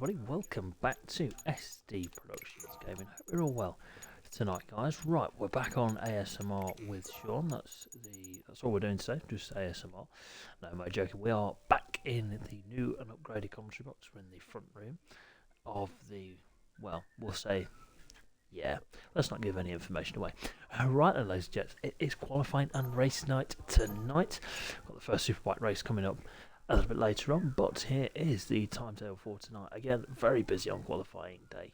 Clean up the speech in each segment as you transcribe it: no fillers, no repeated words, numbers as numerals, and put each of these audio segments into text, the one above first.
everybody, welcome back to SD Productions Gaming. Hope you're all well tonight, guys. Right, we're back on ASMR with Sean. That's all we're doing today, just ASMR. No, I'm joking. We are back in the new and upgraded commentary box. We're in the front room of the, well, we'll say, yeah, let's not give any information away. Right then, ladies and gents, it is qualifying and race night tonight. Got the first Superbike race coming up a little bit later on, but here is the timetable for tonight. Again, very busy on qualifying day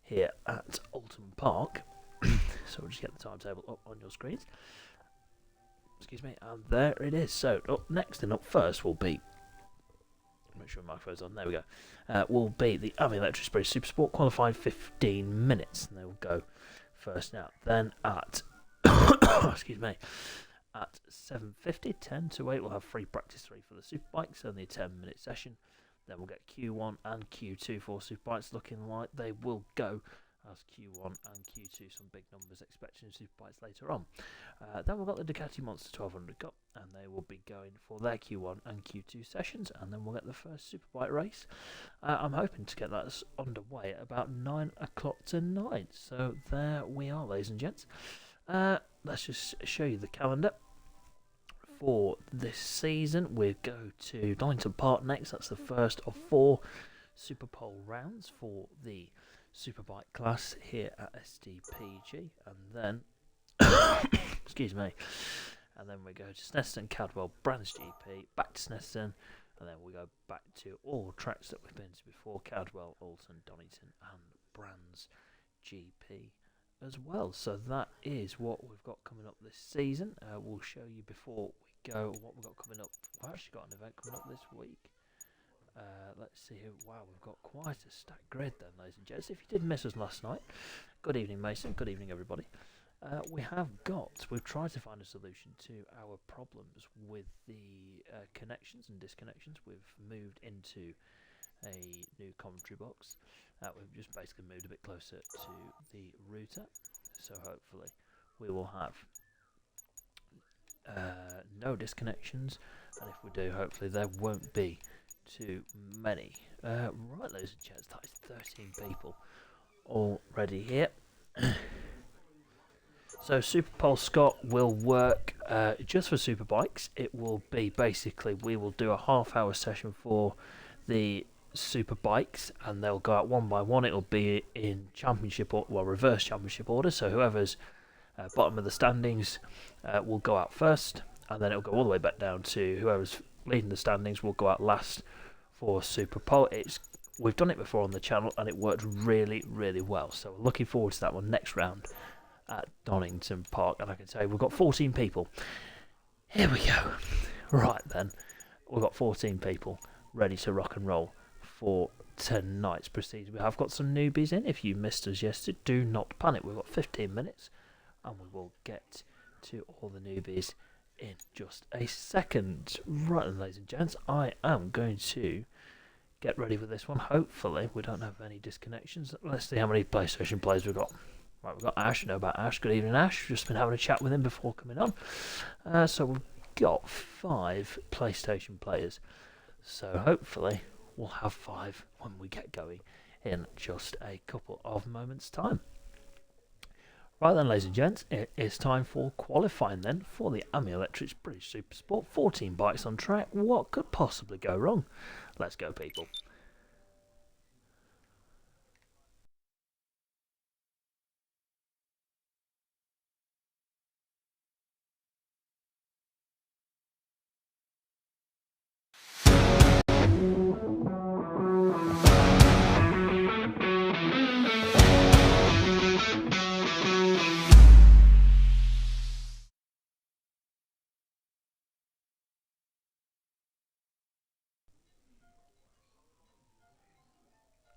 here at Oulton Park. So we'll just get the timetable up on your screens. Excuse me, and there it is. So up next and up first will be, make sure my microphone's on, there we go, will be the Ami Electric British Super Sport, qualified 15 minutes, and they will go first out. Then at, excuse me, at 7:50, 10 to 8, we'll have free practice 3 for the Superbikes, only a 10-minute session. Then we'll get Q1 and Q2 for Superbikes, looking like they will go as Q1 and Q2, some big numbers expecting Superbikes later on. Then we've got the Ducati Monster 1200 Cup, and they will be going for their Q1 and Q2 sessions, and then we'll get the first Superbike race. I'm hoping to get that underway at about 9 o'clock tonight. So there we are, ladies and gents. Let's just show you the calendar for this season. We go to Oulton Park next. That's the first of 4 Superpole rounds for the Superbike class here at SDPG, and then excuse me, and then we go to Snetterton, Cadwell, Brands GP, back to Snetterton, and then we go back to all tracks that we've been to before: Cadwell, Oulton, Donington, and Brands GP as well. So that is what we've got coming up this season. We'll show you before we go what we've got coming up. I've actually got an event coming up this week. Let's see who. Wow, we've got quite a stacked grid then, ladies and gents. If you did miss us last night, good evening, Mason. Good evening, everybody. We've tried to find a solution to our problems with the connections and disconnections. We've moved into a new commentary box. We've just basically moved a bit closer to the router, so hopefully we will have no disconnections, and if we do, hopefully there won't be too many. Right, ladies and gents, that is 13 people already here. So Superpole Scott will work just for Superbikes. It will be basically, we will do a half-hour session for the Superbikes, and they'll go out one by one. It'll be in championship, or well, reverse championship order. So whoever's bottom of the standings will go out first, and then it'll go all the way back down to whoever's leading the standings will go out last for Superpole. We've done it before on the channel, and it worked really, really well. So we're looking forward to that one next round at Oulton Park, and I can tell you we've got 14 people. Here we go. Right then, we've got 14 people ready to rock and roll for tonight's proceedings. We have got some newbies in. If you missed us yesterday, do not panic. We've got 15 minutes, and we will get to all the newbies in just a second. Right then, ladies and gents, I am going to get ready for this one. Hopefully we don't have any disconnections. Let's see how many PlayStation players we've got. Right, we've got Ash. I know about Ash. Good evening, Ash. Just been having a chat with him before coming on. So we've got 5 PlayStation players. So hopefully we'll have 5 when we get going in just a couple of moments' time. Right then, ladies and gents, it is time for qualifying then for the Ami Electric British Super Sport. 14 bikes on track. What could possibly go wrong? Let's go, people.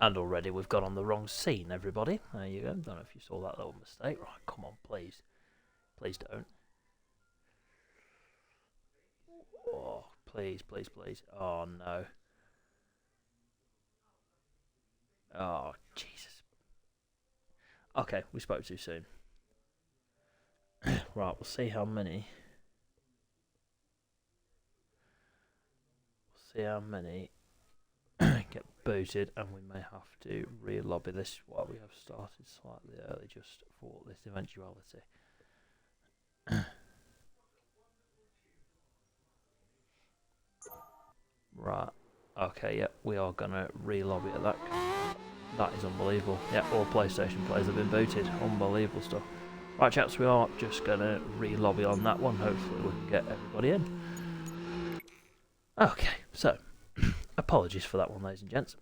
And already we've got on the wrong scene, everybody. There you go. Don't know if you saw that little mistake. Right, come on, please. Please don't. Oh, please, please, please. Oh, no. Oh, Jesus. Okay, we spoke too soon. Right, we'll see how many. Get booted, and we may have to re-lobby this. While we have started slightly early, just for this eventuality. Right. Okay. Yeah, we are gonna re-lobby at that. That is unbelievable. Yeah, all PlayStation players have been booted. Unbelievable stuff. Right, chaps, we are just gonna re-lobby on that one. Hopefully, we can get everybody in. Okay. So, apologies for that one, ladies and gents.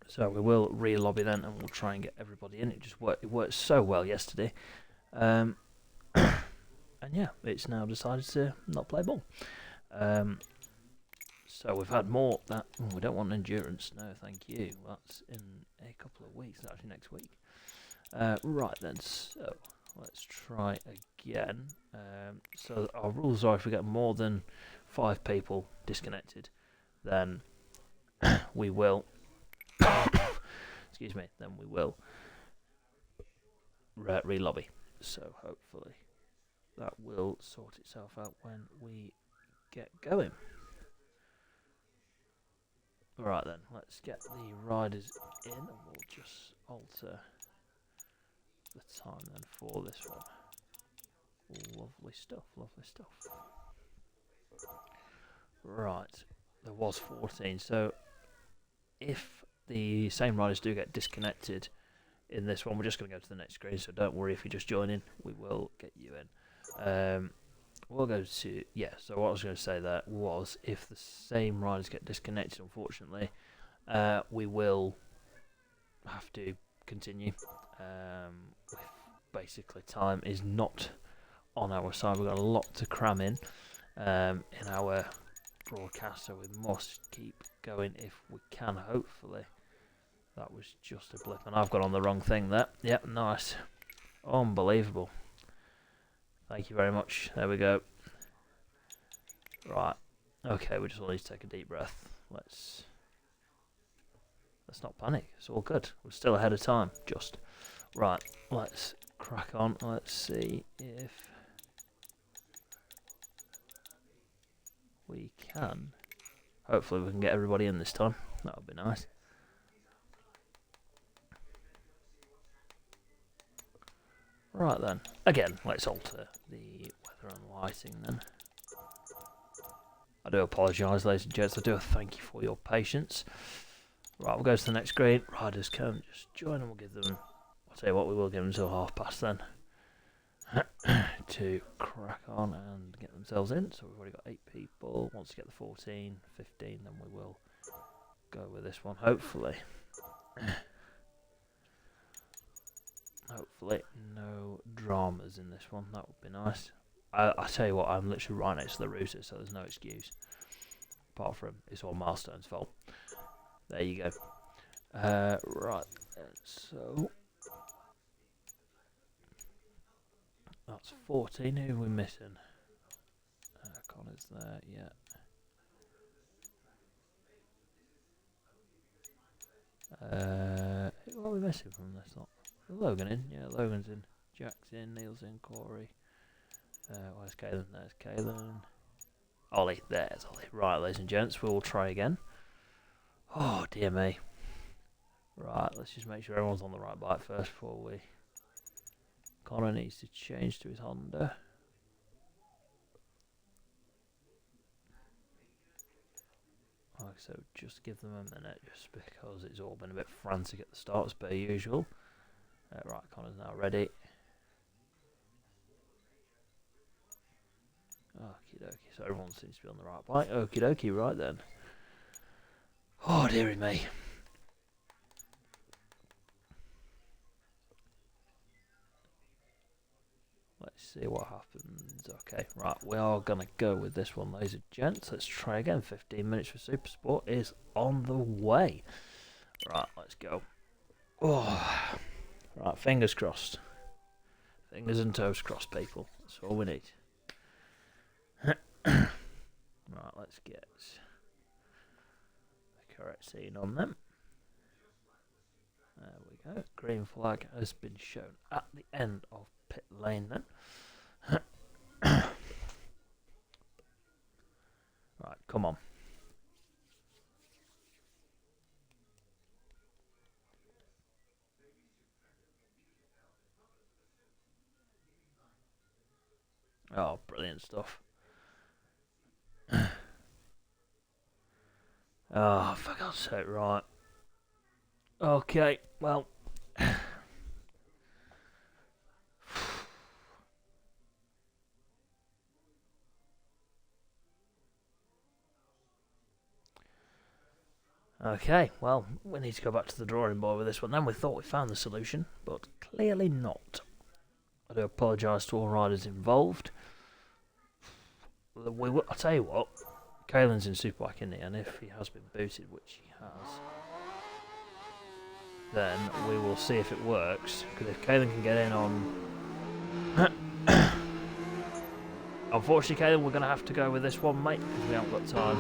So we will re-lobby then, and we'll try and get everybody in. It just worked. It worked so well yesterday, and yeah, it's now decided to not play ball. So we've had more that we don't want endurance. No, thank you. That's in a couple of weeks. Actually, next week. Right then. So let's try again. So our rules are: if we get more than 5 people disconnected, then we will. Excuse me. Then we will re-lobby. So hopefully that will sort itself out when we get going. Right then, let's get the riders in, and we'll just alter the time then for this one. Lovely stuff, lovely stuff. Right, there was 14, so if the same riders do get disconnected in this one, we're just going to go to the next screen, so don't worry if you just join in, we will get you in. We'll go to, yeah, so what I was going to say there was, if the same riders get disconnected, unfortunately, we will have to continue. If basically time is not on our side, we've got a lot to cram in our broadcast, so we must keep going if we can, hopefully. That was just a blip, and I've got on the wrong thing there. Yep, nice. Unbelievable. Thank you very much. There we go. Right. Okay, we just all need to take a deep breath. Let's not panic. It's all good. We're still ahead of time. Just. Right. Let's crack on. Let's see if we can. Hopefully we can get everybody in this time. That would be nice. Right then. Again, let's alter the weather and lighting then. I do apologise, ladies and gents. I do thank you for your patience. Right, we'll go to the next screen. Riders can just join, and we'll give them. I'll tell you what, we will give them until past then to crack on and get themselves in. So we've already got 8 people. Once we get the 14, 15, then we will go with this one. Hopefully. Hopefully no dramas in this one. That would be nice. I tell you what, I'm literally right next to the router, so there's no excuse. Apart from it's all Milestone's fault. There you go. Right, so that's 14. Who are we missing? Connor's there, yeah. What are we missing from this lot? Logan in, yeah, Logan's in. Jack's in, Neil's in, Corey. Where's Kaylin? There's Kaylin. Ollie, there's Ollie. Right, ladies and gents, we'll try again. Oh, dear me. Right, let's just make sure everyone's on the right bike first before we... Connor needs to change to his Honda. Like so, just give them a minute, just because it's all been a bit frantic at the start, as per usual. Right, Connor's now ready. Okie dokie, so everyone seems to be on the right bike. Okie dokie, right then. Oh, dearie me. Let's see what happens. Okay, right, we are going to go with this one, ladies and gents. Let's try again. 15 minutes for Super Sport is on the way. Right, let's go. Oh, right, fingers crossed. Fingers and toes crossed, people. That's all we need. Right, let's get the correct scene on them. There we go. Green flag has been shown at the end of pit lane then. Right, come on. Oh, brilliant stuff. Oh, for God's sake, right. Okay, well. Okay, well, we need to go back to the drawing board with this one. Then we thought we found the solution, but clearly not. I do apologise to all riders involved. I'll tell you what, Kaelin's in Superbike, isn't he? And if he has been booted, which he has, then we will see if it works. Because if Kaelin can get in on... Unfortunately, Kaelin, we're going to have to go with this one, mate, because we haven't got time.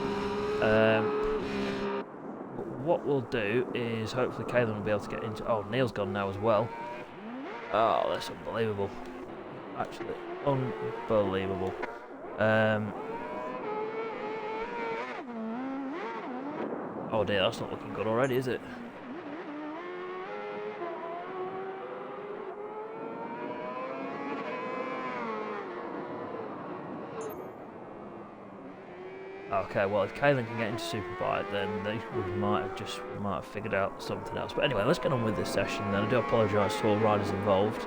But what we'll do is hopefully Kaelin will be able to get into... Oh, Neil's gone now as well. Oh, that's unbelievable. Actually, unbelievable. Oh dear, that's not looking good already, is it? Okay, well, if Kaelin can get into Superbike, then we might have figured out something else. But anyway, let's get on with this session then. I do apologise to all riders involved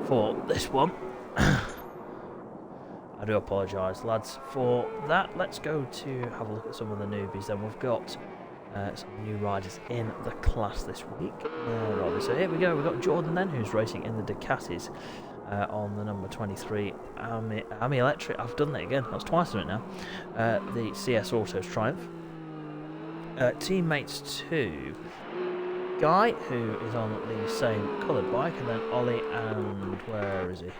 for this one. I do apologise, lads, for that. Let's go to have a look at some of the newbies then. We've got some new riders in the class this week. So here we go, we've got Jordan then, who's racing in the Ducatis on the number 23 Ami Electric. I've done that again, that's twice on it now. The CS Autos Triumph. Teammates to Guy, who is on the same coloured bike, and then Ollie and... where is he?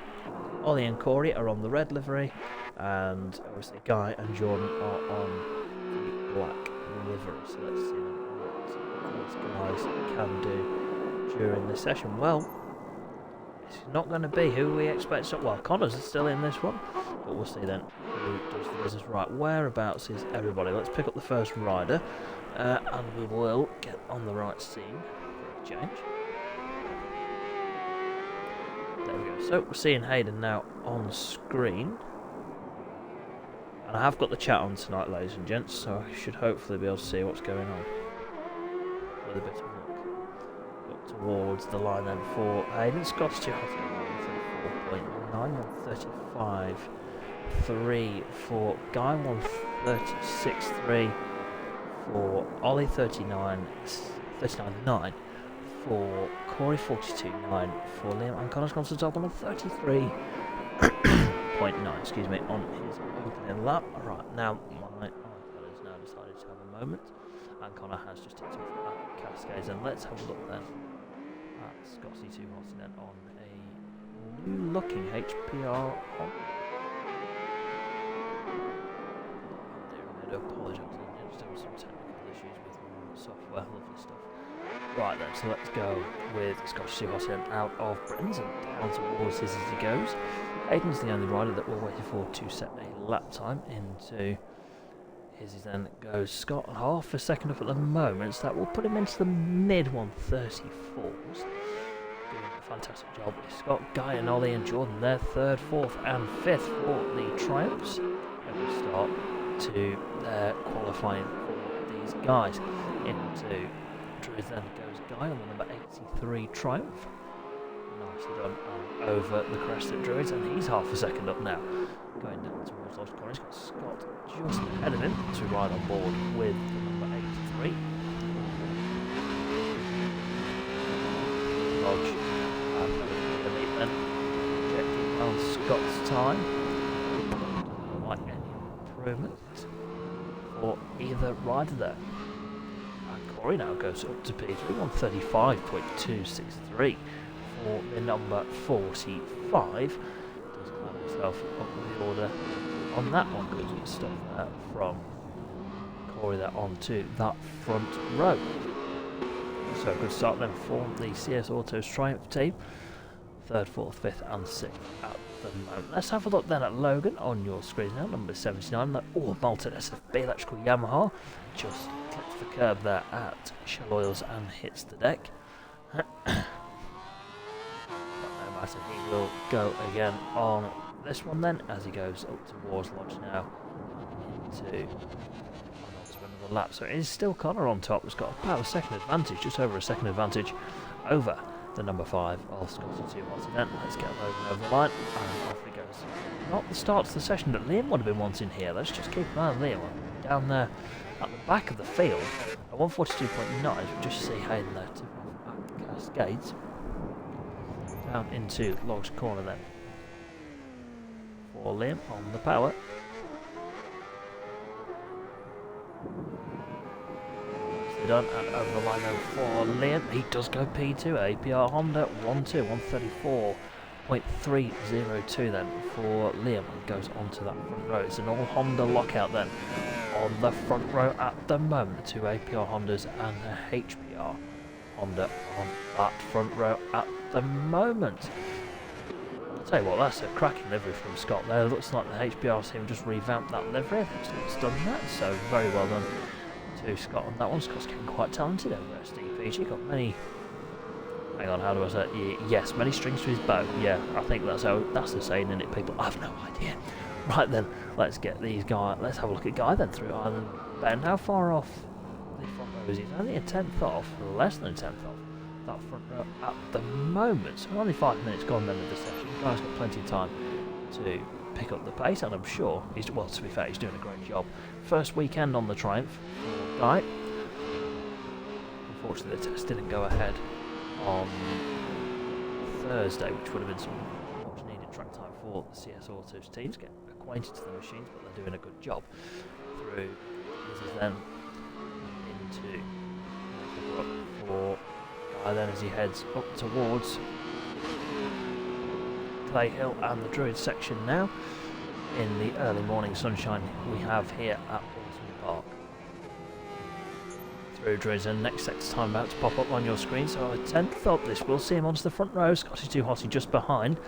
Ollie and Corey are on the red livery, and obviously Guy and Jordan are on the black livery. So let's see what these guys can do during this session. Well, it's not going to be who we expect. So, well, Connor's still in this one, but we'll see then who does the business. Right, whereabouts is everybody? Let's pick up the first rider, and we will get on the right scene for a change. There we go. So we're seeing Hayden now on screen. And I have got the chat on tonight, ladies and gents, so I should hopefully be able to see what's going on. With a bit of luck. Up towards the line then for Hayden. Scott's 134.9, 135.3 for Guy, 136.3 for Ollie, 39.9 for Corey, 42.9 for Liam, and Connor's gone to the top on 33.9, excuse me, on his opening lap. Alright, now my iPad has now decided to have a moment, and Connor has just ticked off at Cascades, and let's have a look then at Scotty 2 Martin then on a new looking HPR on. I do apologise, I'm just having some technical issues with my software, lovely stuff. Right then, so let's go with Scottish Seahorse out of Britain's and down towards his as he goes. Aiden's the only rider that we're waiting for to set a lap time into his. Then goes Scott, half a second up at the moment, so that will put him into the mid 134s. Doing a fantastic job. Scott, Guy and Ollie and Jordan there, 3rd, 4th and 5th for the Triumphs. And we start to their qualifying for these guys. Into Druids then goes Guy on the number 83 Triumph. Nicely done over the crest at Druids, and he's half a second up now. Going down towards Lodge Corner, he's got Scott just ahead of him to ride on board with the number 83. Lodge and the lead then. Checking on Scott's time. Not like any improvement for either rider there. Corey now goes up to P3, 135.263 for the number 45. Doesn't have himself up with the order on that one. Good stuff there from Corey there onto that front row. So a good start then for the CS Autos Triumph team. 3rd, 4th, 5th and 6th at the moment. Let's have a look then at Logan on your screen now, number 79. Oh, Bolton SFB electrical Yamaha. Just clips the curb there at Shell Oils and hits the deck. But no matter, he will go again on this one then, as he goes up towards Lodge now into another lap. So it is still Connor on top. He's got about a second advantage, just over a second advantage over the number 5 of Scotty 2 Hotty. Then let's get him over the line, and off he goes. Not the start to the session that Liam would have been wanting here. Let's just keep an eye on Liam down there at the back of the field at 142.9. We just see Hayden there to at the Cascades down into Logs Corner then for Liam on the power. Done, and over the line for Liam. He does go P2, APR Honda 1.302 then for Liam, and goes onto that front row. It's an all Honda lockout then on the front row at the moment. 2 APR Hondas and a HPR Honda on that front row at the moment. I'll tell you what, that's a cracking livery from Scott there. Looks like the HPR team just revamped that livery. I think Scott's done that, so very well done to Scott on that one. Scott's getting quite talented over at SDPG. Got many. Hang on, how do I say it? Yes, many strings to his bow. Yeah, I think that's the saying, isn't it, people? I've no idea. Right then, let's get these guys. Let's have a look at Guy then through Island Bend. How far off the front row is he? He's only a 10th off, less than a 10th off that front row at the moment. So only 5 minutes gone then of the session. Guy's got plenty of time to pick up the pace, and I'm sure he's, well, to be fair, he's doing a great job. First weekend on the Triumph for Guy. Unfortunately, the test didn't go ahead on Thursday, which would have been some much needed track time for the CS Autos teams, get acquainted to the machines, but they're doing a good job through. This is then into for Guy then as he heads up towards Clay Hill and the Druid section now in the early morning sunshine we have here at Oulton Park. Through Druids, and next sector time about to pop up on your screen. So a 10th up, this will see him onto the front row. Scotty 2 Hotty just behind,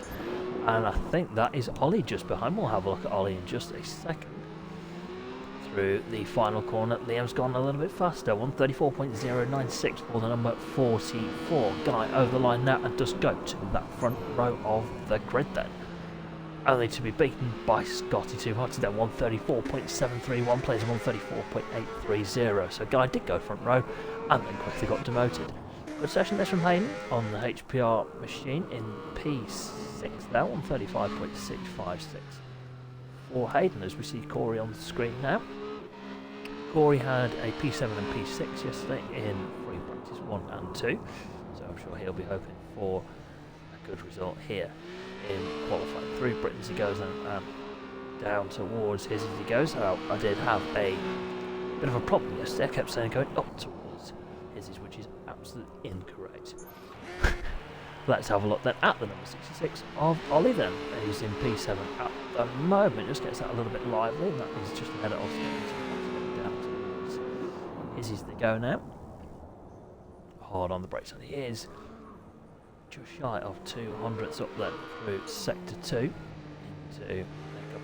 and I think that is Ollie just behind. We'll have a look at Ollie in just a second. Through the final corner, Liam's gone a little bit faster, 134.096 for the number 44. Guy over the line now and does go to that front row of the grid then. Only to be beaten by Scotty 2 Hotty then, 134.731, plays 134.830. So Guy did go front row and then quickly got demoted. Good session this from Hayden on the HPR machine in P6 now, 135.656 for Hayden, as we see Corey on the screen now. Corey had a P7 and P6 yesterday in free practice 1 and 2, so I'm sure he'll be hoping for a good result here in qualifying. Through Britain's he goes and down towards his as he goes. I did have a bit of a problem yesterday. I kept saying going up towards his, which is absolutely incorrect. Let's have a look then at the number 66 of Ollie then, who's in P7 at the moment. Just gets that a little bit lively, and that is just ahead of Austin down towards his the go now. Hard on the brakes, and he is just shy of 200ths up then through sector 2 into Mega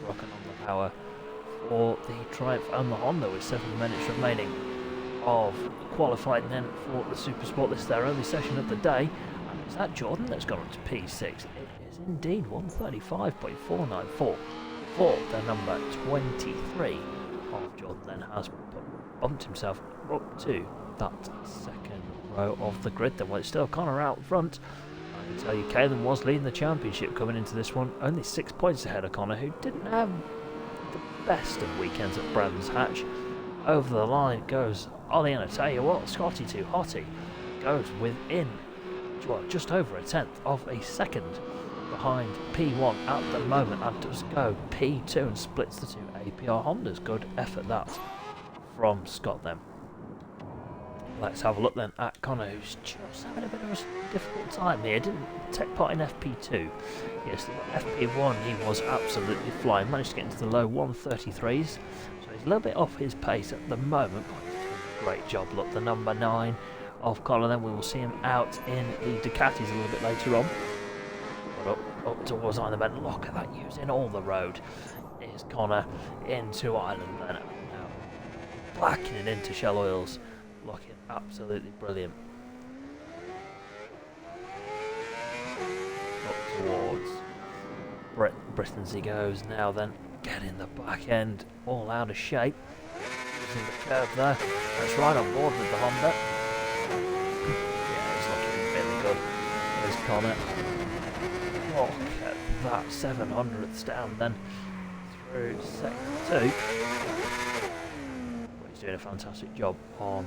Brocken on the power for the Triumph and the Honda, with 7 minutes remaining of qualifying then for the Super Sport. This is their only session of the day. Is that Jordan that's gone up to P6? It is indeed 135.494 for the number 23 of Jordan. Then has bumped himself up to that second row of the grid. Then, well, it's still Connor out front. I can tell you, Caelan was leading the championship coming into this one, only 6 points ahead of Connor, who didn't have the best of weekends at Brands Hatch. Over the line goes Ollie, and I tell you what, Scotty 2 Hotty goes within, well, just over a 10th of a second behind P1 at the moment, and does go P2 and splits the 2 APR Hondas. Good effort that from Scott then. Let's have a look then at Connor, who's just having a bit of a difficult time here. Didn't take part in FP2. Yes, FP1 he was absolutely flying. Managed to get into the low 133s. So he's a little bit off his pace at the moment, but he's doing a great job. Look, the number 9 of Connor then, we will see him out in the Ducatis a little bit later on. But up towards Island Bend. Look at that, using all the road. Is Connor into Island then. Now blackening into Shell Oils. Looking absolutely brilliant. Up towards Britain's he goes now then, getting the back end all out of shape. Using the curve there. That's right on board with the Honda. Yeah, he's looking really good. Here's Connor. Look at that, 700ths down then through sector 2. But he's doing a fantastic job on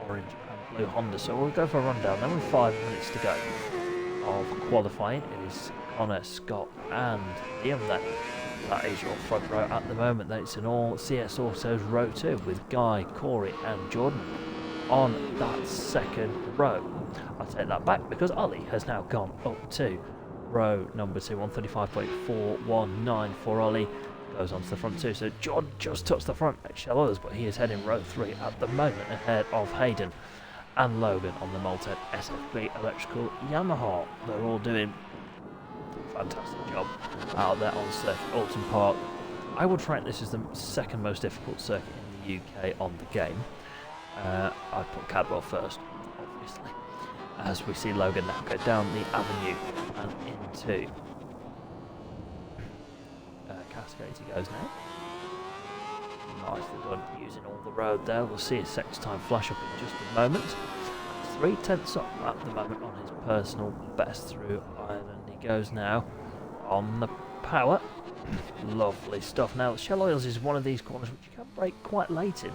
orange and blue Honda. So we'll go for a rundown then with 5 minutes to go of qualifying. It is Connor, Scott and Liam then. That is your front row at the moment. Then it's an all CS Autos row 2 with Guy, Corey and Jordan on that second row. I'll take that back because Ollie has now gone up to row number 2, 135.419 for Ollie. Goes onto the front 2. So Jordan just touched the front at Shell Oilers, but he is heading row 3 at the moment ahead of Hayden and Logan on the Malted SFB Electrical Yamaha. They're all doing a fantastic job out there on circuit Oulton Park. I would rank this as the second most difficult circuit in the UK on the game. I'd put Cadwell first, obviously, as we see Logan now go down the avenue and into Cascades he goes now. Nicely done using all the road there. We'll see his sex time flash up in just a moment. 3/10 up at the moment on his personal best through Ireland. He goes now on the power. Lovely stuff. Now Shell Oils is one of these corners which you can brake quite late in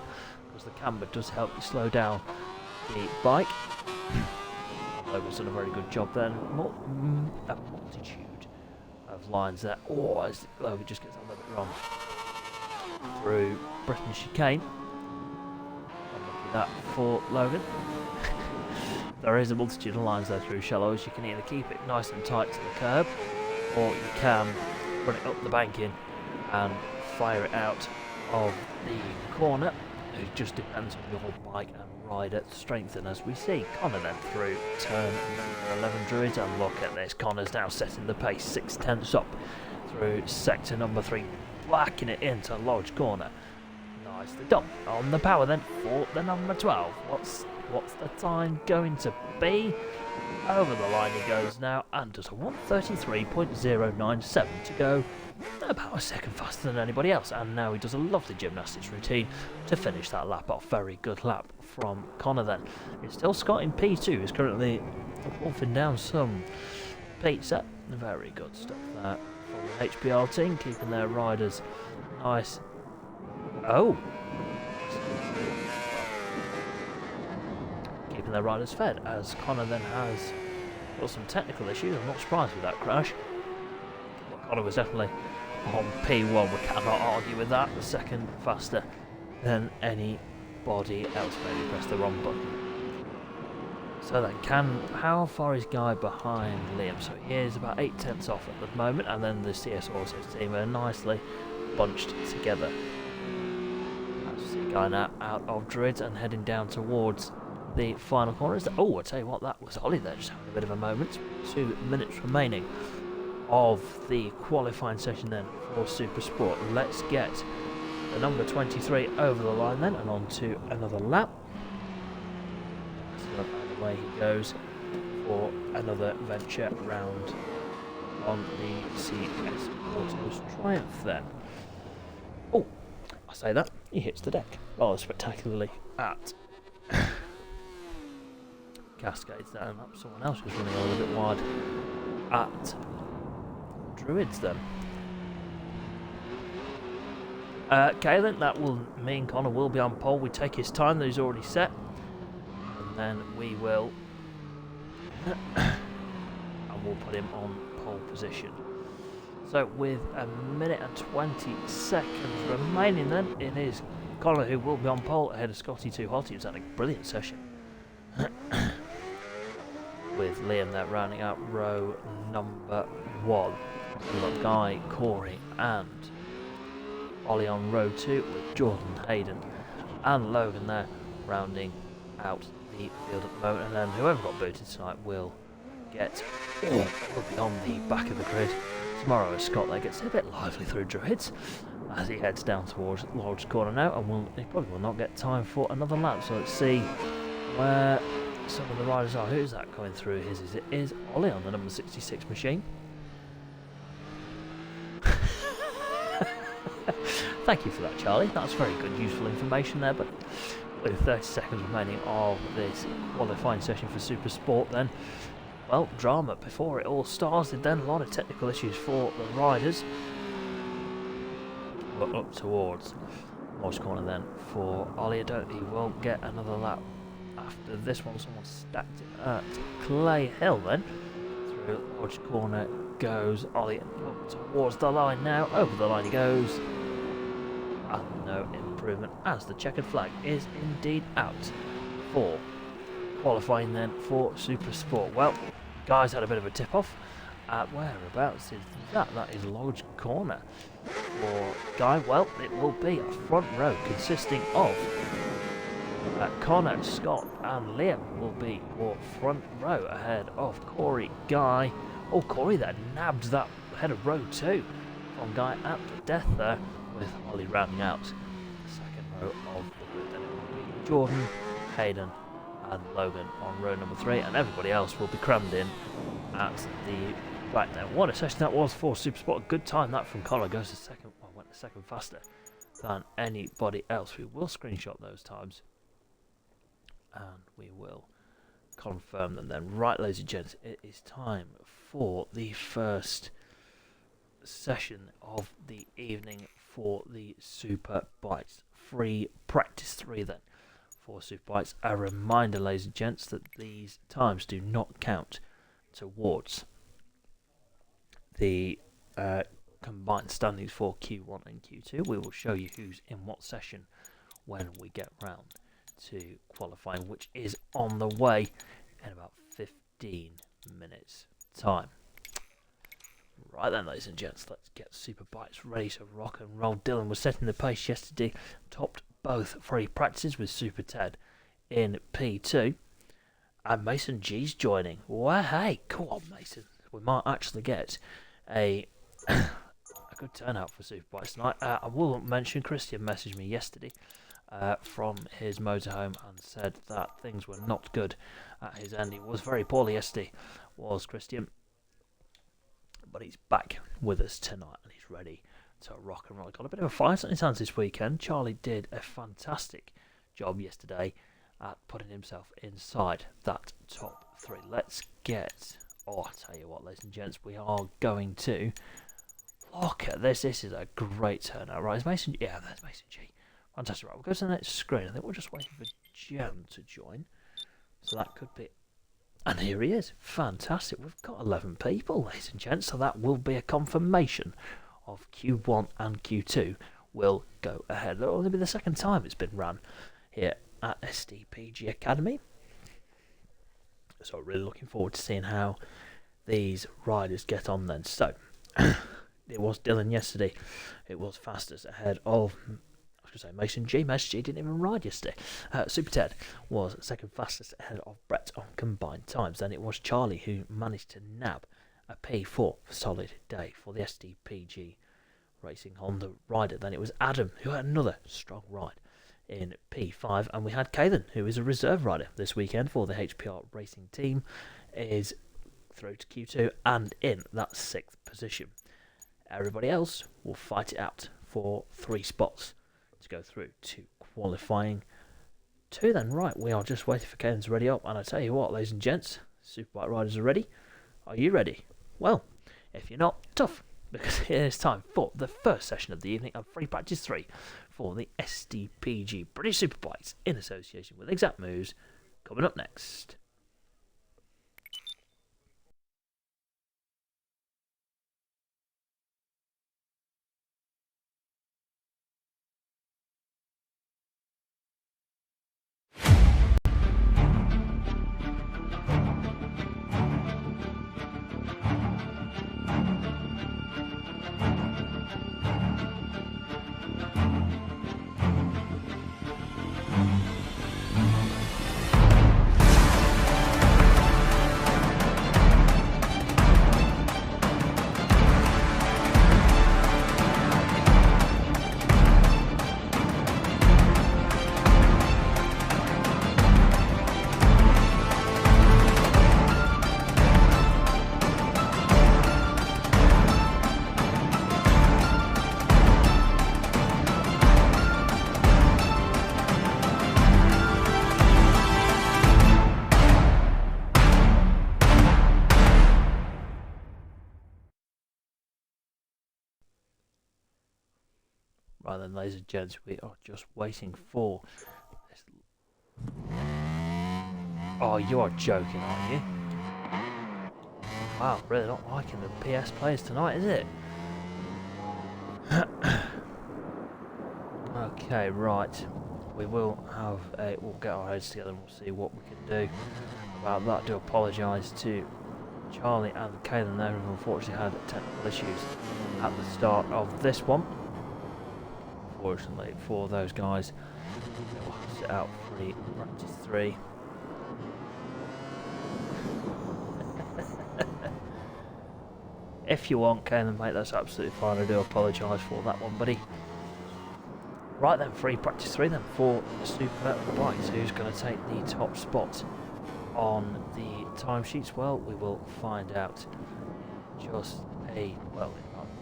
because the camber does help you slow down the bike. Logan's done a very good job there. A multitude of lines there. Oh, as Logan just gets a little bit wrong through Britain chicane. Unlucky that for Logan. There is a multitude of lines there through Shell Oils. You can either keep it nice and tight to the curb, or you can run it up the banking and fire it out of the corner. It just depends on your bike and rider strength. And as we see, Connor then through turn number 11 Druids, and look at this, Connor's now setting the pace, 6/10 up through sector number 3, whacking it into Lodge corner. Nicely done. On the power then for the number 12. What's the time going to be? Over the line he goes now, and does a 1:33.097 to go, about a second faster than anybody else. And now he does a lovely gymnastics routine to finish that lap off. Very good lap from Connor then. It's still Scott in P2, who's currently wolfing down some pizza. Very good stuff there from the HBR team, keeping their riders nice. Oh! Keeping their riders fed, as Connor then has got some technical issues. I'm not surprised with that crash. But Connor was definitely on P1, we cannot argue with that. The second faster than anybody else. Maybe press the wrong button. So then, how far is Guy behind Liam? So he is about 8/10 off at the moment, and then the CS Autos team are nicely bunched together. As we see Guy now out of Druids and heading down towards the final corner. Oh, I tell you what, that was Ollie there, just having a bit of a moment. 2 minutes remaining of the qualifying session then for Super Sport. Let's get the number 23 over the line then and on to another lap. So away he goes for another venture round on the CS Autos Triumph then. Oh, I say that, he hits the deck rather spectacularly at Cascades there, and that's someone else who's running a little bit wide at Druids then. Kaylin, that will mean Connor will be on pole. We take his time that he's already set, and then we will and we'll put him on pole position. So with a minute and 20 seconds remaining then, it is Connor who will be on pole ahead of Scotty Too Hot. He's had a brilliant session. With Liam there rounding out row number 1. We've got Guy, Corey and Ollie on row 2 with Jordan, Hayden and Logan there rounding out the field at the moment. And then whoever got booted tonight will be on the back of the grid tomorrow, as Scott there gets a bit lively through Druids as he heads down towards Lodge corner now, and he probably will not get time for another lap. So let's see where some of the riders are. Who's that coming through? It is Ollie on the number 66 machine. Thank you for that, Charlie. That's very good, useful information there. But with 30 seconds remaining of this qualifying session for Super Sport, then, well, drama before it all started. Then a lot of technical issues for the riders. But up towards Lodge Corner then for Ollie. I don't think he won't get another lap after this one. Someone stacked it at Clay Hill then. Through Lodge Corner goes Ollie up towards the line now. Over the line he goes. And no improvement as the checkered flag is indeed out for qualifying then for Super Sport. Well, guys had a bit of a tip off. Whereabouts is that? That is Lodge Corner for Guy. Well, it will be a front row consisting of Connor, Scott and Liam will be your front row ahead of Corey, Guy. Oh, Corey there nabbed that head of row 2 from Guy at the death there, with Ollie rounding out the second row of the grid. Then it will be Jordan, Hayden and Logan on row number 3, and everybody else will be crammed in at the back there. What a session that was for Super Sport. A good time that from Connor. Goes to second, well, went a second faster than anybody else. We will screenshot those times and we will confirm them then. Right, ladies and gents, it is time for the first session of the evening for the Superbikes. Free practice 3 then for Superbikes. A reminder, ladies and gents, that these times do not count towards the combined standings for Q1 and Q2. We will show you who's in what session when we get round to qualifying, which is on the way in about 15 minutes time. Right then, ladies and gents, let's get Superbikes ready to rock and roll. Dylan was setting the pace yesterday, topped both free practices with Super Ted in P2. And Mason G's joining. Well, hey, come on, Mason. We might actually get a good turnout for Superbikes tonight. I will mention Christian messaged me yesterday from his motorhome and said that things were not good at his end. He was very poorly yesterday, was Christian. But he's back with us tonight and he's ready to rock and roll. Got a bit of a fight on his hands this weekend. Charlie did a fantastic job yesterday at putting himself inside that top 3. Let's get... Oh, I'll tell you what, ladies and gents, we are going to look at this. This is a great turnout. Right, is Mason... Yeah, there's Mason G. Fantastic. Right, we'll go to the next screen. I think we're just waiting for Jem to join. So that could be... And here he is. Fantastic. We've got 11 people, ladies and gents. So that will be a confirmation of Q1 and Q2 will go ahead. It'll only be the second time it's been run here at SDPG Academy. So really looking forward to seeing how these riders get on then. So it was Dylan yesterday. It was fastest ahead of... Say Mason G. Mason G didn't even ride yesterday. Super Ted was second fastest ahead of Brett on combined times. Then it was Charlie who managed to nab a P4 solid day for the SDPG Racing Honda rider. Then it was Adam who had another strong ride in P5, and we had Kaden who is a reserve rider this weekend for the HPR Racing team, is through to Q2 and in that 6th position. Everybody else will fight it out for 3 spots to go through to qualifying 2 then. Right, we are just waiting for Kaden to ready up, and I tell you what, ladies and gents, Superbike riders are ready. Are you ready? Well, if you're not, tough, because it is time for the first session of the evening of free practice 3 for the SDPG British Superbikes in association with Exact Moves, coming up next. Right then, ladies and gents, we are just waiting for this. Oh, you are joking, aren't you? Wow, really not liking the PS players tonight, is it? Okay, right. We'll get our heads together and we'll see what we can do about that. I do apologise to Charlie and Kaylin there, who unfortunately had technical issues at the start of this one. Unfortunately for those guys, they'll have to sit out free practice 3. If you want, Kaylin, mate, that's absolutely fine. I do apologise for that one, buddy. Right then, free practice 3 then for Superbike. Who's going to take the top spot on the timesheets? Well, we will find out in just in about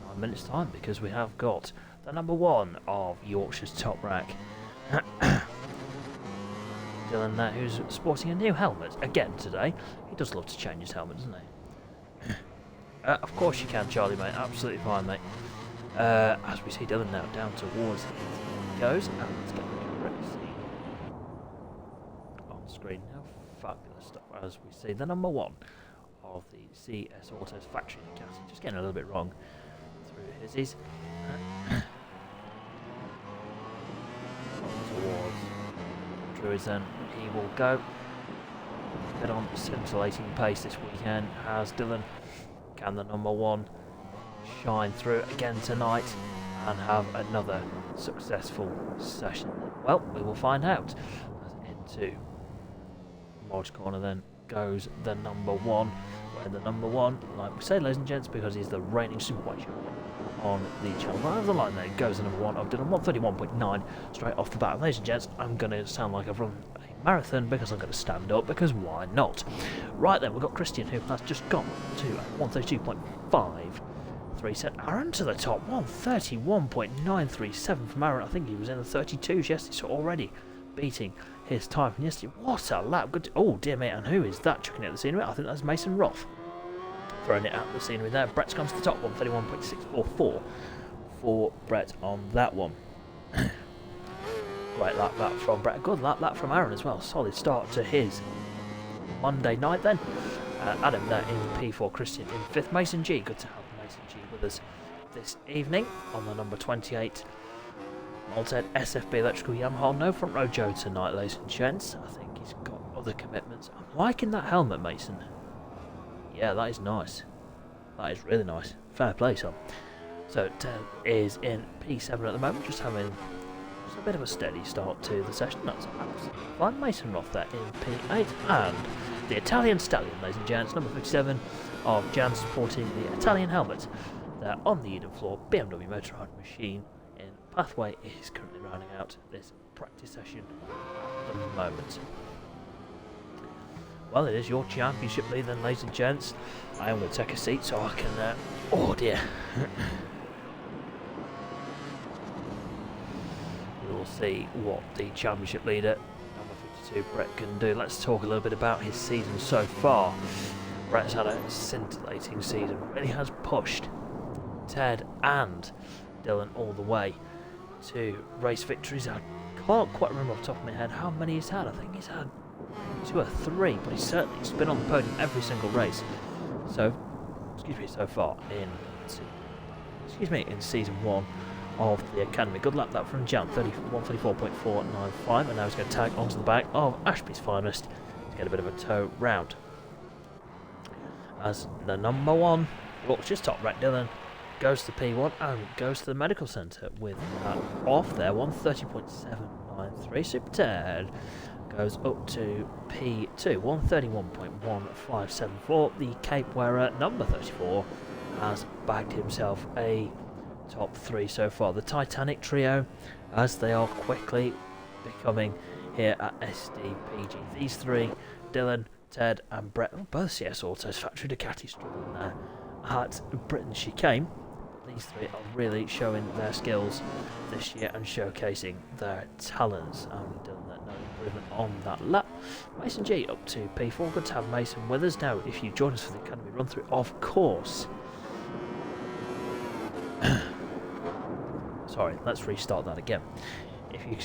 9 minutes time, because we have got the number 1 of Yorkshire's top rack, Dylan there, who's sporting a new helmet again today. He does love to change his helmet, doesn't he? Of course you can, Charlie, mate. Absolutely fine, mate. As we see Dylan now down towards it goes, and let's get the scene on screen now. Fabulous stuff. As we see the number 1 of the CS Autos factory Ducati, just getting a little bit wrong through his towards Druids. Then he will go. Get on scintillating pace this weekend. Has Dylan. Can the number 1 shine through again tonight and have another successful session? Well, we will find out. As into Mod's corner then goes the number 1. Where the number 1, like we say, ladies and gents, because he's the reigning Superbike champion on the channel. Right over the line there goes the number 1. I've done 131.9 straight off the bat. Ladies and gents, I'm going to sound like I've run a marathon because I'm going to stand up, because why not? Right then, we've got Christian, who has just gone to 132.5. Sent Aaron to the top, 131.937 from Aaron. I think he was in the 32s yesterday, so already beating his time from yesterday. What a lap. Good. Oh dear me, and who is that chucking it at the scenery? I think that's Mason Roth throwing it at the scenery there. Brett's gone to the top, 131.644 for Brett on that one. Great lap that from Brett. Good lap that from Aaron as well. Solid start to his Monday night then. Adam there in P4, Christian in 5th. Mason G, good to have Mason G with us this evening on the number 28 Malted SFB Electrical Yamaha. No front row Joe tonight, ladies and gents. I think he's got other commitments. I'm liking that helmet, Mason. Yeah, that is nice. That is really nice. Fair play, son. So Ted is in P7 at the moment, just having a bit of a steady start to the session. That's absolutely fine. Mason Roth there in P8, and the Italian Stallion, ladies and gents, number 57 of Jan, sporting the Italian helmet there on the Eden floor. BMW Motorrad machine in Pathway is currently rounding out this practice session at the moment. Well, it is your championship lead then, ladies and gents. I am going to take a seat so I can... oh dear. We'll see what the championship leader, number 52, Brett, can do. Let's talk a little bit about his season so far. Brett's had a scintillating season. Really has pushed Ted and Dylan all the way to race victories. I can't quite remember off the top of my head how many he's had. I think he's had 2 or 3, but he's been on the podium every single race. So, so far in season 1 of the Academy. Good luck that from Jan, 134.495, and now he's going to tag onto the back of Ashby's finest to get a bit of a tow round. As the number 1, Yorkshire's top rack Dylan, goes to P1 and goes to the medical centre with that off there, 130.793. Super Ted goes up to P2, 131.157. The cape wearer, number 34, has bagged himself a top 3 so far. The Titanic trio, as they are quickly becoming here at SDPG. These 3, Dylan, Ted and Brett, both CS Autos factory Ducati struggling there at Britain's Chicane. These 3 are really showing their skills this year and showcasing their talents. And Dylan, no improvement on that lap. Mason G up to P4. Good to have Mason with us. Now, if you join us for the Academy run through, of course. sorry, let's restart that again. If you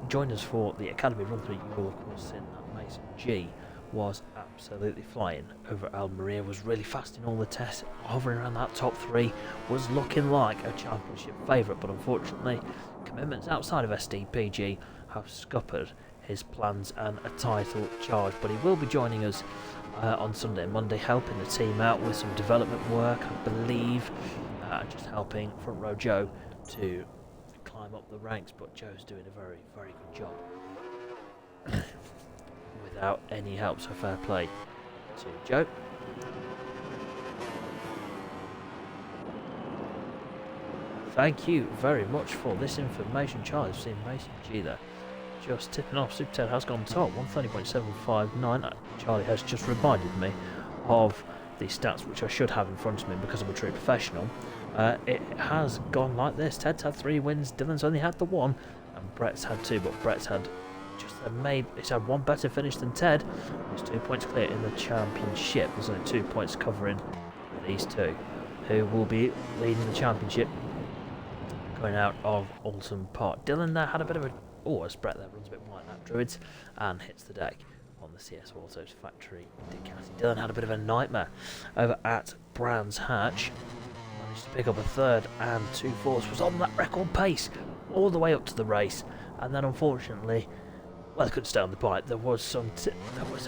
join us for the Academy run through, you will of course see that Mason G was absolutely flying over Almeria, was really fast in all the tests, hovering around that top 3, was looking like a championship favourite, but unfortunately commitments outside of SDPG have scuppered his plans and a title charge. But he will be joining us on Sunday and Monday, helping the team out with some development work, I believe, just helping front row Joe to climb up the ranks. But Joe's doing a very, very good job without any help, so fair play to Joe. Thank you very much for this information, Charlie. I've seen Mason G there just tipping off. Super Ted has gone top, 130.759. Charlie has just reminded me of the stats which I should have in front of me because I'm a true professional. It has gone like this. Ted's had 3 wins, Dylan's only had the 1, and Brett's had 2, but Brett's had just he's had 1 better finish than Ted. He's 2 points clear in the championship. There's only 2 points covering these two, who will be leading the championship going out of Oulton Park. Dylan there had a bit of a... Oh, as Brett there runs a bit wide now, Druids, and hits the deck on the CS Autos factory Ducati. Dylan had a bit of a nightmare over at Brands Hatch. Managed to pick up a 3rd and 2 4ths. Was on that record pace all the way up to the race, and then unfortunately, well, they couldn't stay on the bike. There was a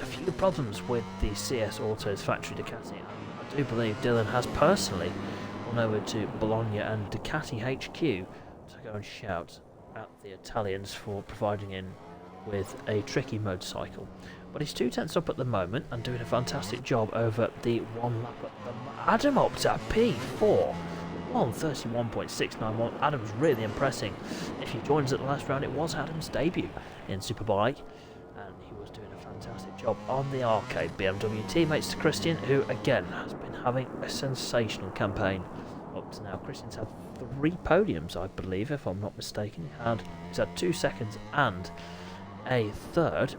few problems with the CS Autos factory Ducati, and I do believe Dylan has personally gone over to Bologna and Ducati HQ to go and shout at the Italians for providing him with a tricky motorcycle. But he's 2 tenths up at the moment and doing a fantastic job over the 1 lap at the... Adam up to P4, 131.691. Adam's really impressing. If he joins at the last round, it was Adam's debut in Superbike, and he was doing a fantastic job on the arcade BMW. Teammates to Christian, who again has been having a sensational campaign up to now. Christian's had 3 podiums, I believe, if I'm not mistaken. He's had 2 seconds and a 3rd,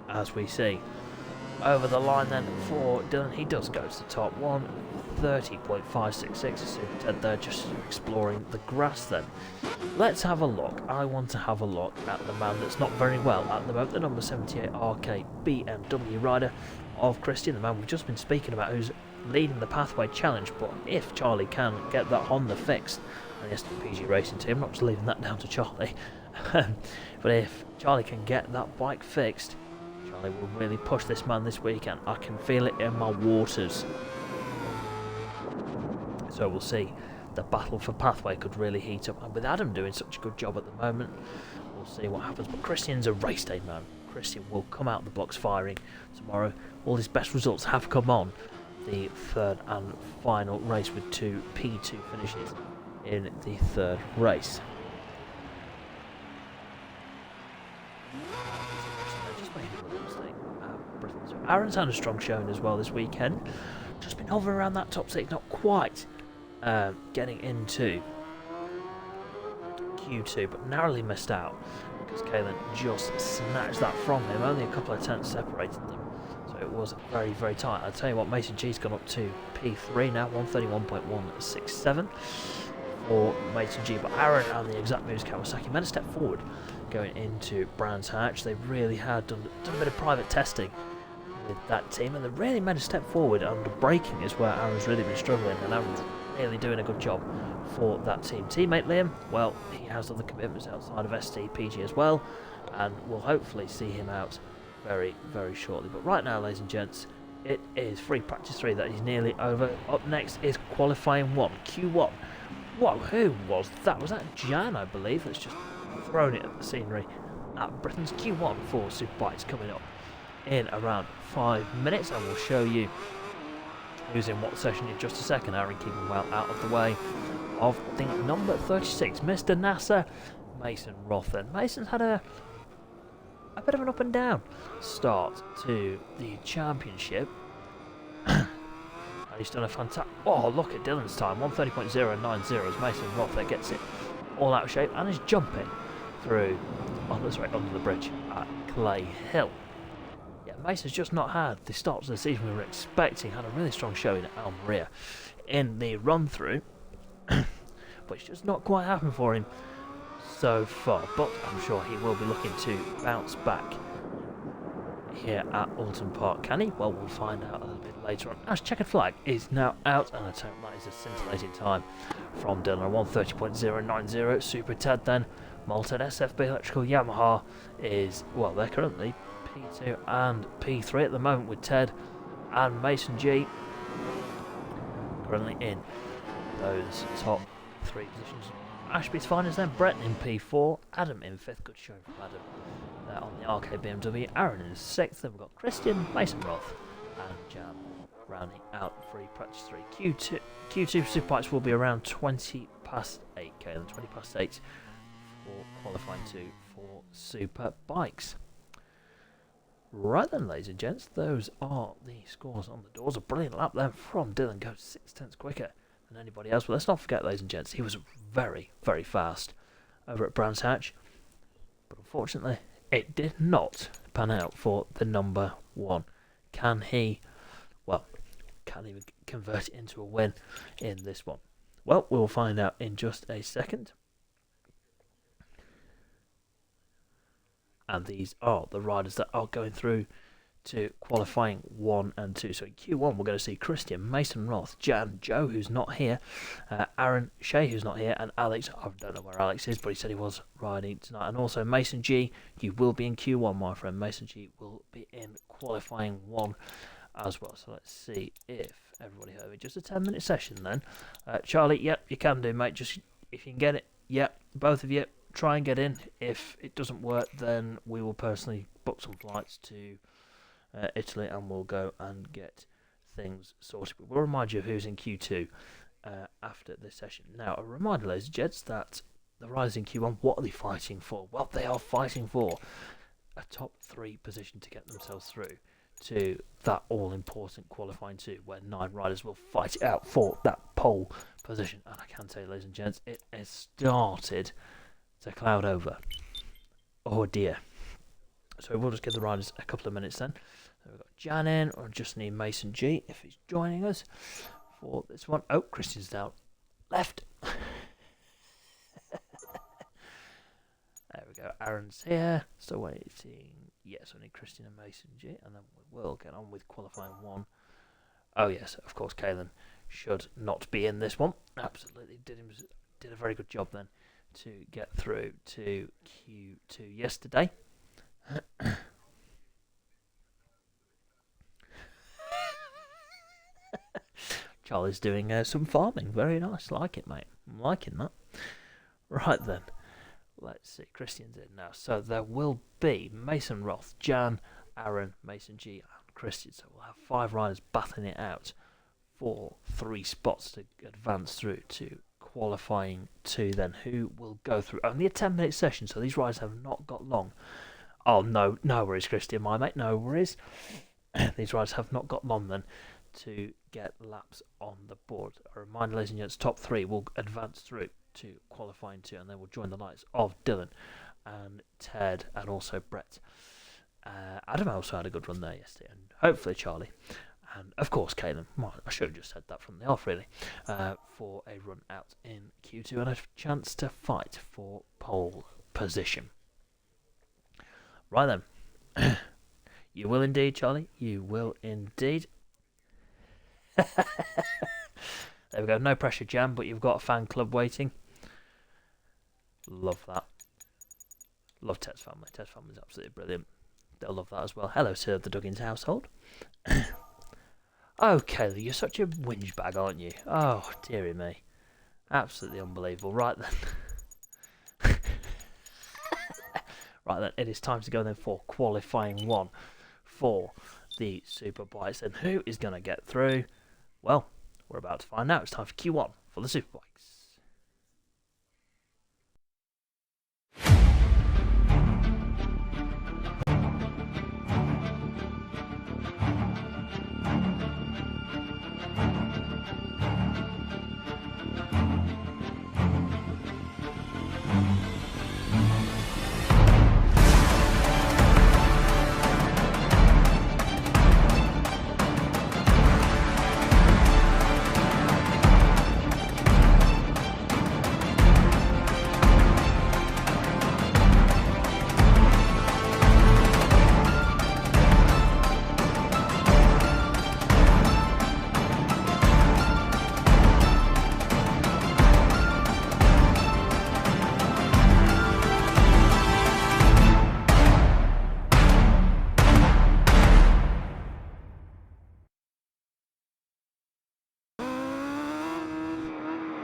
as we see. Over the line then for Dylan, he does go to the top, 130.566. Super Ted there just exploring the grass then. Let's have a look. I want to have a look at the man that's not very well at the moment, the number 78 RK BMW rider of Christian, the man we've just been speaking about, who's leading the Pathway Challenge. But if Charlie can get that Honda fixed, and the SDPG Racing team, I'm not just leaving that down to Charlie, but if Charlie can get that bike fixed, Charlie will really push this man this weekend. I can feel it in my waters. So we'll see. The battle for Pathway could really heat up, and with Adam doing such a good job at the moment, we'll see what happens. But Christian's a race day man. Christian will come out the blocks firing tomorrow. All his best results have come on the 3rd and final race, with 2 P2 finishes in the 3rd race. Aaron's had a strong showing as well this weekend. Just been hovering around that top 6, not quite getting into Q2, but narrowly missed out because Kalen just snatched that from him. Only a couple of tenths separated them, so it was very, very tight. I'll tell you what, Mason G's gone up to P3 now, 131.167 for Mason G. But Aaron and the Exact Moves Kawasaki made a step forward going into Brands Hatch. They really had done a bit of private testing with that team, and they really made a step forward. Under braking is where Aaron's really been struggling, and Aaron's really doing a good job for that team. Teammate Liam, well, he has other commitments outside of SDPG as well, and we'll hopefully see him out very, very shortly. But right now, ladies and gents, it is free practice 3 that is nearly over. Up next is qualifying 1, Q1. Whoa, who was that? Was that Jan, I believe, that's just thrown it at the scenery at Britain's Q1 for Superbikes coming up in around 5 minutes, and we'll show you who's in what session in just a second. Aaron keeping well out of the way of the number 36, Mr. Nasser, Mason Roth. Then Mason's had a bit of an up and down start to the championship. And he's done a fantastic... Oh, look at Dylan's time, 130.090 as Mason Roth there gets it all out of shape and is jumping through under the bridge at Clay Hill. Yeah, Mason's just not had the starts of the season we were expecting. Had a really strong showing at Almeria in the run-through. But but it's just not quite happened for him so far. But I'm sure he will be looking to bounce back here at Oulton Park. Can he? Well, we'll find out a little bit later on. As checkered flag is now out, and I tell you, that is a scintillating time from Dylan. 1:30.090. Super Ted then. Malted SFB Electrical Yamaha is, well, they're currently P2 and P3 at the moment, with Ted and Mason G currently in those top 3 positions. Ashby's finest then. Brett in P4, Adam in 5th. Good show from Adam on the RK BMW. Aaron in 6th. Then we've got Christian, Mason Roth, and Jan rounding out free practice 3. Q2 Superbikes will be around 20 past 8. Okay, then 20 past 8 for qualifying 2 for Superbikes. Right then, ladies and gents, those are the scores on the doors. A brilliant lap then from Dylan, goes 6/10 quicker than anybody else. But let's not forget, ladies and gents, he was very, very fast over at Brands Hatch. But unfortunately, it did not pan out for the number 1. Can he convert it into a win in this one? Well, we'll find out in just a second. And these are the riders that are going through to qualifying 1 and 2. So in Q1 we're going to see Christian, Mason Roth, Jan, Joe, who's not here, Aaron, Shay, who's not here, and Alex. I don't know where Alex is, but he said he was riding tonight. And also Mason G, you will be in Q1, my friend. Mason G will be in qualifying 1 as well. So let's see if everybody heard me. Just a 10-minute session then. Charlie, yep, you can do, mate. Just if you can get it, yep, both of you. Try and get in. If it doesn't work, then we will personally book some flights to Italy, and we'll go and get things sorted. But we'll remind you of who's in Q2 after this session. Now, a reminder, ladies and gents, that the riders in Q1, what are they fighting for? Well, they are fighting for a top 3 position to get themselves through to that all-important qualifying 2, where 9 riders will fight it out for that pole position. And I can tell you, ladies and gents, it has started to cloud over. Oh dear. So we'll just give the riders a couple of minutes then. So we've got Jan in, or just need Mason G if he's joining us for this one. Oh, Christian's down left. There we go. Aaron's here. Still waiting. Yes, we need Christian and Mason G, and then we will get on with qualifying 1. Oh yes, of course, Kaylin should not be in this one. Absolutely did a very good job then to get through to Q2 yesterday. Charlie's doing some farming. Very nice. Like it, mate. I'm liking that. Right then. Let's see. Christian's in now. So there will be Mason Roth, Jan, Aaron, Mason G, and Christian. So we'll have 5 riders battling it out for 3 spots to advance through to qualifying 2 then. Who will go through only a 10-minute session, so these riders have not got long. Oh no worries, Christian, my mate, no worries. These riders have not got long then to get laps on the board. A reminder, ladies and gents, top 3 will advance through to qualifying 2, and they will join the likes of Dylan and Ted and also Brett. Adam also had a good run there yesterday, and hopefully Charlie. And, of course, Caleb, I should have just said that from the off, really, for a run out in Q2 and a chance to fight for pole position. Right then. You will indeed, Charlie. You will indeed. There we go. No pressure, Jan, but you've got a fan club waiting. Love that. Love Ted's family. Ted's family is absolutely brilliant. They'll love that as well. Hello to the Duggins household. Okay, you're such a whinge bag, aren't you? Oh, dearie me. Absolutely unbelievable. Right then. Right then, it is time to go then for qualifying 1 for the Superbikes. And who is going to get through? Well, we're about to find out. It's time for Q1 for the Superbikes.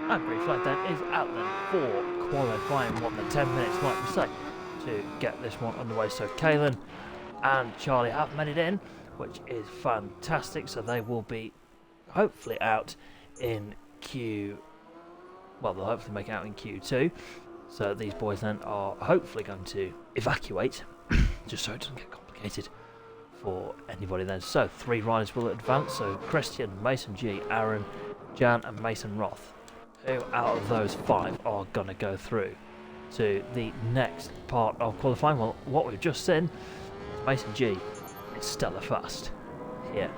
And green flag then is out then for qualifying one, the 10 minutes, like we say, to get this one underway. So Kaylin and Charlie have made it in, which is fantastic. So they will be hopefully out in well, they'll hopefully make it out in Q2. So these boys then are hopefully going to evacuate, just so it doesn't get complicated for anybody then. So 3 riders will advance. So Christian, Mason G, Aaron, Jan and Mason Roth. Who out of those 5 are going to go through to the next part of qualifying? Well, what we've just seen, Mason G is stellar fast here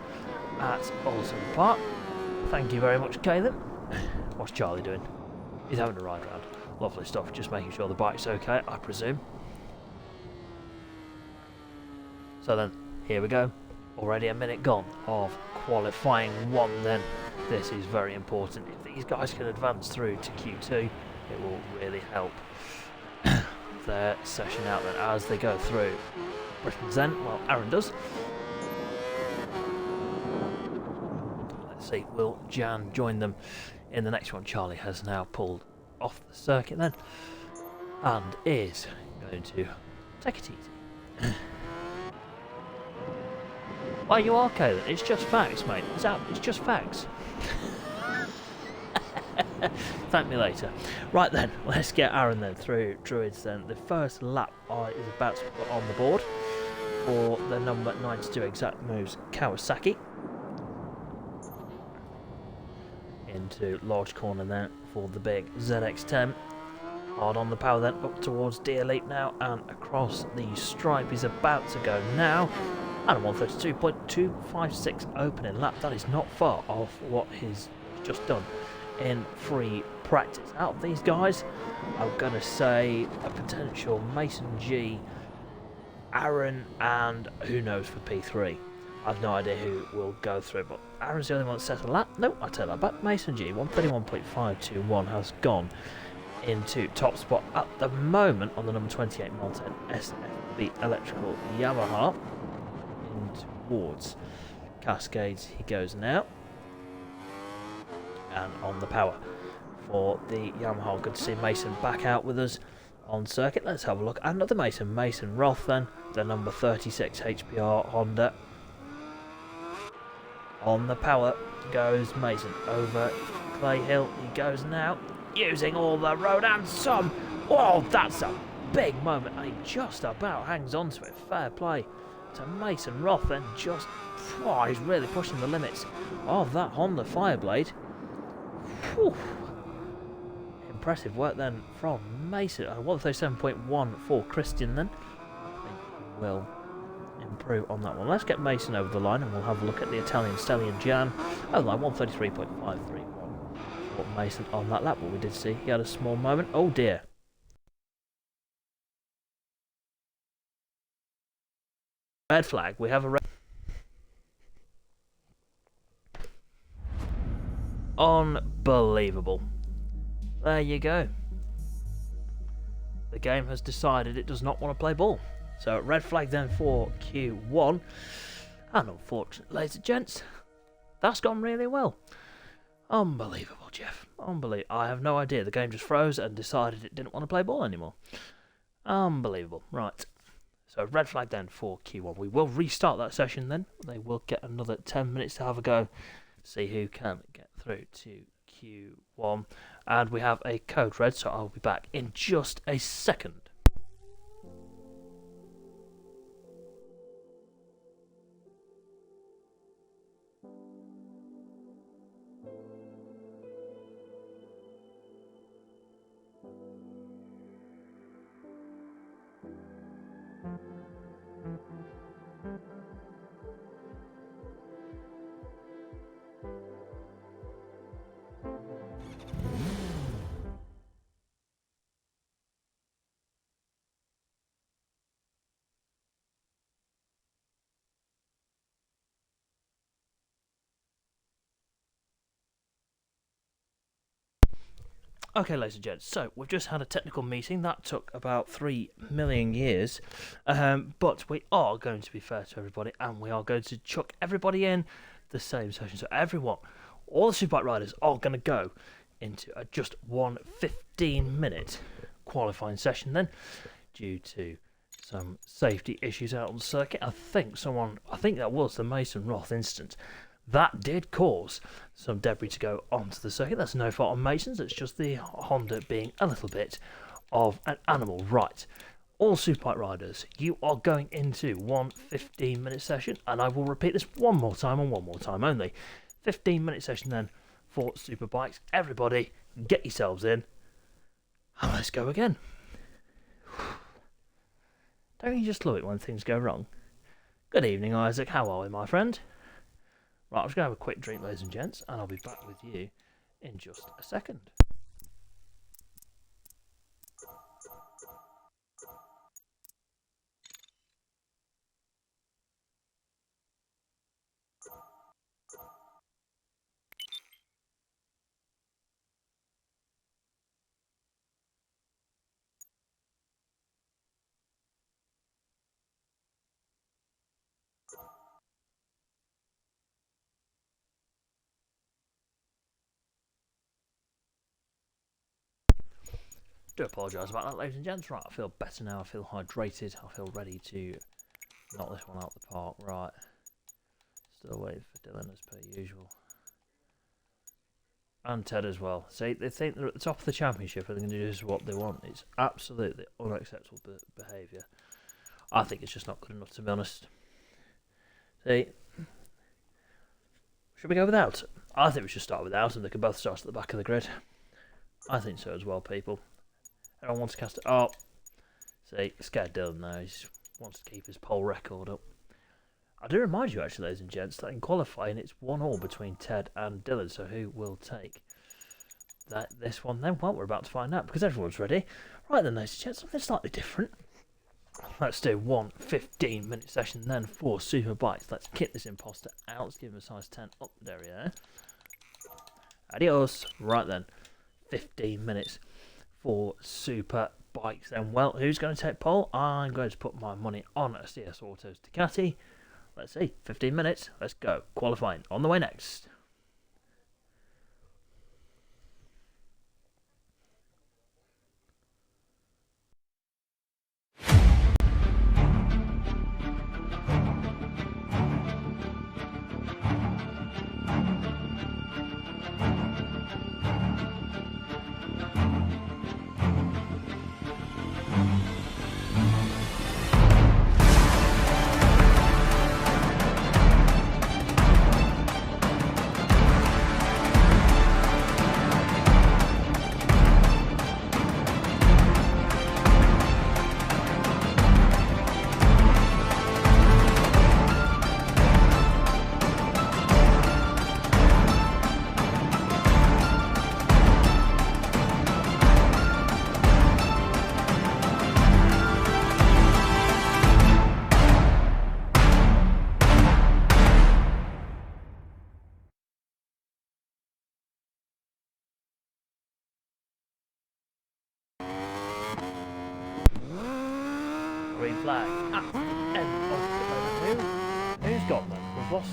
at Oulton Park. Thank you very much, Caleb. What's Charlie doing? He's having a ride around. Lovely stuff, just making sure the bike's okay, I presume. So then, here we go. Already a minute gone of qualifying 1 then. This is very important. If these guys can advance through to Q2, it will really help their session out then as they go through. Britain's then, well, Aaron does. Let's see, will Jan join them in the next one? Charlie has now pulled off the circuit then and is going to take it easy. Well, you are, Caleb. It's just facts, mate. It's just facts. Thank me later. Right then, let's get Aaron then through Druids then. The first lap is about to put on the board for the number 92 Exact Moves Kawasaki. Into large corner then for the big ZX10. Hard on the power then up towards Deer Leap now and across the stripe is about to go now. And a 132.256 opening lap. That is not far off what he's just done in free practice. Out of these guys, I'm going to say a potential Mason G, Aaron, and who knows for P3. I've no idea who will go through, but Aaron's the only one that set a lap. Nope, I take that back. Mason G, 131.521 has gone into top spot at the moment on the number 28 Mountain SFB Electrical Yamaha. In towards Cascades he goes now. And on the power for the Yamaha. Good to see Mason back out with us on circuit. Let's have a look. Another Mason Roth then, the number 36 HPR Honda. On the power goes Mason over Clay Hill. He goes now, using all the road and some. Oh, that's a big moment. And he just about hangs on to it. Fair play to Mason Roth then. Just, oh, he's really pushing the limits of that Honda Fireblade. Whew. Impressive work then from Mason. 137.1 for Christian then. I think he will improve on that one. Let's get Mason over the line and we'll have a look at the Italian Stallion Jan. Over the line, 133.531 for Mason on that lap. What we did see, he had a small moment. Oh dear. Red flag. We have a red. Unbelievable. There you go. The game has decided it does not want to play ball. So red flag then for Q1. And unfortunately, ladies and gents, that's gone really well. Unbelievable, Jeff. Unbelievable. I have no idea. The game just froze and decided it didn't want to play ball anymore. Unbelievable. Right. So red flag then for Q1. We will restart that session then. They will get another 10 minutes to have a go. See who can get through to Q1. And we have a code red, so I'll be back in just a second. Okay, ladies and gents, so we've just had a technical meeting that took about 3 million years, but we are going to be fair to everybody and we are going to chuck everybody in the same session. So everyone, all the Superbike riders are going to go into just one 15-minute qualifying session then, due to some safety issues out on the circuit. I think that was the Mason Roth instance. That did cause some debris to go onto the circuit. That's no fault on Mason's, it's just the Honda being a little bit of an animal. Right, all Superbike riders, you are going into one 15-minute session, and I will repeat this one more time and one more time only. 15-minute session then for Superbikes. Everybody, get yourselves in, and let's go again. Don't you just love it when things go wrong? Good evening, Isaac. How are we, my friend? Right, I'm just going to have a quick drink, ladies and gents, and I'll be back with you in just a second. Do apologise about that, ladies and gents. Right, I feel better now. I feel hydrated. I feel ready to knock this one out the park. Right, still waiting for Dylan as per usual, and Ted as well. See, they think they're at the top of the championship and they're going to do just what they want. It's absolutely unacceptable behaviour. I think it's just not good enough, to be honest. See, should we go without? I think we should start without, and they can both start at the back of the grid. I think so as well, people. Everyone wants to cast it. Oh, see, scared Dylan now. He just wants to keep his pole record up. I do remind you, actually, ladies and gents, that in qualifying it's 1-1 between Ted and Dylan. So who will take this one then? Well, we're about to find out because everyone's ready. Right then, ladies and gents, something slightly different. Let's do one 15-minute session then for Superbikes. Let's kick this imposter out. Let's give him a size 10 up the derriere. Adios. Right then, 15 minutes for Superbikes then. Well, who's going to take pole? I'm going to put my money on a CS Autos Ducati. Let's see, 15 minutes, let's go. Qualifying on the way next. Green flag at the end of the moment. Who's got them? We've lost.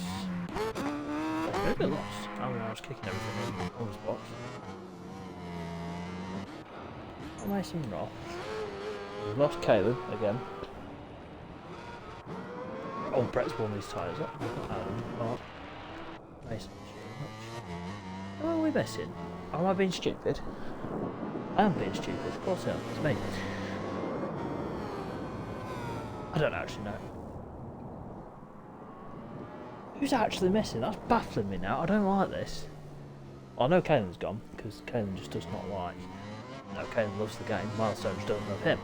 Who's been lost? I mean, I was kicking everything in on this box. Mason Roth. We've lost Caleb again. Oh, Brett's worn these tyres up. Adam, Mark, Mason. Who are we missing? Am I being stupid? I am being stupid. Of course I am. It's me. I don't actually know. Who's actually missing? That's baffling me now. I don't like this. Well, I know Caelan's gone, because Caelan just does not like... No, Caelan loves the game. Milestones don't love him.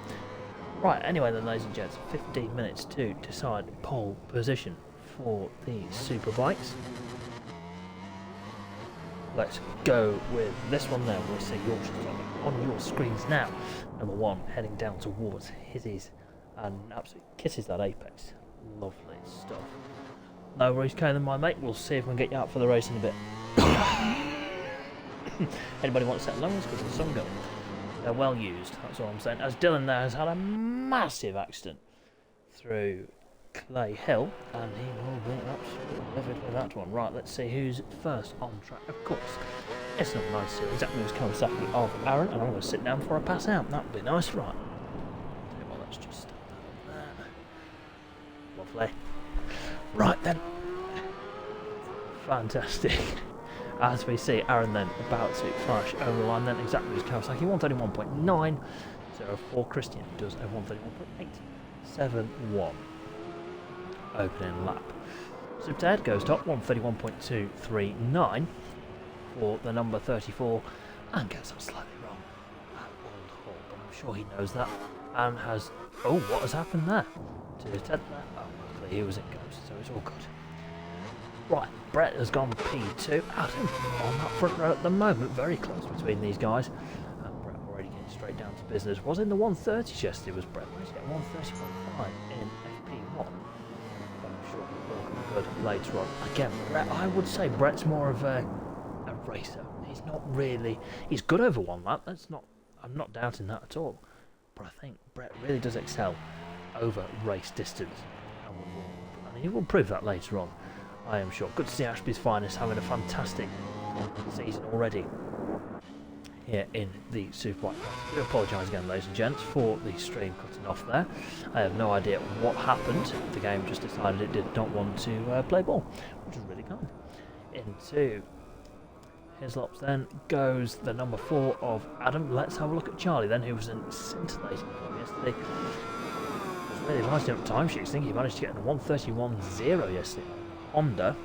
Right, anyway then, ladies and gents, 15 minutes to decide pole position for the Superbikes. Let's go with this one there. We'll see yours on your screens now. Number 1, heading down towards his and absolutely kisses that apex. Lovely stuff. No worries, Caelan, my mate. We'll see if we can get you out for the race in a bit. Anybody want to set lungs because there's some going? They're well used, that's all I'm saying. As Dylan there has had a massive accident through Clay Hill, and he will be absolutely livid with that one. Right, let's see who's first on track. Of course, it's number 92, exactly as Kawasaki of Aaron, and I'm going to sit down before I pass out. That would be nice, right? Well, let's just stick that on there. Lovely. Right then. Fantastic. As we see Aaron then about to flash over the line, then exactly as Kawasaki, 131.904. Christian does a 131.871. Opening lap. Superted goes top, 131.239 for the number 34, and gets that slightly wrong at Old Hall, but I'm sure he knows that, and has, oh, what has happened there? To Ted there, oh, luckily he was in Ghost, so it's all good. Right, Brett has gone P2, Adam on that front row at the moment, very close between these guys, and Brett already getting straight down to business, was in the 130s yesterday, was Brett, managed to get 130.5 in FP1. Good later on. Again, Brett, I would say Brett's more of a racer. He's not really. He's good over one lap. That's not. I'm not doubting that at all. But I think Brett really does excel over race distance, and he will prove that later on. I am sure. Good to see Ashby's Finest having a fantastic season already here in the Superbike. I do apologise again, ladies and gents, for the stream cutting off there. I have no idea what happened. The game just decided it did not want to play ball, which is really kind. Into Hislops then goes the number 4 of Adam. Let's have a look at Charlie then, who was in scintillating form yesterday. Was really nice up timesheets. I think he managed to get in a 131.0 yesterday on Honda.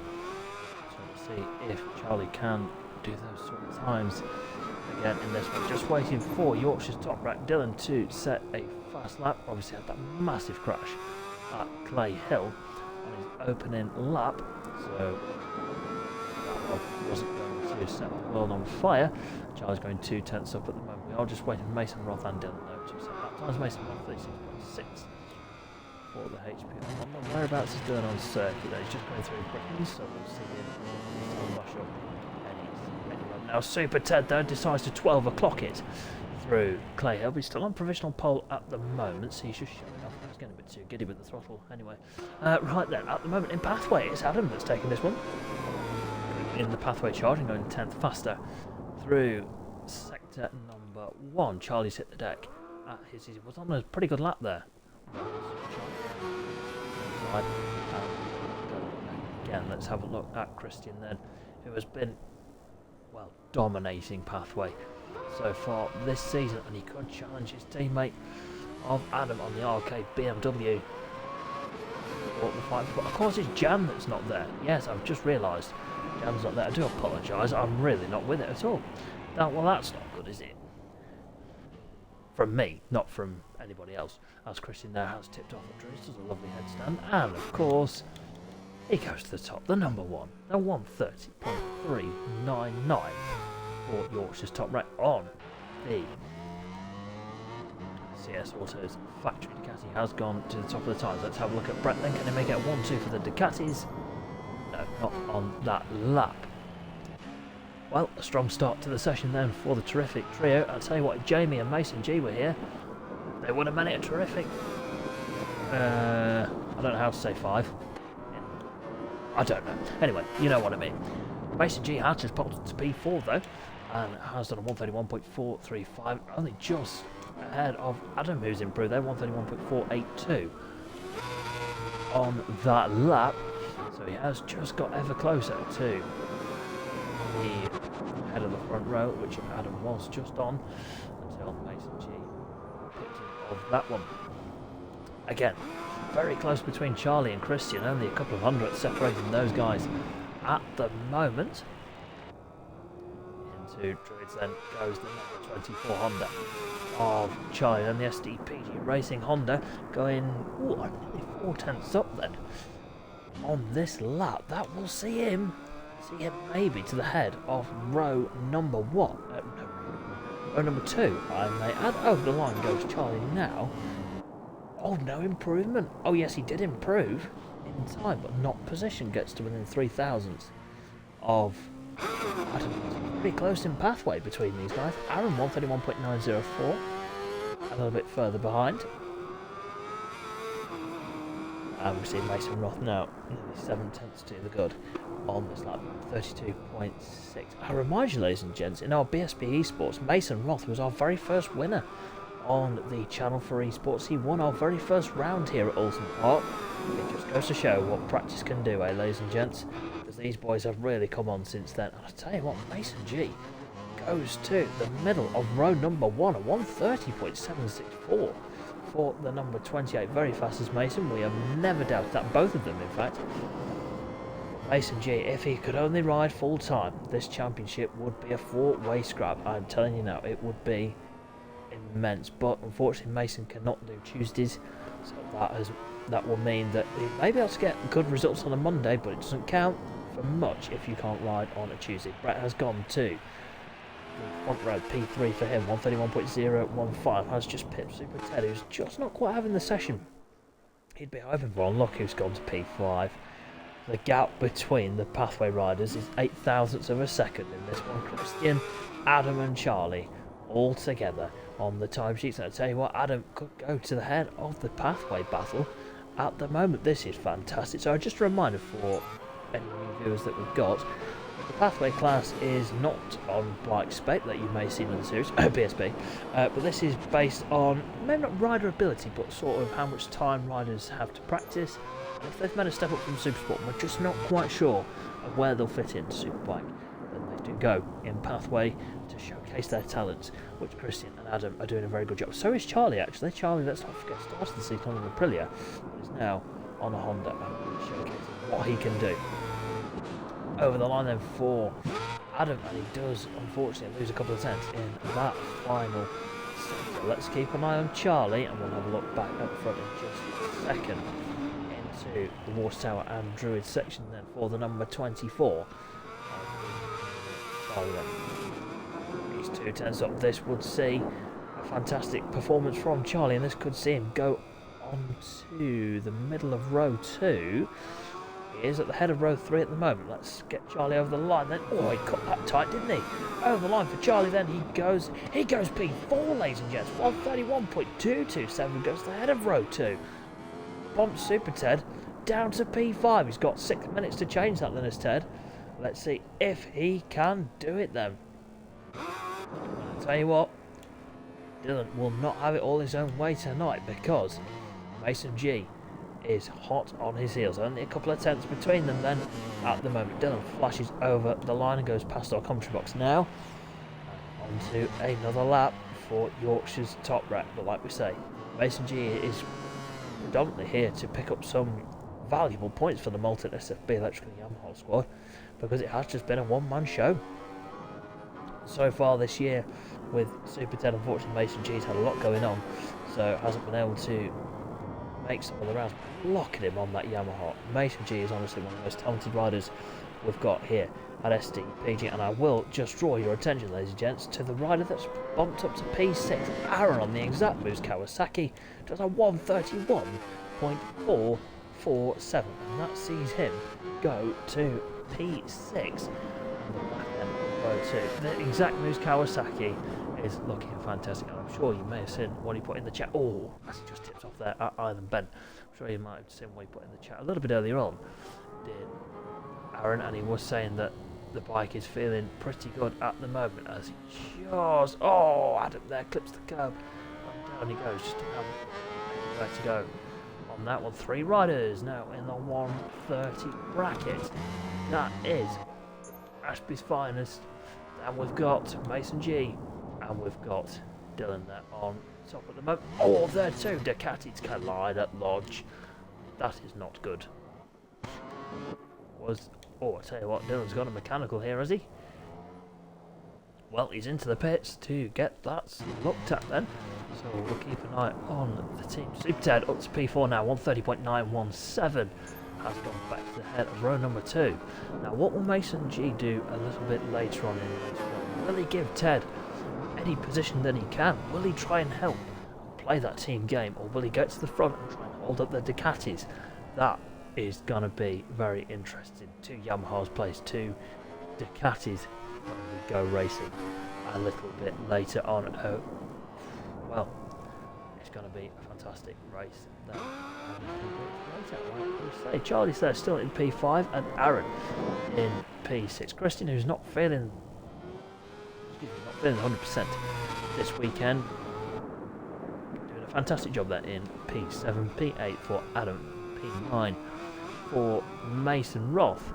So let's see if Charlie can do those sort of times again in this one. Just waiting for Yorkshire's top rack Dylan to set a fast lap. Obviously had that massive crash at Clay Hill on his opening lap, so that one wasn't going to set the world on fire. Charlie's going 2 tenths up at the moment. We are just waiting for Mason Roth and Dylan though to set lap times. Mason 136.6 for the HP. I wonder whereabouts is Dylan on circuit. He's just going through Britain, so we'll see him rush up. Now Super Ted though decides to 12 o'clock it through Clay Hill. He's still on provisional pole at the moment, so he's just showing off. He's getting a bit too giddy with the throttle anyway. Right then, at the moment in pathway, it's Adam that's taking this one. In the pathway charging, going 10th faster through sector number 1. Charlie's hit the deck at his, he was on a pretty good lap there. Again, let's have a look at Christian then, who has been, well, dominating pathway so far this season, and he could challenge his teammate of Adam on the arcade BMW for the fight. But of course it's Jan that's not there. Yes, I've just realised Jan's not there. I do apologise, I'm really not with it at all. Well, that's not good, is it? From me, not from anybody else, as Christian now has tipped off at Drews, does a lovely headstand, and of course he goes to the top, the number 1, the 130.399 for Yorkshire's top rank on the CS Autos factory. Ducati has gone to the top of the times. Let's have a look at Brett then. Can he make it a 1-2 for the Ducatis? No, not on that lap. Well, a strong start to the session then for the terrific trio. I'll tell you what, Jamie and Mason G were here. They would have made it a terrific, I don't know how to say 5. I don't know. Anyway, you know what I mean. Mason G has just popped to P4 though, and has done a 131.435, only just ahead of Adam, who's improved there, 131.482 on that lap. So he has just got ever closer to the head of the front row, which Adam was just on, until Mason G picked him off that one. Again, very close between Charlie and Christian, only a couple of hundredths separating those guys at the moment. Into Druids then goes the number 24 Honda of Charlie, and the SDPG Racing Honda going nearly 4 tenths up then on this lap. That will see him maybe to the head of row number 1. Row number 2, I may add. Over the line goes Charlie now. Oh, no improvement. Oh, yes, he did improve in time, but not position. Gets to within 3 thousandths of Adam. Pretty close in pathway between these guys. Aaron 131.904. A little bit further behind. And we see Mason Roth now nearly 7 tenths to the good on this lap, 32.6. I remind you, ladies and gents, in our BSB Esports, Mason Roth was our very first winner on the channel for esports. He won our very first round here at Oulton Park. It just goes to show what practice can do, ladies and gents, because these boys have really come on since then. And I tell you what, Mason G goes to the middle of row number 1 at 130.764 for the number 28. Very fast as Mason. We have never doubted that, both of them in fact. Mason G, if he could only ride full time, this championship would be a 4-way scrap. I'm telling you now, it would be immense. But unfortunately Mason cannot do Tuesdays, so that will mean that he may be able to get good results on a Monday, but it doesn't count for much if you can't ride on a Tuesday. Brett has gone to the front row, P3 for him, 131.015, has just pipped Super Ted, who's just not quite having the session he'd be hoping for. And look who's gone to P5. The gap between the pathway riders is 8 thousandths of a second in this one. Christian, Adam and Charlie all together on the timesheets. And I tell you what, Adam could go to the head of the pathway battle at the moment. This is fantastic. So just a reminder for any new viewers that we've got, the pathway class is not on bike spec that you may see in the series, BSB, but this is based on maybe not rider ability, but sort of how much time riders have to practice. If they've made a step up from Supersport, we're just not quite sure of where they'll fit into Superbike. Then they do go in pathway to showcase their talents, which Christian and Adam are doing a very good job. So is Charlie, actually. Charlie, let's not forget, started the season on an Aprilia, but is now on a Honda and showcasing what he can do. Over the line then for Adam, and he does unfortunately lose a couple of tenths in that final sector. Let's keep an eye on Charlie, and we'll have a look back up front in just a second into the Watchtower and Druid section then for the number 24. Charlie then, he's 2 tenths up. This would see a fantastic performance from Charlie, and this could see him go on to the middle of row 2. He is at the head of row 3 at the moment. Let's get Charlie over the line then. Oh, he cut that tight, didn't he? Over the line for Charlie then. He goes P4, ladies and gents. 131.227 goes to the head of row 2. Bumps Super Ted down to P5. He's got 6 minutes to change that then as Ted. Let's see if he can do it then. I'll tell you what, Dylan will not have it all his own way tonight, because Mason G is hot on his heels. Only a couple of tenths between them then at the moment. Dylan flashes over the line and goes past our commentary box now. On to another lap for Yorkshire's top rep. But like we say, Mason G is predominantly here to pick up some valuable points for the Malton SFB Electrical Yamaha squad, because it has just been a one-man show so far this year with Super 10. Unfortunately, Mason G's had a lot going on, so hasn't been able to make some of the rounds. Look at him on that Yamaha. Mason G is honestly one of the most talented riders we've got here at SDPG, and I will just draw your attention, ladies and gents, to the rider that's bumped up to P6. Aaron on the exact moves, Kawasaki, does a 131.447, and that sees him go to P6 on the back end of row 2. The exact moves Kawasaki is looking fantastic, and I'm sure you may have seen what he put in the chat. Oh, as he just tips off there at Island Ben. I'm sure you might have seen what he put in the chat a little bit earlier on, did Aaron, and he was saying that the bike is feeling pretty good at the moment as he just, Adam there clips the curb, and down he goes, just about where to go on that one. 3 riders now in the 130 bracket. That is Ashby's finest, and we've got Mason G, and we've got Dylan there on top at the moment. Oh, there too, Ducatis collide at Lodge. That is not good. I tell you what, Dylan's got a mechanical here, has he? Well, he's into the pits to get that looked at then. So we'll keep an eye on the team. Super Ted up to P4 now, 130.917. Has gone back to the head of row number 2. Now, what will Mason G do a little bit later on in the race? Will he give Ted any position that he can? Will he try and help play that team game, or will he go to the front and try and hold up the Ducatis? That is going to be very interesting. 2 Yamahas plays 2 Ducatis when we go racing a little bit later on. Well, it's going to be a fantastic race there. Say Charlie's there still in P5 and Aaron in P6. Christian, who's not feeling 100% this weekend, doing a fantastic job there in P7, P8 for Adam, P9 for Mason Roth.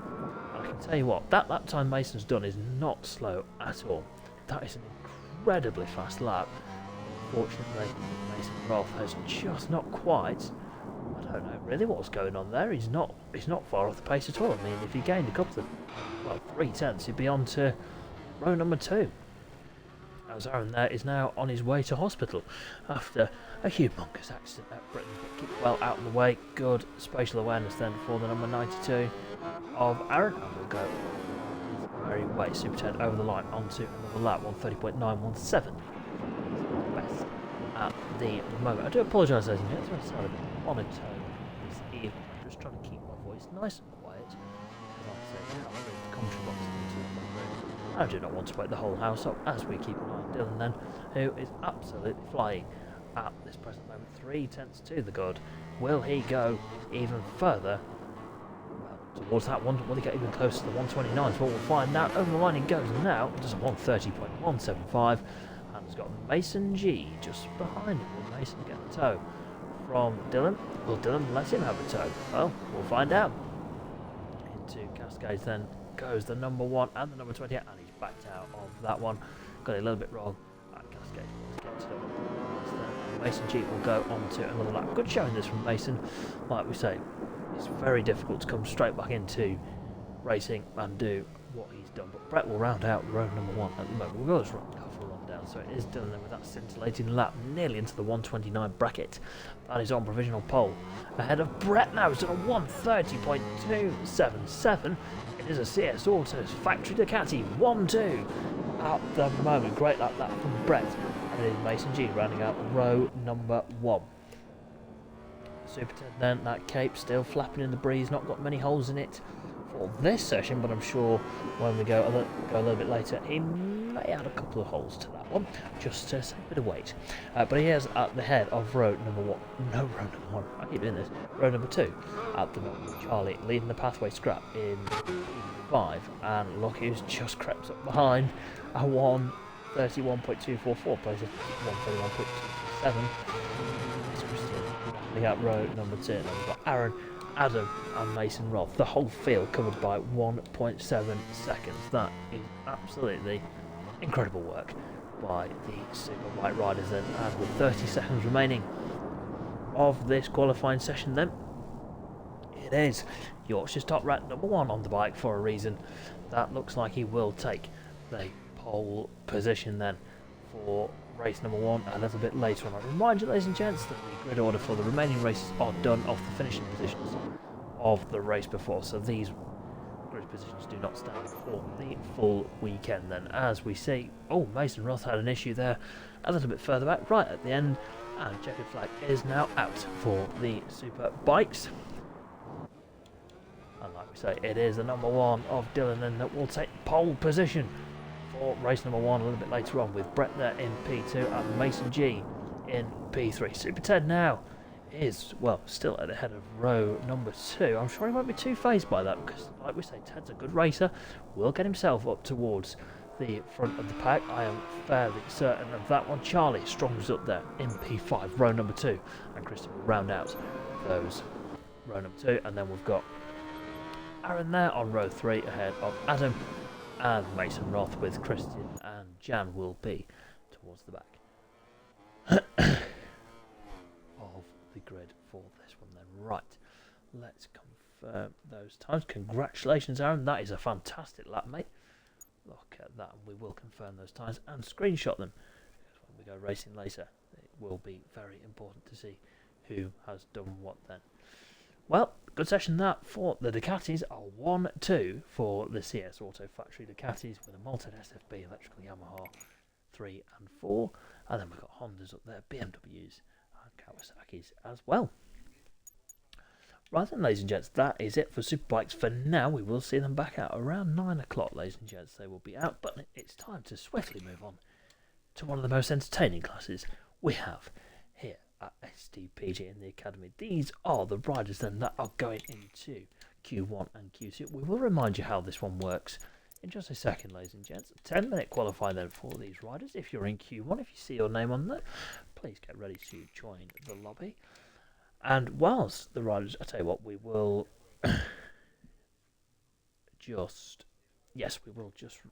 And I can tell you what, that lap time Mason's done is not slow at all. That is an incredibly fast lap. Unfortunately, Mason Roth has just not quite. I don't know really what's going on there. He's not far off the pace at all. I mean, if he gained a couple of, well, 3/10, he'd be on to row number 2. As Aaron there is now on his way to hospital after a humongous accident at Britain. Keep well out of the way. Good spatial awareness then for the number 92 of Aaron. And we'll go his merry way. Super 10 over the line onto another lap. 1:30.917. Best at the moment. I do apologise, ladies and gentlemen. It's a bit monotone this evening. I'm just trying to keep my voice nice and quiet. I do not want to wake the whole house up as we keep an eye on Dylan then, who is absolutely flying at this present moment. 3/10 to the good. Will he go even further? Well, towards that one, will he get even closer to the 129s? Well, we'll find out. Over the line he goes now. Does a 1:30.175 and has got Mason G just behind him. Will Mason get a tow from Dylan? Will Dylan let him have a tow? Well, we'll find out. Into Cascades then goes the number 1 and the number 20, and he's backed out of that one. Got it a little bit wrong at Cascades. Mason G will go on to another lap. Good showing this from Mason. Like we say, it's very difficult to come straight back into racing and do what he's done. But Brett will round out row number 1 at the moment. We'll go for a run down. So it is Dylan then with that scintillating lap nearly into the 129 bracket. That is on provisional pole. Ahead of Brett now. It's at a 1:30.277. It is a CS Autos factory Ducati 1-2 at the moment. Great lap that from Brett. And it is Mason G rounding out row number 1. Super 10 then, that cape still flapping in the breeze, not got many holes in it for this session, but I'm sure when we go a little bit later, he may add a couple of holes to that one, just to save a bit of weight. But he is at the head of row number 1. No, row number 1. I keep doing this. Row number 2 at the moment. Charlie leading the pathway scrap in 5, and look who's just crept up behind a 1:31.244 places 1:31.227. We got row number 2. And we've got Aaron, Adam and Mason Roth. The whole field covered by 1.7 seconds. That is absolutely incredible work by the Superbike riders then. And with 30 seconds remaining of this qualifying session then, it is Yorkshire's top ranked number 1 on the bike for a reason. That looks like he will take the pole position then for race number 1 a little bit later on. I remind you, ladies and gents, that the grid order for the remaining races are done off the finishing positions of the race before, so these grid positions do not stand for the full weekend then. As we see, oh, Mason Roth had an issue there a little bit further back, right at the end, and checkered flag is now out for the Super Bikes. And like we say, it is the number 1 of Dylan then that will take pole position for race number 1 a little bit later on, with Brett there in P2 and Mason G in P3. Super Ted now is, well, still at the head of row number 2. I'm sure he won't be too phased by that because, like we say, Ted's a good racer. Will get himself up towards the front of the pack. I am fairly certain of that one. Charlie strongs up there in P5, row number 2, and Christian will round out those row number 2. And then we've got Aaron there on row 3 ahead of Adam and Mason Roth, with Christian and Jan will be towards the back of the grid for this one then. Right, let's confirm those times. Congratulations, Aaron, that is a fantastic lap, mate. Look at that, and we will confirm those times and screenshot them, because when we go racing later it will be very important to see who has done what then. Well, good session that for the Ducatis. A 1-2 for the CS Auto Factory Ducatis, with a Malted SFB electrical Yamaha 3 and 4. And then we've got Hondas up there, BMWs and Kawasaki's as well. Right then, ladies and gents, that is it for Superbikes for now. We will see them back out around 9 o'clock, ladies and gents. They will be out, but it's time to swiftly move on to one of the most entertaining classes we have here at SDPG in the Academy. These are the riders then that are going into Q1 and Q2. We will remind you how this one works in just a second, ladies and gents. 10-minute qualifier then for these riders. If you're in Q1, if you see your name on there, please get ready to join the lobby. And whilst the riders, I tell you what, we will just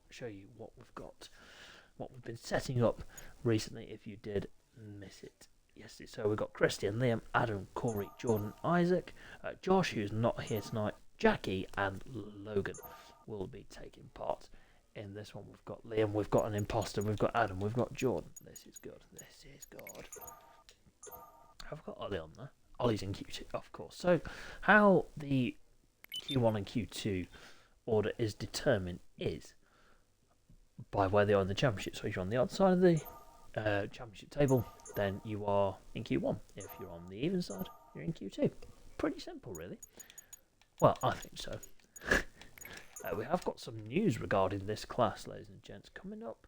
show you what we've got, what we've been setting up recently if you did miss it. Yes, so we've got Christian, Liam, Adam, Corey, Jordan, Isaac, Josh, who's not here tonight, Jackie, and Logan will be taking part in this one. We've got Liam, we've got an imposter, we've got Adam, we've got Jordan. This is good. This is good. I've got Ollie on there. Ollie's in Q2, of course. So, how the Q1 and Q2 order is determined is by where they are in the championship. So, if you're on the outside of the championship table, then you are in Q1. If you're on the even side, you're in Q2. Pretty simple, really. Well, I think so. We have got some news regarding this class, ladies and gents, coming up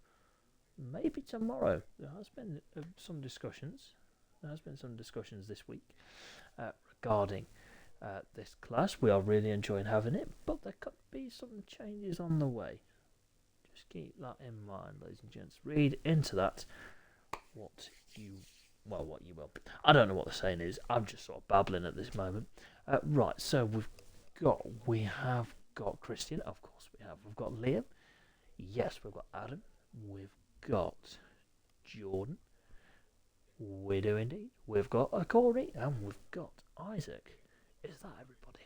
maybe tomorrow. There has been some discussions. There has been some discussions this week regarding this class. We are really enjoying having it, but there could be some changes on the way. Just keep that in mind, ladies and gents. Read into that what you will. I don't know what the saying is. I'm just sort of babbling at this moment. Right, so we have got Christian, of course we have. We've got Liam. Yes, we've got Adam. We've got Jordan. We do indeed. We've got a Corey, and we've got Isaac. Is that everybody?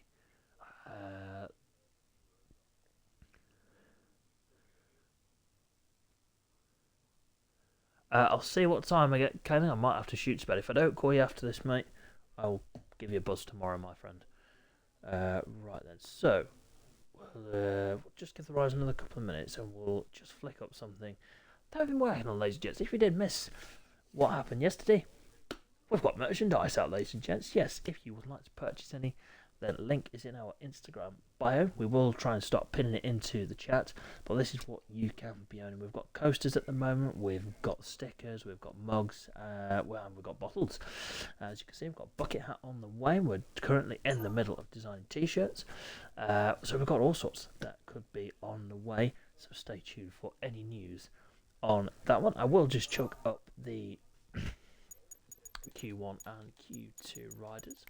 I'll see what time I get. Kenny, I might have to shoot to bed. If I don't call you after this, mate, I'll give you a buzz tomorrow, my friend. Right then. So, we'll just give the rise another couple of minutes, and we'll just flick up something that I've been working on, ladies and gents. If you did miss what happened yesterday, we've got merchandise out, ladies and gents. Yes, if you would like to purchase any, then link is in our Instagram bio. We will try and start pinning it into the chat, but this is what you can be owning. We've got coasters at the moment, we've got stickers, we've got mugs, we've got bottles. As you can see, we've got a bucket hat on the way. We're currently in the middle of designing t-shirts, so we've got all sorts that could be on the way, so stay tuned for any news on that one. I will just chuck up the Q1 and Q2 riders,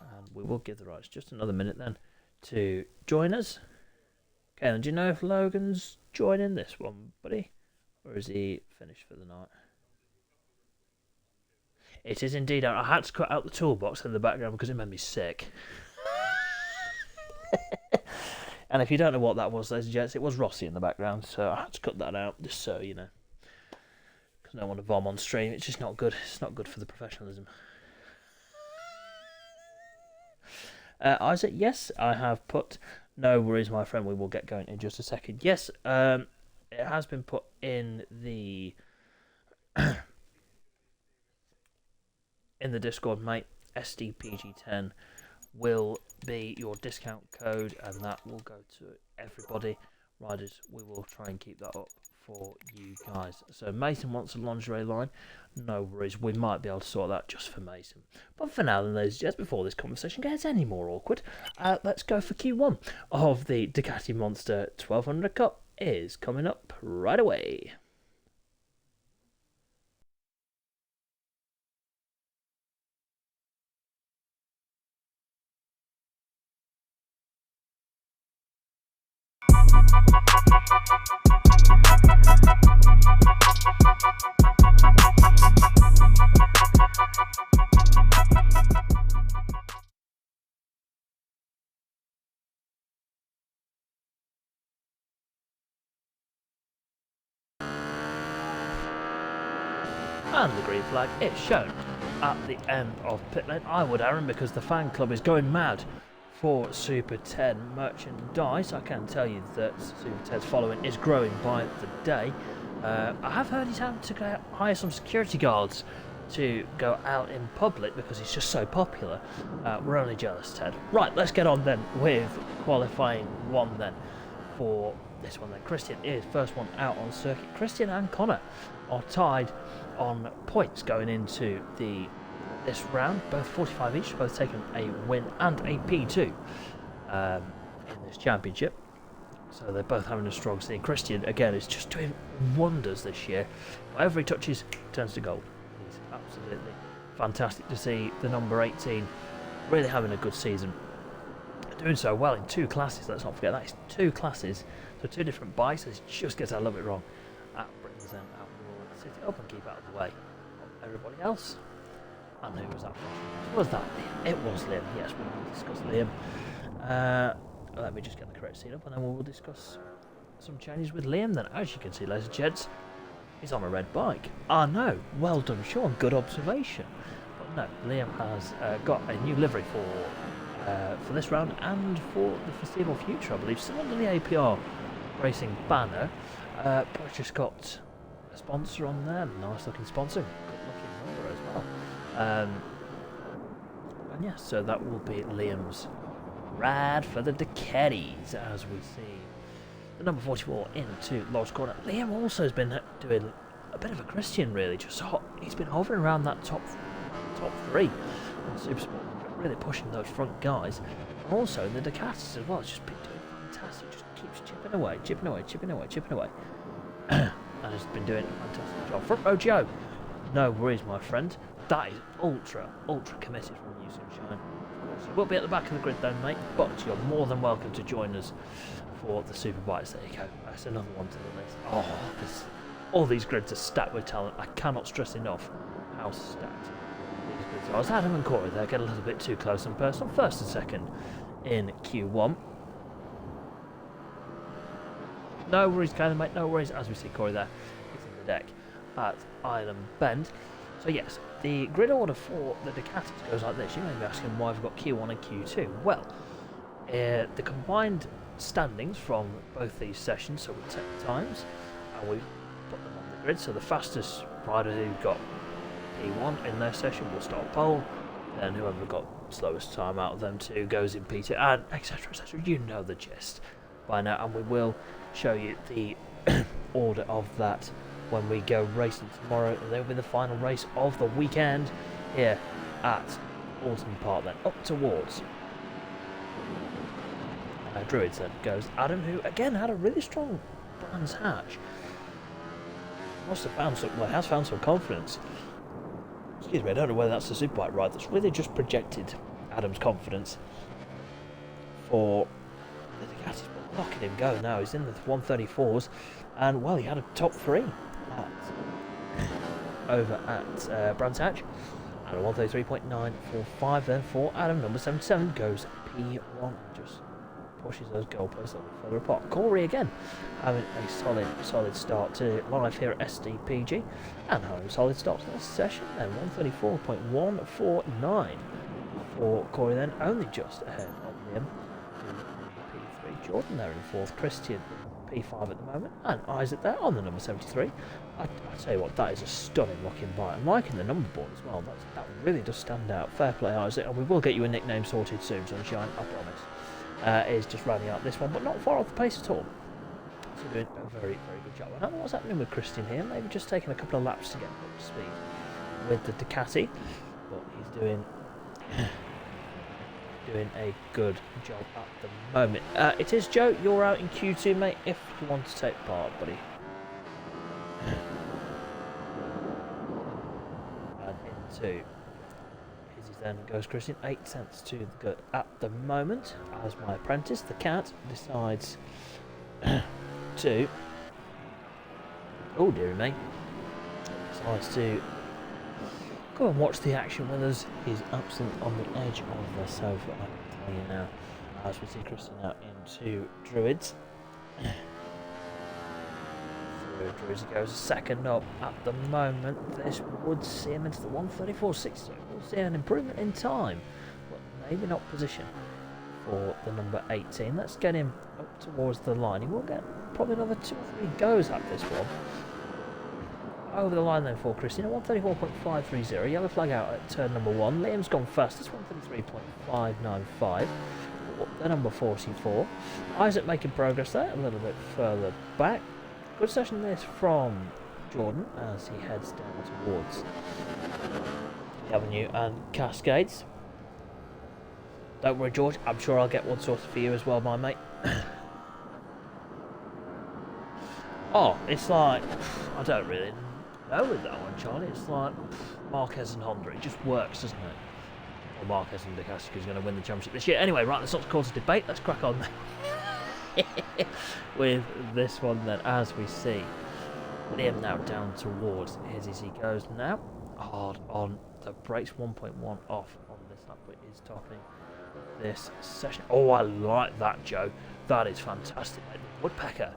and we will give the riders just another minute then to join us. Okay, and do you know if Logan's joining this one, buddy, or is he finished for the night? It is indeed. I had to cut out the toolbox in the background because it made me sick. And if you don't know what that was, ladies and gents, it was Rossi in the background, so I had to cut that out, just so you know. Because I don't want to vom on stream, it's just not good. It's not good for the professionalism. Isaac, yes, I have put. No worries, my friend, we will get going in just a second. Yes, it has been put in the in the Discord, mate. SDPG10 will be your discount code, and that will go to everybody. Riders, we will try and keep that up for you guys. So Mason wants a lingerie line. No worries, we might be able to sort that just for Mason. But for now, then, ladies and gents, before this conversation gets any more awkward, let's go for Q1 of the Ducati Monster 1200 Cup is coming up right away. And the green flag is shown at the end of pit lane. I would, Aaron, because the fan club is going mad for Super 10 merchandise. I can tell you that Super 10's following is growing by the day. I have heard he's having to hire some security guards to go out in public because he's just so popular. We're only jealous, Ted. Right, let's get on then with qualifying one then for this one then. Christian is first one out on circuit. Christian and Connor are tied on points going into this round, both 45 each, both taking a win and a P2 in this championship. So they're both having a strong scene. Christian, again, is just doing wonders this year. Whatever he touches turns to gold. He's absolutely fantastic to see the number 18 really having a good season. Doing so well in 2 classes, let's not forget that. It's 2 classes, so 2 different bikes. He just gets that a little bit wrong. That brings them out. We'll sit it up and keep out of the way of everybody else. And who was that from? Was that Liam? It was Liam. Yes, we will discuss Liam. Let me just get the correct scene up and then we'll discuss some changes with Liam then. As you can see, ladies and gents, he's on a red bike. Ah no, well done Sean, good observation. But no, Liam has got a new livery for this round and for the foreseeable future, I believe. Still under the APR Racing banner, but it's just got a sponsor on there, nice looking sponsor, good looking number as well. And yeah, so that will be Liam's ride for the Ducatis as we see the number 44 into Lodge Corner. Liam also has been doing a bit of a Christian, really. He's been hovering around that top 3 on Supersport, really pushing those front guys. And also in the Ducatis as well, it's just been doing fantastic. Just keeps chipping away. And has been doing a fantastic job. Front row Joe, no worries, my friend. That is ultra committed from you, Sunshine. You will be at the back of the grid then, mate, but you're more than welcome to join us for the Superbikes. There you go. That's another one to the list. Oh, all these grids are stacked with talent. I cannot stress enough how stacked these grids are. As Adam and Corey there get a little bit too close and personal. First and second in Q1. No worries, Kylan, mate. No worries. As we see Corey there hitting the deck at Island Bend. So yes, the grid order for the Ducatis goes like this. You may be asking why we've got Q1 and Q2. Well, the combined standings from both these sessions, so we take the times and we put them on the grid. So the fastest rider who got P1 in their session will start pole, then whoever got slowest time out of them two goes in P2, and etc, etc. You know the gist by now, and we will show you the order of that when we go racing tomorrow, and there will be the final race of the weekend here at Oulton Park, then up towards Druids. Then goes Adam, who again had a really strong Brands Hatch. Must have found some, well, has found some confidence. Excuse me, I don't know whether that's the Superbike ride that's really just projected Adam's confidence for the Ducatis, but look at him go now. He's in the 134s, and well, he had a top 3 over at Brands Hatch, and a 133.945 then for Adam. Number 77 goes P1, just pushes those goalposts a little further apart. Corey again having a solid start to live here at SDPG, and having a solid start to this session then. 134.149 for Corey then, only just ahead of Liam in P3. Jordan there in 4th, Christian P5 at the moment, and Isaac there on the number 73. I tell you what, that is a stunning looking bike. I'm liking the number board as well. That really does stand out. Fair play, Isaac, and we will get you a nickname sorted soon, Sunshine, I promise. Is just rounding out this one, but not far off the pace at all. So doing a very good job. I don't know what's happening with Christian here. Maybe just taking a couple of laps to get up to speed with the Ducati, but he's doing a good job at the moment. It is Joe. You're out in Q2, mate. If you want to take part, buddy. And into. Then goes Christian, 8 cents to the good at the moment, as my apprentice, the cat, decides to, oh dearie me, decides to go and watch the action with us. He's absolutely on the edge of the sofa, I can tell you now, as we see Christian out into Druids. Druids goes second up at the moment. This would see him into the 134.60. We'll see an improvement in time, but maybe not position for the number 18. Let's get him up towards the line. He will get probably another 2 or 3 goes at this one. Over the line then for Christina, 134.530. Yellow flag out at turn number 1. Liam's gone fast. It's 133.595. They're number 44. Isaac making progress there, a little bit further back. Good session this from Jordan as he heads down towards the Avenue and Cascades. Don't worry, George, I'm sure I'll get one sorted for you as well, my mate. Oh, it's like, I don't really know with that one, Charlie. It's like Marquez and Honda. It just works, doesn't it? Or Marquez and Ducati, who's going to win the championship this year. Anyway, right, let's not cause a debate. Let's crack on with this one then, as we see Liam now down towards his as he goes now. Hard on the brakes, 1.1 off on this lap, but is topping this session. Oh, I like that, Joe. That is fantastic, mate. Woodpecker.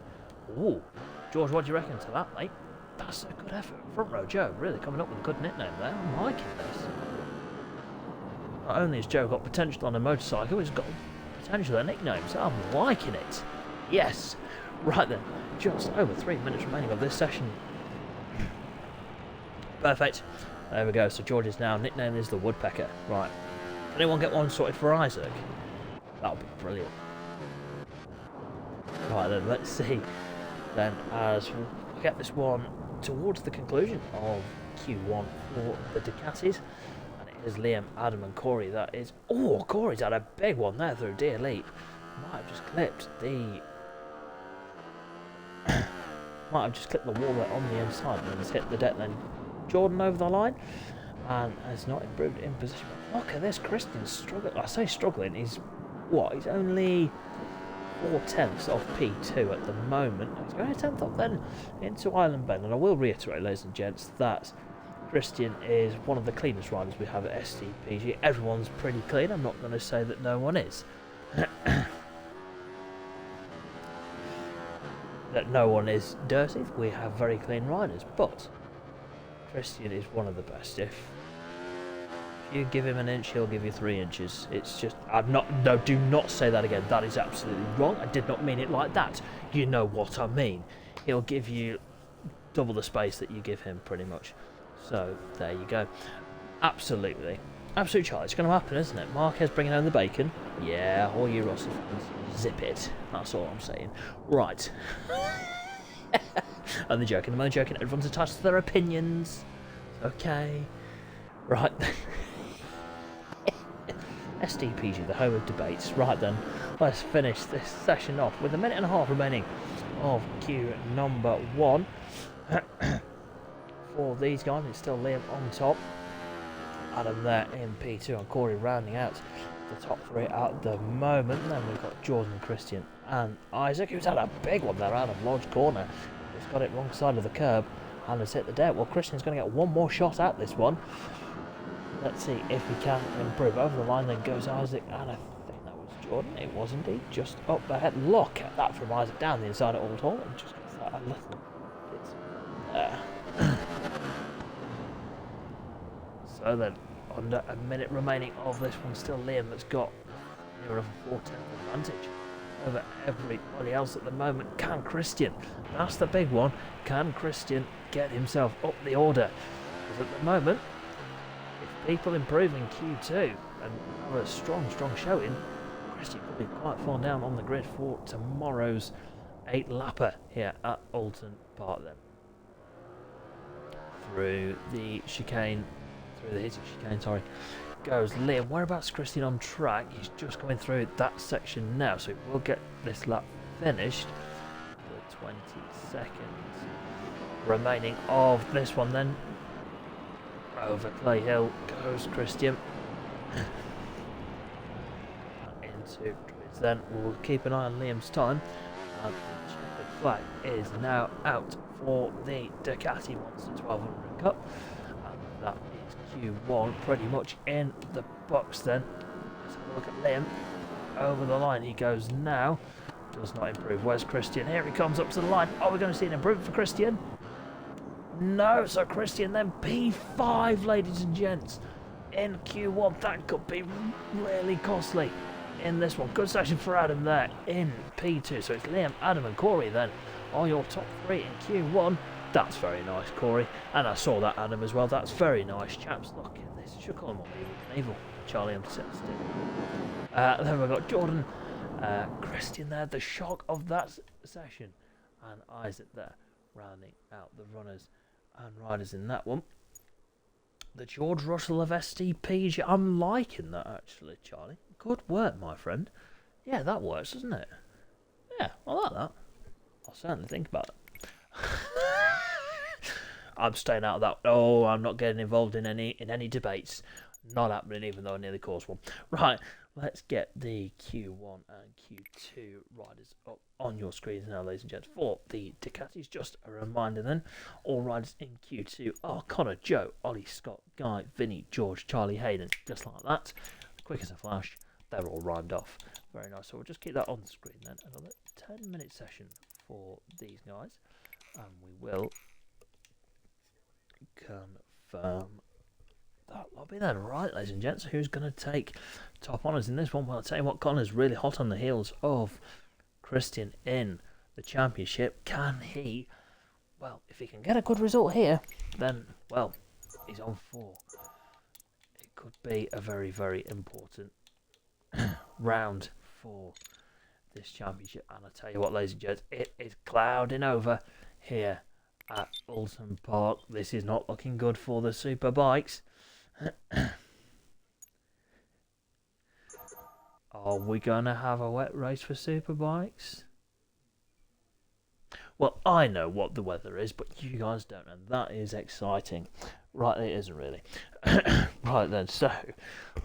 Ooh. George, what do you reckon to that, mate? That's a good effort. Front row Joe, really coming up with a good nickname there. I'm liking this. Not only has Joe got potential on a motorcycle, he's got potential at nicknames. I'm liking it. Yes. Right then, just over 3 minutes remaining of this session. Perfect. There we go. So George's now nickname is the Woodpecker. Right. Anyone get one sorted for Isaac? That'll be brilliant. Right then, let's see. Then as we'll get this one towards the conclusion of Q1 for the Ducatis. And it is Liam, Adam and Corey. That is... Oh, Corey's had a big one there through Deer Leap. Might have just clipped the... Might have just clipped the wall there on the inside and has hit the deck then. Jordan over the line and has not improved in position. Look at this, Christian's struggling. I say struggling, he's what? He's only 4/10 off P2 at the moment. He's going a 10th off then into Island Bend. And I will reiterate, ladies and gents, that Christian is one of the cleanest riders we have at SDPG. Everyone's pretty clean. I'm not going to say that no one is. That no one is dirty. We have very clean riders, but Christian is one of the best. If you give him an inch, he'll give you 3 inches. It's just, no, do not say that again. That is absolutely wrong. I did not mean it like that. You know what I mean. He'll give you double the space that you give him, pretty much. So, there you go. Absolutely. Absolute Charlie. It's going to happen, isn't it? Marquez bringing home the bacon. Yeah, all you Rossi fans, zip it. That's all I'm saying. Right. And they're joking, I'm joking. Everyone's attached to their opinions. Okay. Right. SDPG, the home of debates. Right then, let's finish this session off with 1.5 minutes remaining of Q number 1. For these guys, it's still Liam on top. Adam there in P2 and Corey rounding out the top 3 at the moment. Then we've got Jordan, Christian and Isaac, who's had a big one there out of Lodge Corner. He's got it wrong side of the curb and has hit the deck. Well, Christian's going to get one more shot at this one. Let's see if he can improve. Over the line then goes Isaac, and I think that was Jordan. It was indeed just up ahead. Look at that from Isaac down the inside at Oulton, and just gets that a little bit there. So then, under 1 minute remaining of this one, still Liam that's got near of a 4/10 advantage over everybody else at the moment. Can Christian? That's the big one. Can Christian get himself up the order? Because at the moment, if people improve in Q2 and have a strong showing, Christian could be quite far down on the grid for tomorrow's 8-lapper here at Oulton Park then. Through the chicane, through the hitting chicane, sorry, goes Liam. Whereabouts Christian on track? He's just coming through that section now, so we'll get this lap finished. The 20 seconds remaining of this one then. Over Clay Hill goes Christian. Into Druids then. We'll keep an eye on Liam's time. And the checkered flag is now out for the Ducati Monster 1200 Cup. And that is Q1 pretty much in the box then. Let's have a look at Liam. Over the line he goes now. Does not improve. Where's Christian? Here he comes up to the line. Are we going to see an improvement for Christian? No, so Christian then P5, ladies and gents, in Q1. That could be really costly in this one. Good session for Adam there in P2. So it's Liam, Adam and Corey then are your top 3 in Q1. That's very nice, Corey. And I saw that, Adam, as well. That's very nice, chaps. Look at this. Should call him on Evil. Charlie, I'm testing. Then we've got Jordan, Christian there, the shock of that session, and Isaac there, rounding out the runners and riders in that one. The George Russell of SDPG. I'm liking that actually, Charlie. Good work, my friend. Yeah, that works, doesn't it? Yeah, I like that. I'll certainly think about it. I'm staying out of that. Oh, I'm not getting involved in any debates. Not happening, even though I nearly caused one. Right, let's get the Q1 and Q2 riders up on your screens now, ladies and gents. For the Ducatis, just a reminder then, all riders in Q2 are Connor, Joe, Ollie, Scott, Guy, Vinny, George, Charlie, Hayden, just like that. Quick as a flash, they're all rhymed off. Very nice. So we'll just keep that on the screen then. Another 10-minute session for these guys, and we will confirm that lobby then. Right, ladies and gents, who's going to take top honours in this one? Well, I'll tell you what, Connor's really hot on the heels of Christian in the championship. Can he, well, if he can get a good result here, then, well, he's on 4. It could be a very, very important round for this championship. And I tell you what, ladies and gents, it is clouding over here at Oulton Park. This is not looking good for the Superbikes. Are we going to have a wet race for Superbikes? Well, I know what the weather is, but you guys don't, and that is exciting. Right, it isn't really. Right then, so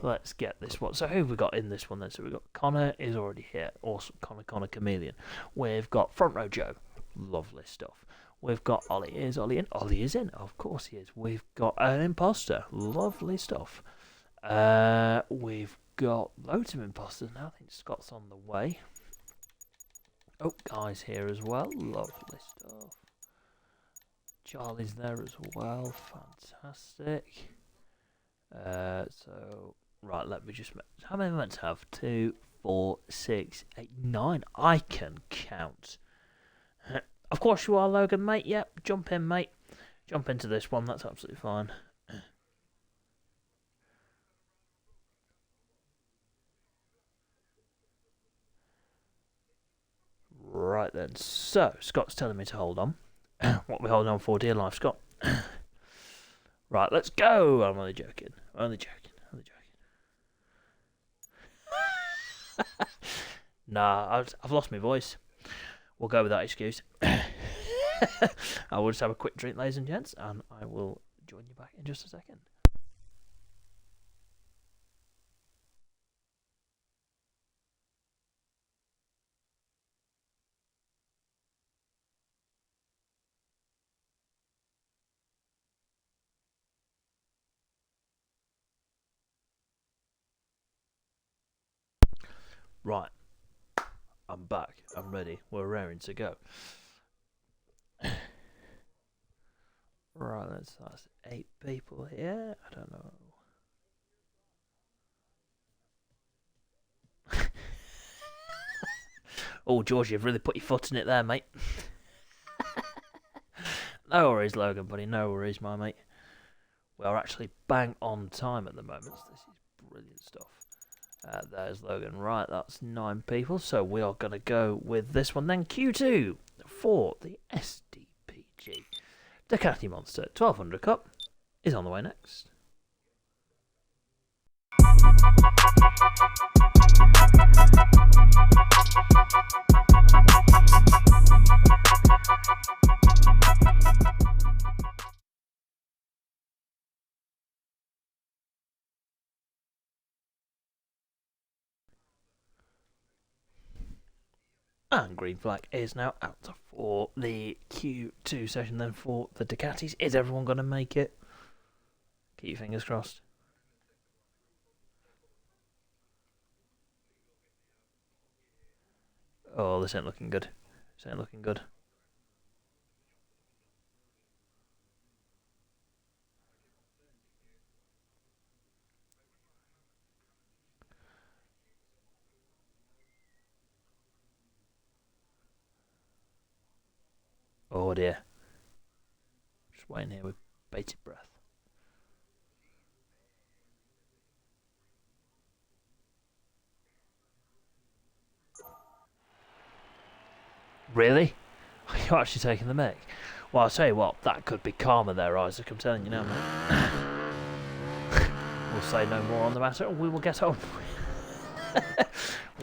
let's get this one. So who have we got in this one then? So we've got Connor is already here. Awesome, Connor Chameleon. We've got Front Row Joe. Lovely stuff. We've got Ollie. Is Ollie in? Ollie is in. Of course he is. We've got an imposter. Lovely stuff. We've got loads of imposters now. I think Scott's on the way. Oh, Guy's here as well. Lovely stuff. Charlie's there as well. Fantastic. So, right, let me just... How many am I meant to have? 2, 4, 6, 8, 9. I can count. Of course you are, Logan, mate. Yep, jump in, mate. Jump into this one. That's absolutely fine. Right then. So, Scott's telling me to hold on. What are we holding on for, dear life, Scott? Right, let's go. I'm only joking. Only joking. Nah, I've lost my voice. We'll go with that excuse. I will just have a quick drink, ladies and gents, and I will join you back in just a second. Right, I'm back. I'm ready. We're raring to go. Right, that's 8 people here. I don't know. Oh, George, you've really put your foot in it there, mate. No worries, Logan, buddy. No worries, my mate. We are actually bang on time at the moment. So this is brilliant stuff. There's Logan. Right, that's 9 people. So we are going to go with this one then. Q2 for the SDPG Ducati Monster 1200 Cup is on the way next. And green flag is now out for the Q2 session then for the Ducatis. Is everyone going to make it? Keep your fingers crossed. Oh, this ain't looking good. This ain't looking good. Oh dear. Just waiting here with bated breath. Really? You're actually taking the mic? Well, I'll tell you what, that could be karma there, Isaac. I'm telling you now, mate. We'll say no more on the matter, and we will get on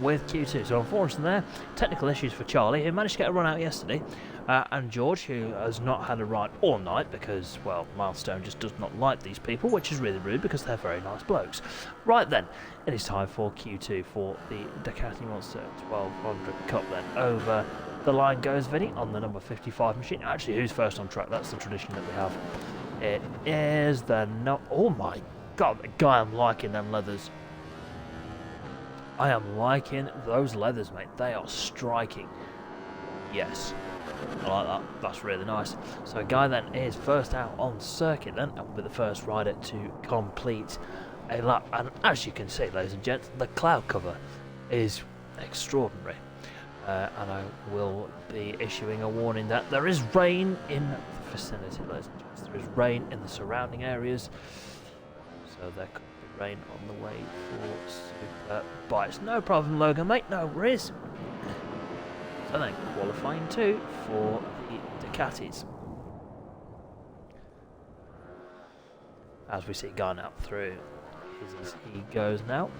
with Q2. So unfortunately there, technical issues for Charlie, who managed to get a run out yesterday, and George, who has not had a ride all night because, well, Milestone just does not like these people, which is really rude because they're very nice blokes. Right then, it is time for Q2 for the Ducati Monster 1200 Cup then. Over the line goes Vinny on the number 55 machine. Actually, who's first on track? That's the tradition that we have. It is the oh my god, the guy, I'm liking them leathers. I am liking those leathers, mate. They are striking. Yes. I like that. That's really nice. So Guy then is first out on circuit then, and will be the first rider to complete a lap. And as you can see, ladies and gents, the cloud cover is extraordinary. And I will be issuing a warning that there is rain in the vicinity, ladies and gents. There is rain in the surrounding areas. So there could be rain on the way for Superbikes. No problem, Logan, mate. No worries. So then, qualifying 2 for the Ducatis. As we see Guy out through, as he goes now.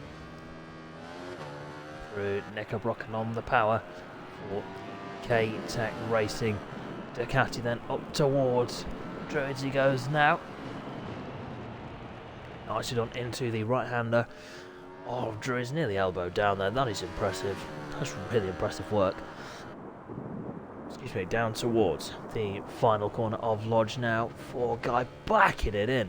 Through Knickerbrook and on the power for K-Tech Racing. Ducati then up towards Druids he goes now. Nicely done into the right-hander of Druids, near the elbow down there. That is impressive. That's really impressive work. Excuse me, down towards the final corner of Lodge now for Guy, backing it in.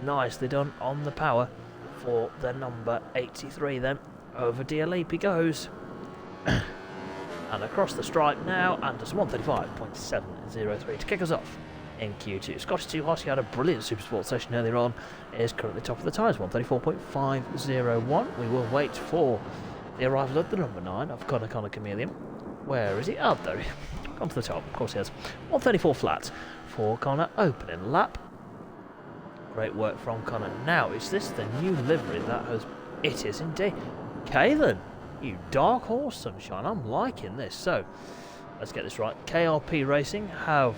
Nicely done on the power for the number 83 then. Over Dialip he goes. And across the stripe now, and just 135.703 to kick us off in Q2. Scottish 2 Hottie had a brilliant Supersport session earlier on. Is currently top of the tyres, 134.501. We will wait for the arrival of the number 9 of Connor Chameleon. Where is he? Oh, there he is. Gone to the top, of course he has. 134 flat for Connor, opening lap. Great work from Connor. Now, is this the new livery that has... It is indeed. Kalen, you dark horse, sunshine. I'm liking this. So, let's get this right. KRP Racing have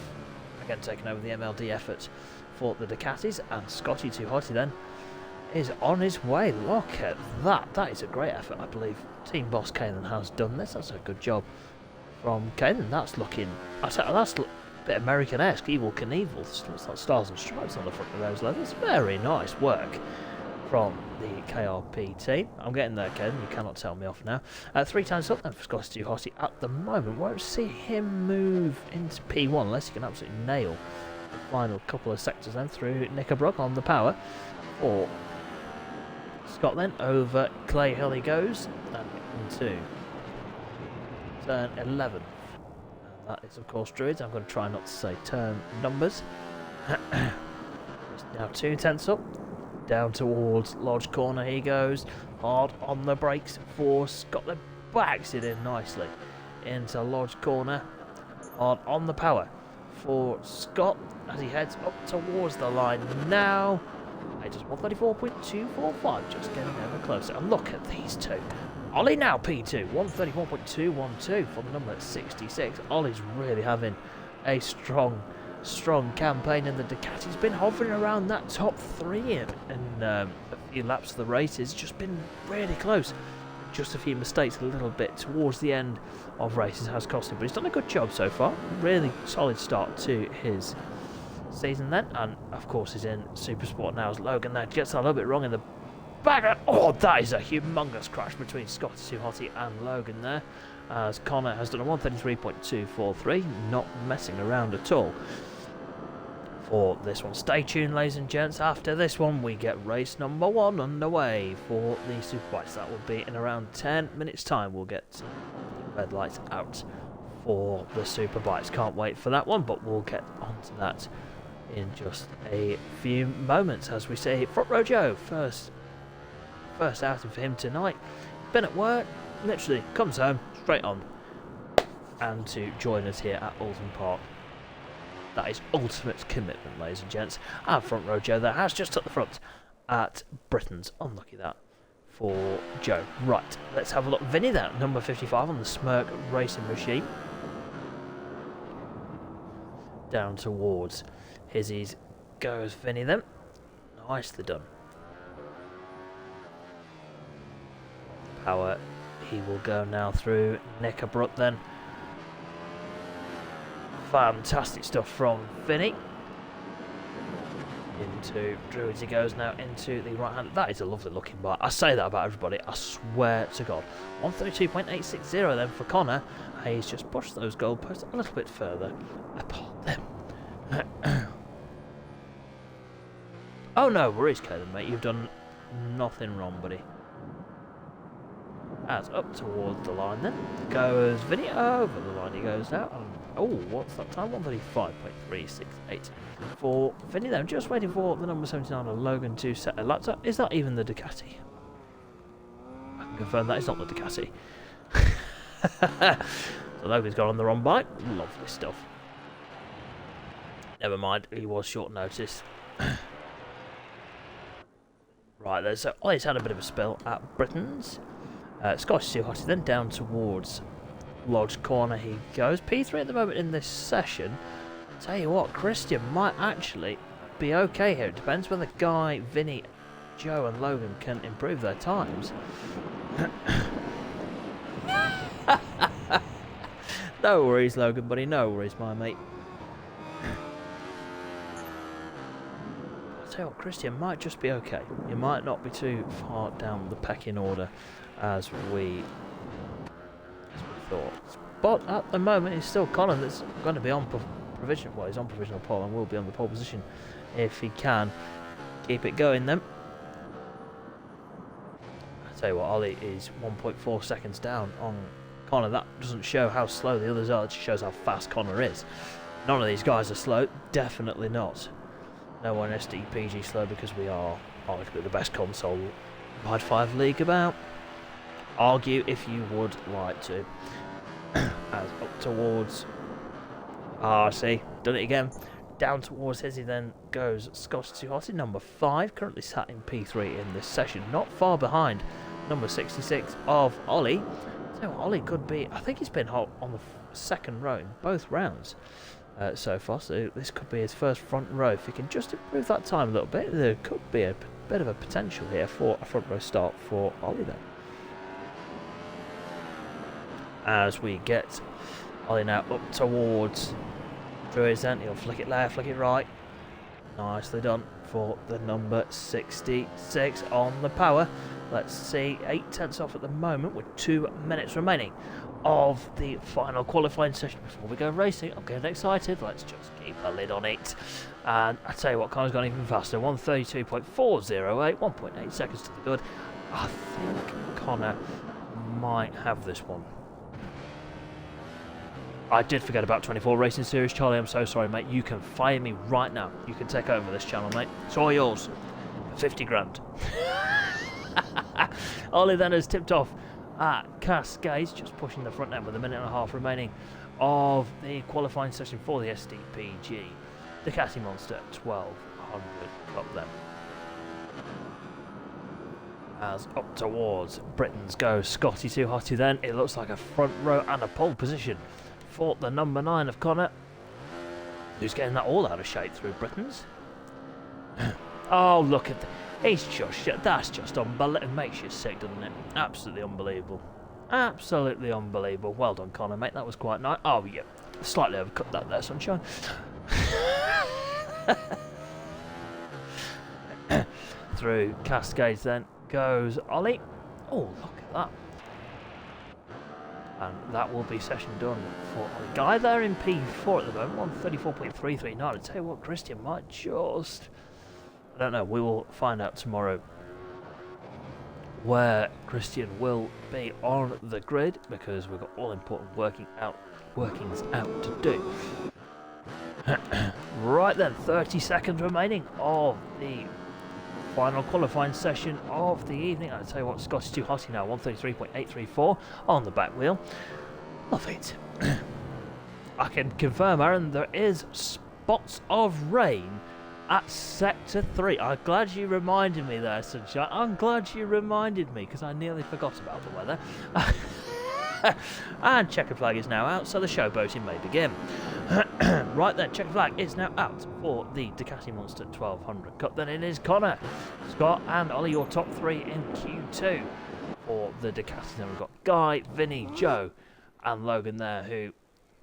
again taken over the MLD effort for the Ducatis, and Scotty 2 Hottie then is on his way. Look at that. That is a great effort. I believe team boss Kalen has done this. That's a good job from Kalen. That's looking... that's a bit American-esque. Evil Knievel. It's like stars and stripes on the front of those leathers. Very nice work from the KRP team. I'm getting there, Ken. You cannot tell me off now. 3 times up then for Scotty 2 Hottie at the moment. Won't see him move into P1 unless he can absolutely nail the final couple of sectors then through Knickerbrook on the power. Or Scott then over Clay Hill he goes and into turn 11. And that is of course Druids. I'm going to try not to say turn numbers. Now 2 tenths up. Down towards Lodge Corner he goes. Hard on the brakes for Scott. Then backs it in nicely into Lodge Corner. Hard on the power for Scott as he heads up towards the line now. It is 134.245, just getting ever closer. And look at these two. Ollie now P2, 134.212 for the number 66. Ollie's really having a strong campaign, and the Ducati's been hovering around that top 3 in a few laps of the race. It's just been really close. Just a few mistakes a little bit towards the end of races has cost him, but he's done a good job so far. Really solid start to his season then, and of course he's in Supersport now as Logan there gets a little bit wrong in the back. Oh, that is a humongous crash between Scott 2 Hottie and Logan there, as Connor has done a 133.243, not messing around at all for this one. Stay tuned, ladies and gents. After this one we get race number 1 underway for the Superbikes. That will be in around 10 minutes time. We'll get the red lights out for the Superbikes. Can't wait for that one, but we'll get onto that in just a few moments. As we say, Front Row Joe, first outing for him tonight. Been at work, literally comes home straight on and to join us here at Oulton Park. That is ultimate commitment, ladies and gents. And Front Row Joe there has just took the front at Britain's. Unlucky that for Joe. Right, let's have a look. Vinny there, number 55 on the Smirk Racing Machine. down towards Hizzy's goes Vinny then. Nicely done. Power, he will go now through Knickerbrook then. Fantastic stuff from Vinny. Into Druids he goes now into the right hand. That is a lovely looking bike. I say that about everybody, I swear to God. 132.860 then for Connor. He's just pushed those goalposts a little bit further apart them. Oh no worries, Caleb, mate. You've done nothing wrong, buddy. As up towards the line then goes Vinny. Over the line he goes now. Oh, what's that time? 135.368 for Vinny then. Just waiting for the number 79 of Logan to set a laptop. Is that even the Ducati? I can confirm that is not the Ducati. So Logan's gone on the wrong bike. Lovely stuff. Never mind, he was short notice. Right there, so Ollie's had a bit of a spill at Britain's. Scottish too hot, then down towards Lodge Corner he goes. P3 at the moment in this session. Tell you what, Christian might actually be okay here. It depends whether Guy, Vinny, Joe and Logan can improve their times. No worries, Logan, buddy. No worries, my mate. I'll tell you what, Christian might just be okay. You might not be too far down the pecking order as we thought. But at the moment, it's still Colin that's going to be on provisional. Well, he's on provisional pole and will be on the pole position if he can keep it going then. I'll tell you what, Ollie is 1.4 seconds down on Connor. That doesn't show how slow the others are, it just shows how fast Connor is. None of these guys are slow, definitely not. No one SDPG slow because we are arguably the best console Ride 5 league about. Argue if you would like to. As up towards RC, done it again. Down towards Hizzy then goes Scotch Tuhati, number 5, currently sat in P3 in this session, not far behind number 66 of Ollie. So Ollie could be, I think he's been hot on the second row in both rounds so far, so this could be his first front row. If he can just improve that time a little bit, there could be a bit of a potential here for a front row start for Ollie then. As we get Ollie now up towards Druids then, he'll flick it left, flick it right. Nicely done for the number 66 on the power. Let's see, 8/10 off at the moment with 2 minutes remaining of the final qualifying session before we go racing. I'm getting excited, let's just keep a lid on it. And I tell you what, Connor's gone even faster, 132.408, 1.8 seconds to the good. I think Connor might have this one. I did forget about 24 Racing Series, Charlie. I'm so sorry, mate. You can fire me right now. You can take over this channel, mate. It's all yours. 50 grand. Ollie then has tipped off at Cascades, just pushing the front end with a minute and a half remaining of the qualifying session for the SDPG. Ducati Monster 1200 Cup then. As up towards Britain's goes Scotty Tuhati then. It looks like a front row and a pole position for the number 9 of Connor, who's getting that all out of shape through Britain's. Oh, look at that. He's just, that's just unbelievable. It makes you sick, doesn't it? Absolutely unbelievable. Absolutely unbelievable. Well done, Connor, mate. That was quite nice. Oh, yeah. Slightly overcut that there, sunshine. Through Cascades then goes Ollie. Oh, look at that. And that will be session done for Ollie. Guy there in P4 at the moment, 134.339. I tell you what, Christian might just... I don't know, we will find out tomorrow where Christian will be on the grid, because we've got all important workings out to do. Right then, 30 seconds remaining of the final qualifying session of the evening. I'll tell you what, Scottish Tuhati now, 133.834 on the back wheel. Love it. I can confirm, Aaron, there is spots of rain at Sector 3. I'm glad you reminded me there, Sunshine. I'm glad you reminded me, because I nearly forgot about the weather. And checkered flag is now out, so the showboating may begin. Right then, check flag is now out for the Ducati Monster 1200 Cup. Then it is Connor, Scott and Ollie, your top 3 in Q2 for the Ducati. Then we've got Guy, Vinny, Joe and Logan there, who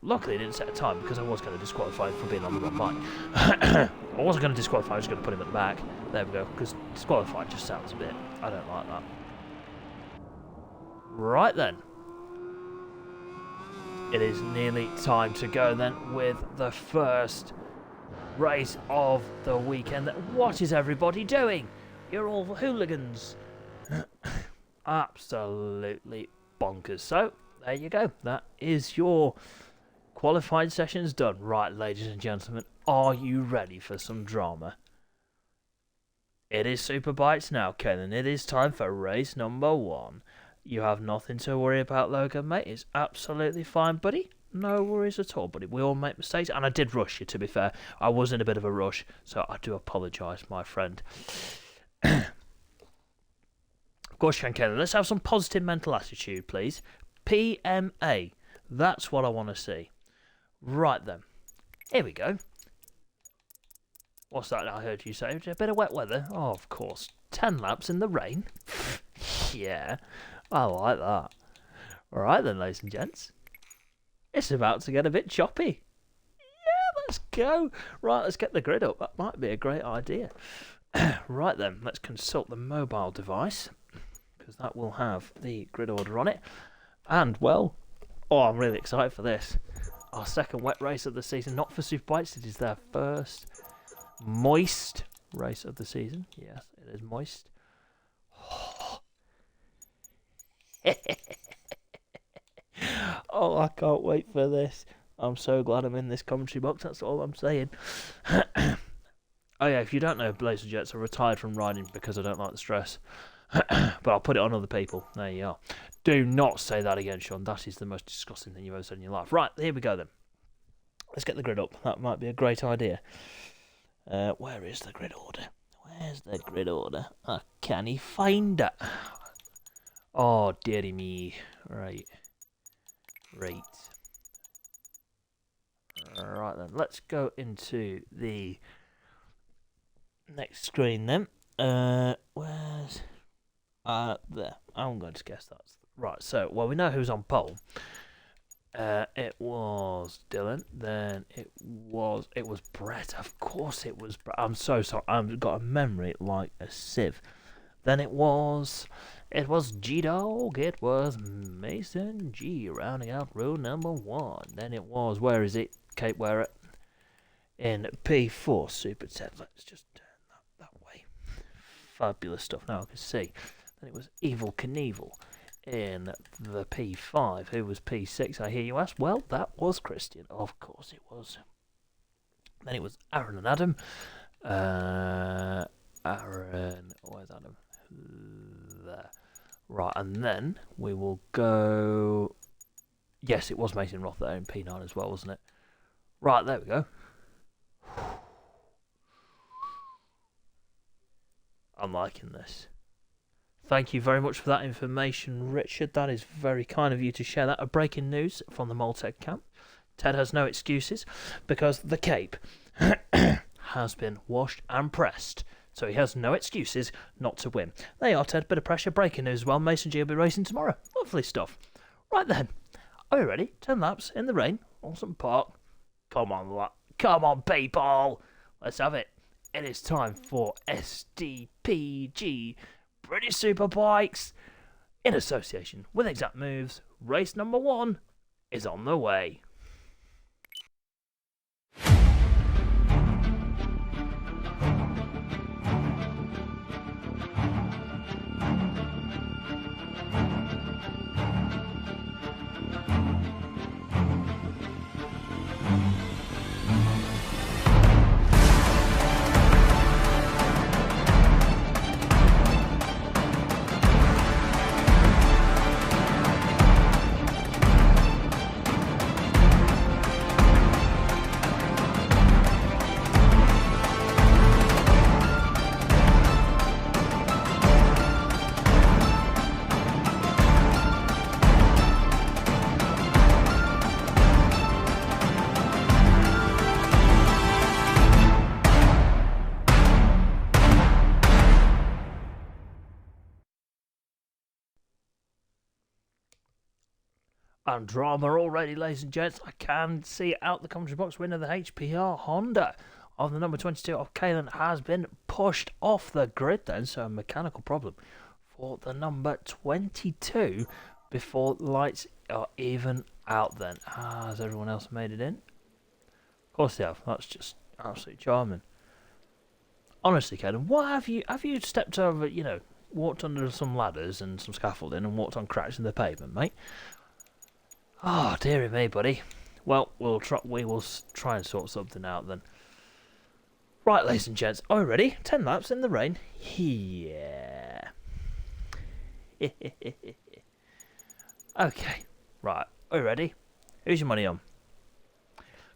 luckily didn't set a time because I was going to disqualify him for being on the wrong bike. I wasn't going to disqualify, I was going to put him at the back. There we go, because disqualified just sounds a bit, I don't like that. Right then. It is nearly time to go then with the first race of the weekend. What is everybody doing? You're all hooligans. Absolutely bonkers. So, there you go. That is your qualified sessions done. Right, ladies and gentlemen, are you ready for some drama? It is Superbikes now, Kenan. It is time for race number 1. You have nothing to worry about, Logan, mate. It's absolutely fine, buddy. No worries at all, buddy. We all make mistakes, and I did rush you, to be fair. I was in a bit of a rush, so I do apologise, my friend. Of course you can, Kenan. Let's have some positive mental attitude, please. PMA. That's what I want to see. Right then. Here we go. What's that I heard you say? A bit of wet weather? Oh, of course. 10 laps in the rain? Yeah. I like that. Alright then, ladies and gents. It's about to get a bit choppy. Yeah, let's go. Right, let's get the grid up. That might be a great idea. Right then, let's consult the mobile device, because that will have the grid order on it. And, well, I'm really excited for this. Our second wet race of the season. Not for Superbikes, it is their first moist race of the season. Yes, it is moist. Oh, I can't wait for this. I'm so glad I'm in this commentary box, that's all I'm saying. Oh yeah, if you don't know, Blazer Jets, I retired from riding because I don't like the stress. But I'll put it on other people. There you are. Do not say that again, Sean. That is the most disgusting thing you've ever said in your life. Right, here we go then. Let's get the grid up. That might be a great idea. Where is the grid order? Where's the grid order? Can he find it? Oh, dearie me. Right. Right then, let's go into the next screen then. Where's... there. I'm going to guess that's... Right, so, well, we know who's on pole. It was Dylan. Then it was Brett. Of course it was Brett. I'm so sorry. I've got a memory like a sieve. Then it was G-Dog. It was Mason G rounding out row number 1. Then it was, where is it? Kate Werrett in P4 Super 10. Let's just turn that way. Fabulous stuff. Now I can see. Then it was Evil Knievel in the P5. Who was P6? I hear you ask. Well, that was Christian. Of course it was. Then it was Aaron and Adam. Aaron, where's Adam? There. Right, and then we will go... Yes, it was Mason Roth there in P9 as well, wasn't it? Right, there we go. I'm liking this. Thank you very much for that information, Richard. That is very kind of you to share that. A breaking news from the Maltec camp. Ted has no excuses because the cape has been washed and pressed. So he has no excuses not to win. There you are, Ted. Bit of pressure. Breaking news as well. Mason G will be racing tomorrow. Lovely stuff. Right then. Are we ready? 10 laps in the rain. Oulton Park. Come on, people. Let's have it. It is time for SDPG British Superbikes in association with Exact Moves. Race number 1 is on the way. And drama already, ladies and gents. I can see out the commentary box winner, the HPR Honda of the number 22 of Kalen has been pushed off the grid then, so a mechanical problem for the number 22 before lights are even out then. Has everyone else made it in? Of course they have. That's just absolutely charming. Honestly, Kalen, what have you stepped over, walked under some ladders and some scaffolding and walked on cracks in the pavement, mate? Oh, dearie me, buddy. Well, we will try and sort something out then. Right, ladies and gents, are you ready? 10 laps in the rain. Yeah. Okay, right, are you ready? Who's your money on?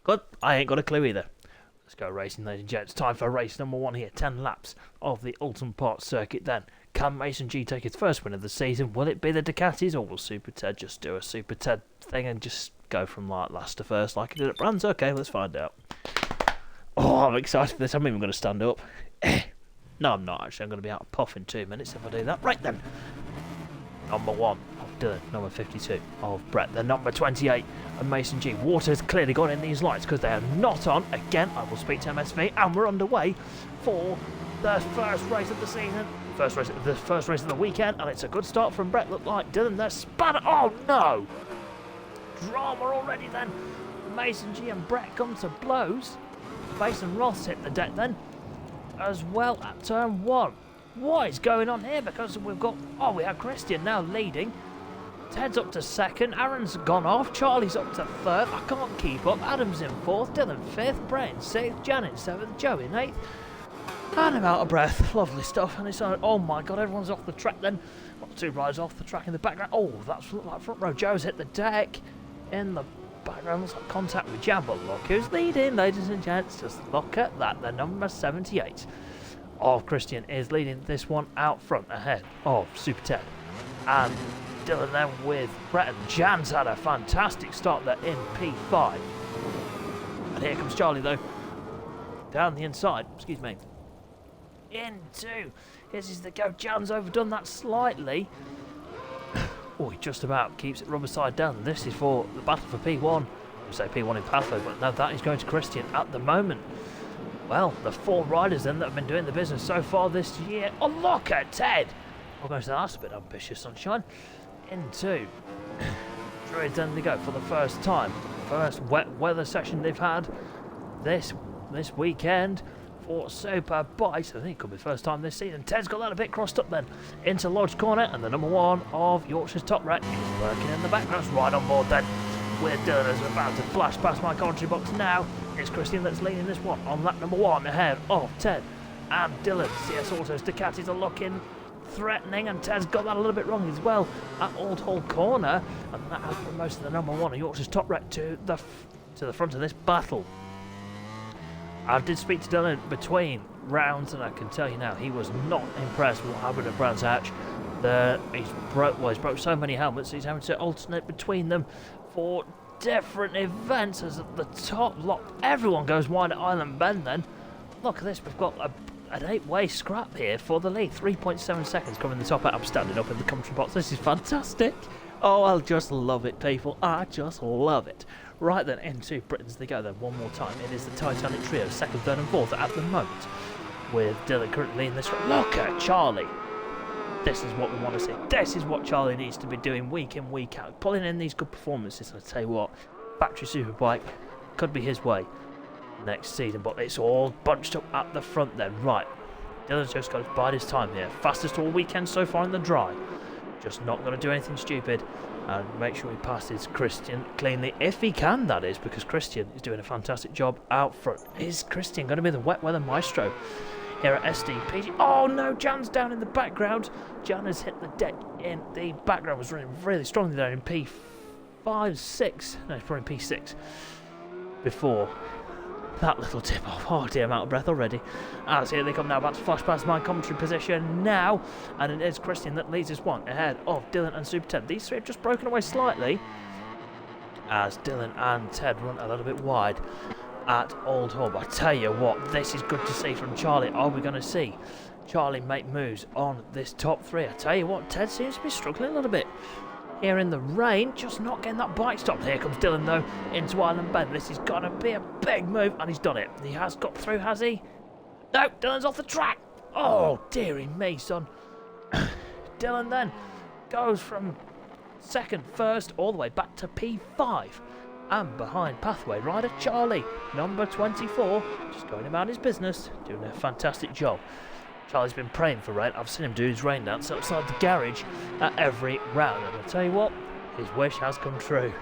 Good, I ain't got a clue either. Let's go racing, ladies and gents. Time for race number 1 here. 10 laps of the Oulton Park circuit then. Can Mason G take his first win of the season? Will it be the Ducatis, or will Super Ted just do a Super Ted thing and just go from like last to first like he did at Brands? Okay, let's find out. Oh, I'm excited for this. I'm even going to stand up. No, I'm not actually. I'm going to be out of puff in 2 minutes if I do that. Right then. Number 1 of Dylan. Number 52 of Brett. The number 28 of Mason G. Water's clearly gone in these lights because they are not on. Again, I will speak to MSV, and we're underway for the first race of the season. The first race of the weekend, and it's a good start from Brett. Look like Dylan there. Spanner. Oh no! Drama already then. Mason G and Brett come to blows. Mason Ross hit the deck then, as well at turn 1. What is going on here? Because we have Christian now leading. Ted's up to 2nd. Aaron's gone off. Charlie's up to 3rd. I can't keep up. Adam's in 4th. Dylan 5th. Brett in 6th. Jan in 7th. Joe in 8th. And I'm out of breath. Lovely stuff. And it's oh my god, everyone's off the track then. Got 2 riders off the track in the background. Oh, that's like front row. Joe's hit the deck. In the background, looks like contact with Jan, but look who's leading, ladies and gents. Just look at that. The number 78 of Christian is leading this one out front ahead of Super Ted. And Dylan then with Brett, and Jan's had a fantastic start there in P5. And here comes Charlie though. Down the inside, excuse me. Into. Here's the go. Jan's overdone that slightly. Oh, he just about keeps it rubber side down. This is for the battle for P1. I would say P1 in pathway, but no, that is going to Christian at the moment. Well, the 4 riders then that have been doing the business so far this year. Oh, look at Ted! I'm going to say that's a bit ambitious, sunshine. Into Druids, then they go for the first time. First wet weather session they've had this weekend for Superbike. I think it could be the first time this season. Ted's got that a bit crossed up then. Into Lodge Corner, and the number 1 of Yorkshire's top rat is working in the background. Right on board then. With Dylan as we're about to flash past my commentary box now. It's Christian that's leading this one on lap number 1 ahead of Ted and Dylan. CS Autos Ducatis are looking threatening, and Ted's got that a little bit wrong as well at Old Hall Corner, and that has put most of the number 1 of Yorkshire's top rat to the front of this battle. I did speak to Dylan between rounds, and I can tell you now he was not impressed with what happened at Brands Hatch. He's broke so many helmets, he's having to alternate between them for different events. As at the top lot, everyone goes wide at Island Bend then. Look at this, we've got an 8-way scrap here for the lead. 3.7 seconds coming the top out. I'm standing up in the commentary box. This is fantastic. Oh, I'll just love it, people. I just love it. Right then, into Britain's they go then one more time. It is the Titanic trio, 2nd, 3rd and 4th at the moment, with Dylan currently in this. Look at Charlie. This is what we want to see. This is what Charlie needs to be doing week in, week out. Pulling in these good performances. And I tell you what, Factory Superbike could be his way next season. But it's all bunched up at the front then. Right. Dylan's just got to bide his time here. Fastest all weekend so far in the dry. Just not going to do anything stupid. And make sure he passes Christian cleanly. If he can, that is. Because Christian is doing a fantastic job out front. Is Christian going to be the wet weather maestro here at SDPG? Oh no, Jan's down in the background. Jan has hit the deck in the background. Was running really strongly there in P5, 6. No, it's probably P6 before that little tip off. Oh dear, I'm out of breath already. As here they come now, about to flash past my commentary position now. And it is Christian that leads this one ahead of Dylan and Super Ted. These 3 have just broken away slightly as Dylan and Ted run a little bit wide at Old Hall. But I tell you what, this is good to see from Charlie. Are we going to see Charlie make moves on this top 3? I tell you what, Ted seems to be struggling a little bit. here in the rain, just not getting that bike stopped. Here comes Dylan though, into Island Bend. This is going to be a big move, and he's done it. He has got through, has he? No, Dylan's off the track. Oh, dearie me, son. Dylan then goes from second, first, all the way back to P5. And behind Pathway rider Charlie, number 24, just going about his business, doing a fantastic job. Charlie's been praying for rain. I've seen him do his rain dance outside the garage at every round. And I tell you what, his wish has come true.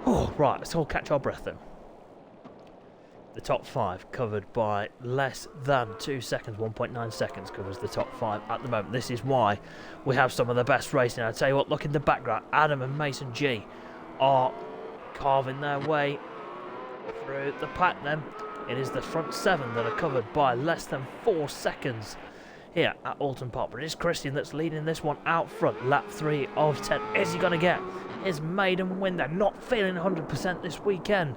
Oh, right, let's all catch our breath then. The top 5 covered by less than 2 seconds, 1.9 seconds covers the top 5 at the moment. This is why we have some of the best racing. I tell you what, look in the background, Adam and Mason G are carving their way through the pack then. It is the front 7 that are covered by less than 4 seconds here at Oulton Park. But it is Christian that's leading this one out front. Lap 3 of 10. Is he going to get his maiden win? They're not feeling 100% this weekend,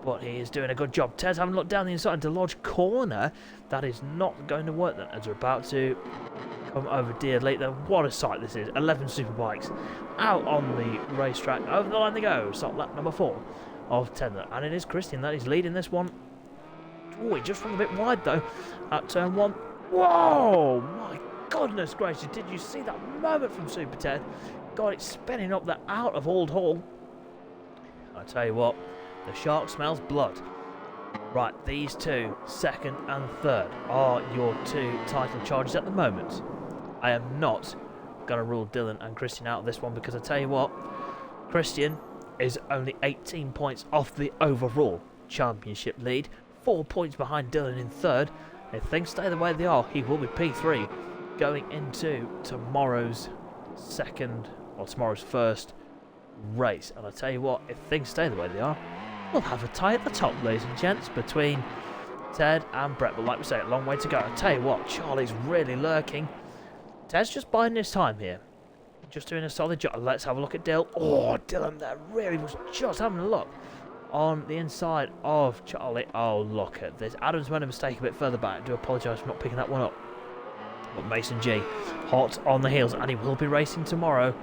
but he is doing a good job. Ted's having a look down the inside into Lodge Corner. That is not going to work then, as we're about to come over Deer Lake. Then what a sight this is. 11 Superbikes out on the racetrack. Over the line they go. Start lap number 4 of 10. And it is Christian that is leading this one. Oh, he just ran a bit wide though at turn 1. Whoa! My goodness gracious, did you see that moment from Super Ted? God, it's spinning up the out of Old Hall. I tell you what, the shark smells blood. Right, these two, second and third, are your 2 title charges at the moment. I am not going to rule Dylan and Christian out of this one, because I tell you what, Christian is only 18 points off the overall championship lead. 4 points behind Dylan in third. If things stay the way they are, he will be P3 going into tomorrow's first race. And I tell you what, if things stay the way they are, we'll have a tie at the top, ladies and gents, between Ted and Brett. But like we say, a long way to go. I tell you what, Charlie's really lurking. Ted's just biding his time here, just doing a solid job. Let's have a look at Dill. Oh, Dylan there really was just having a look on the inside of Charlie. Oh, look at this. Adams made a mistake a bit further back. I do apologise for not picking that one up. But Mason G, hot on the heels, and he will be racing tomorrow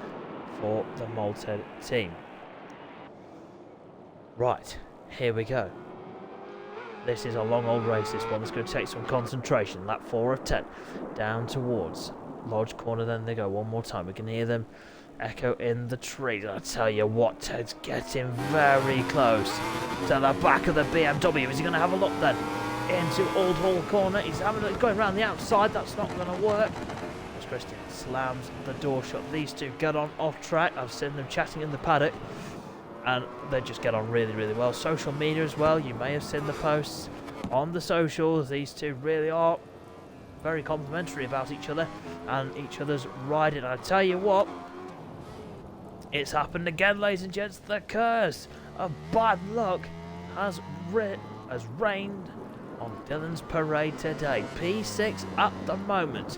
for the Malted team. Right, here we go. This is a long old race, this one. That's going to take some concentration. Lap 4 of 10. Down towards Lodge Corner, then they go one more time. We can hear them echo in the trees. I tell you what, Ted's getting very close to the back of the BMW. Is he going to have a look then into Old Hall Corner? He's going around the outside. That's not going to work. As Christian slams the door shut. These two get on off track. I've seen them chatting in the paddock, and they just get on really, really well. Social media as well. You may have seen the posts on the socials. These two really are very complimentary about each other and each other's riding. I tell you what, it's happened again, ladies and gents. The curse of bad luck has rained on Dylan's parade today. P6 at the moment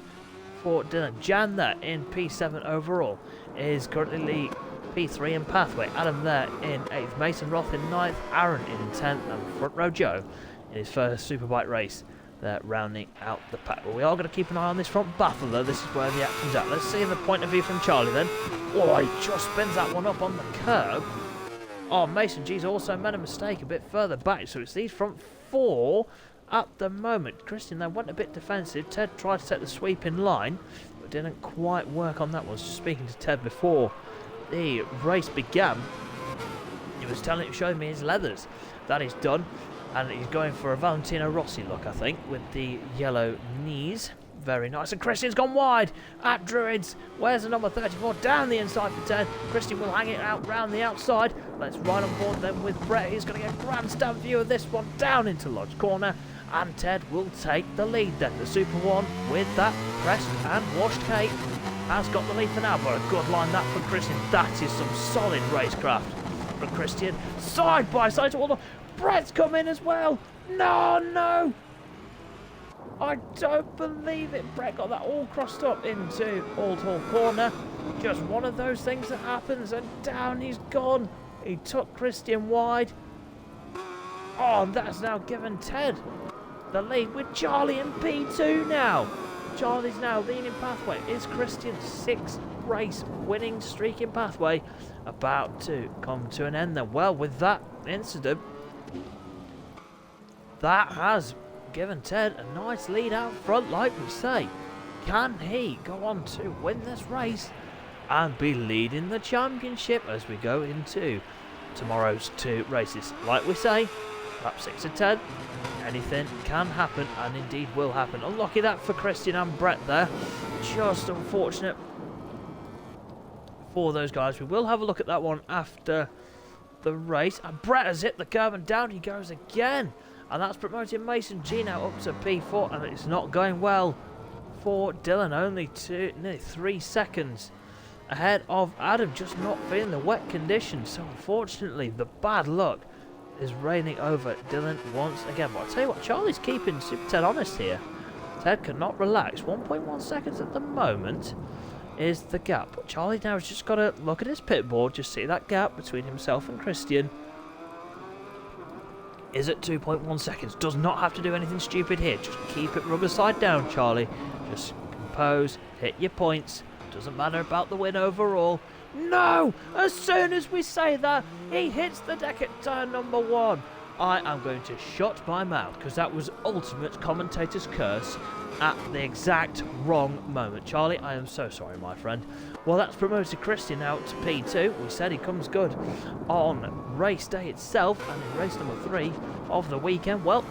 for Dylan. Jan there in P7 overall is currently P3 in Pathway. Adam there in 8th. Mason Roth in 9th. Aaron in 10th. And Front Row Joe in his first Superbike race. They're rounding out the pack. But we are going to keep an eye on this front baffle though. This is where the action's at. Let's see the point of view from Charlie then. Oh, he just spins that one up on the curb. Oh, Mason G's also made a mistake a bit further back. So it's these front 4 at the moment. Christian there went a bit defensive. Ted tried to set the sweep in line, but didn't quite work on that one. Just speaking to Ted before the race began, he was showing me his leathers. That is done. And he's going for a Valentino Rossi look, I think, with the yellow knees. Very nice. And Christian's gone wide at Druids. Where's the number 34? Down the inside for 10. Christian will hang it out round the outside. Let's ride on board then with Brett. He's going to get a grandstand view of this one down into Lodge Corner. And Ted will take the lead then. The Super 1 with that pressed and washed cape has got the lead for now. But a good line that for Christian. That is some solid racecraft for Christian. Side by side to all the... Brett's come in as well. No. I don't believe it. Brett got that all crossed up into Old Hall Corner. Just one of those things that happens, and down he's gone. He took Christian wide. Oh, and that's now given Ted the lead with Charlie in P2 now. Charlie's now leading Pathway. Is Christian 6 race winning streaking pathway about to come to an end then. Well, with that incident, that has given Ted a nice lead out front, like we say. Can he go on to win this race and be leading the championship as we go into tomorrow's 2 races? Like we say, lap 6 of 10, anything can happen, and indeed will happen. Unlucky that for Christian and Brett there. Just unfortunate for those guys. We will have a look at that one after the race. And Brett has hit the curb and down he goes again. And that's promoting Mason G now up to P4, and it's not going well for Dylan. Only nearly 3 seconds ahead of Adam, just not feeling the wet conditions. So unfortunately, the bad luck is raining over Dylan once again. But I'll tell you what, Charlie's keeping Super Ted honest here. Ted cannot relax. 1.1 seconds at the moment is the gap. But Charlie now has just got to look at his pit board, just see that gap between himself and Christian is at 2.1 seconds. Does not have to do anything stupid here. Just keep it rubber side down, Charlie. Just compose, hit your points. Doesn't matter about the win overall. No! As soon as we say that, he hits the deck at turn number 1. I am going to shut my mouth, because that was ultimate commentator's curse at the exact wrong moment. Charlie, I am so sorry, my friend. Well, that's promoted Christian out to P2. We said he comes good on race day itself, and in race number 3 of the weekend. Well,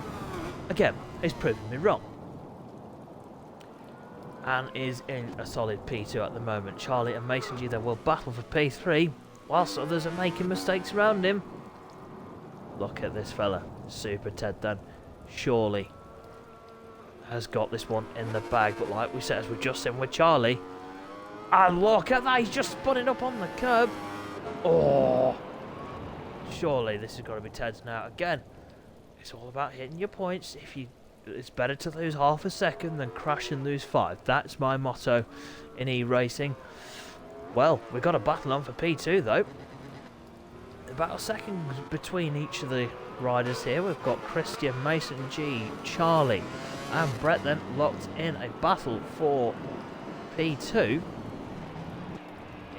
again, he's proven me wrong, and is in a solid P2 at the moment. Charlie and Mason G then will battle for P3, whilst others are making mistakes around him. Look at this fella, Super Ted then, surely has got this one in the bag. But like we said, as we've just seen with Charlie, and look at that, he's just spinning up on the curb. Oh, surely this has got to be Ted's now. Again, it's all about hitting your points. It's better to lose half a second than crash and lose 5. That's my motto in e-racing. Well, we've got a battle on for P2 though. About a second between each of the riders here. We've got Christian, Mason G, Charlie and Brett then locked in a battle for P2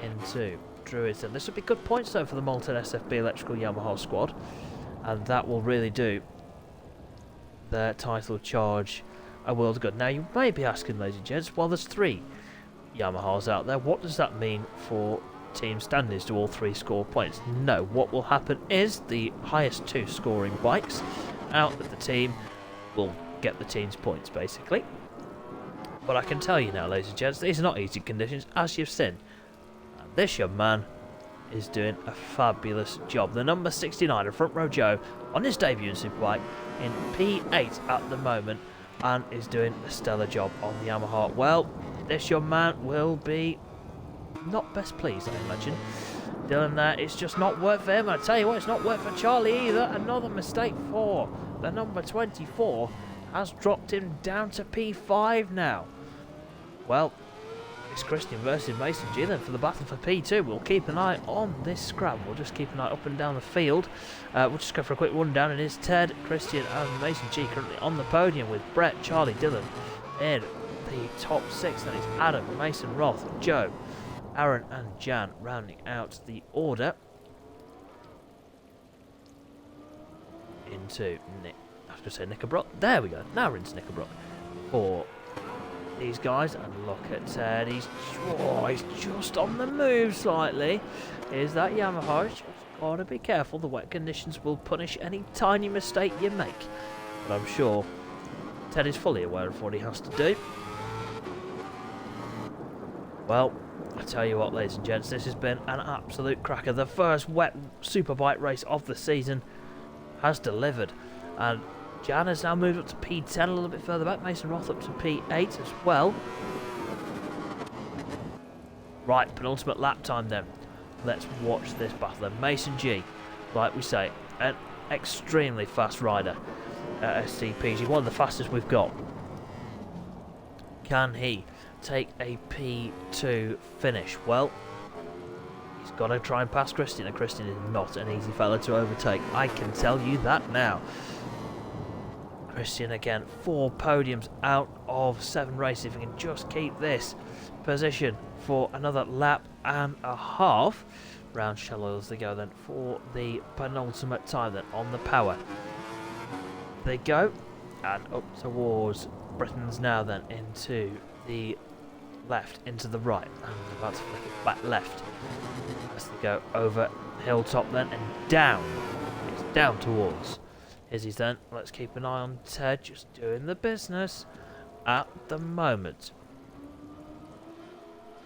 into Druids. And this would be good points though for the Malton SFB Electrical Yamaha squad, and that will really do their title charge a world of good. Now you may be asking, ladies and gents, well, there's 3 Yamahas out there, what does that mean for team standings? Do all 3 score points? No, what will happen is the highest 2 scoring bikes out of the team will get the team's points basically. But I can tell you now, ladies and gents, these are not easy conditions, as you've seen, and this young man is doing a fabulous job. The number 69 of Front Row Joe on his debut in Superbike in P8 at the moment, and is doing a stellar job on the Yamaha. Well, this young man will be not best pleased, I imagine. Dylan there, it's just not worked for him. I tell you what, it's not worked for Charlie either. Another mistake for the number 24 has dropped him down to P5 now. Well, it's Christian versus Mason G then for the battle for P2. We'll keep an eye on this scrap. We'll just keep an eye up and down the field. We'll just go for a quick rundown. It is Ted, Christian and Mason G currently on the podium, with Brett, Charlie, Dylan in the top 6. Then it's Adam, Mason, Roth, Joe, Aaron and Jan rounding out the order into Nick. I was going to say Knickerbrook. There we go. Now we're into Knickerbrook for these guys. And look at Ted. He's just on the move slightly. Here's that Yamaha. Just got to be careful. The wet conditions will punish any tiny mistake you make. But I'm sure Ted is fully aware of what he has to do. Well, I tell you what, ladies and gents, this has been an absolute cracker. The first wet Superbike race of the season has delivered, and Jan has now moved up to P10 a little bit further back. Mason Roth up to P8 as well. Right, penultimate lap time then. Let's watch this battle then. Mason G, like we say, an extremely fast rider at SDPG, one of the fastest we've got. Can he take a P2 finish? Well, he's got to try and pass Christian, and Christian is not an easy fella to overtake. I can tell you that now. Christian again, 4 podiums out of 7 races. If we can just keep this position for another lap and a half. Round shell oils they go then for the penultimate time then on the power. They go and up towards Britain's now then into the left, into the right, and about to flick it back left as they go over hilltop then and down. It's down towards Izzy's then. Let's keep an eye on Ted, just doing the business at the moment.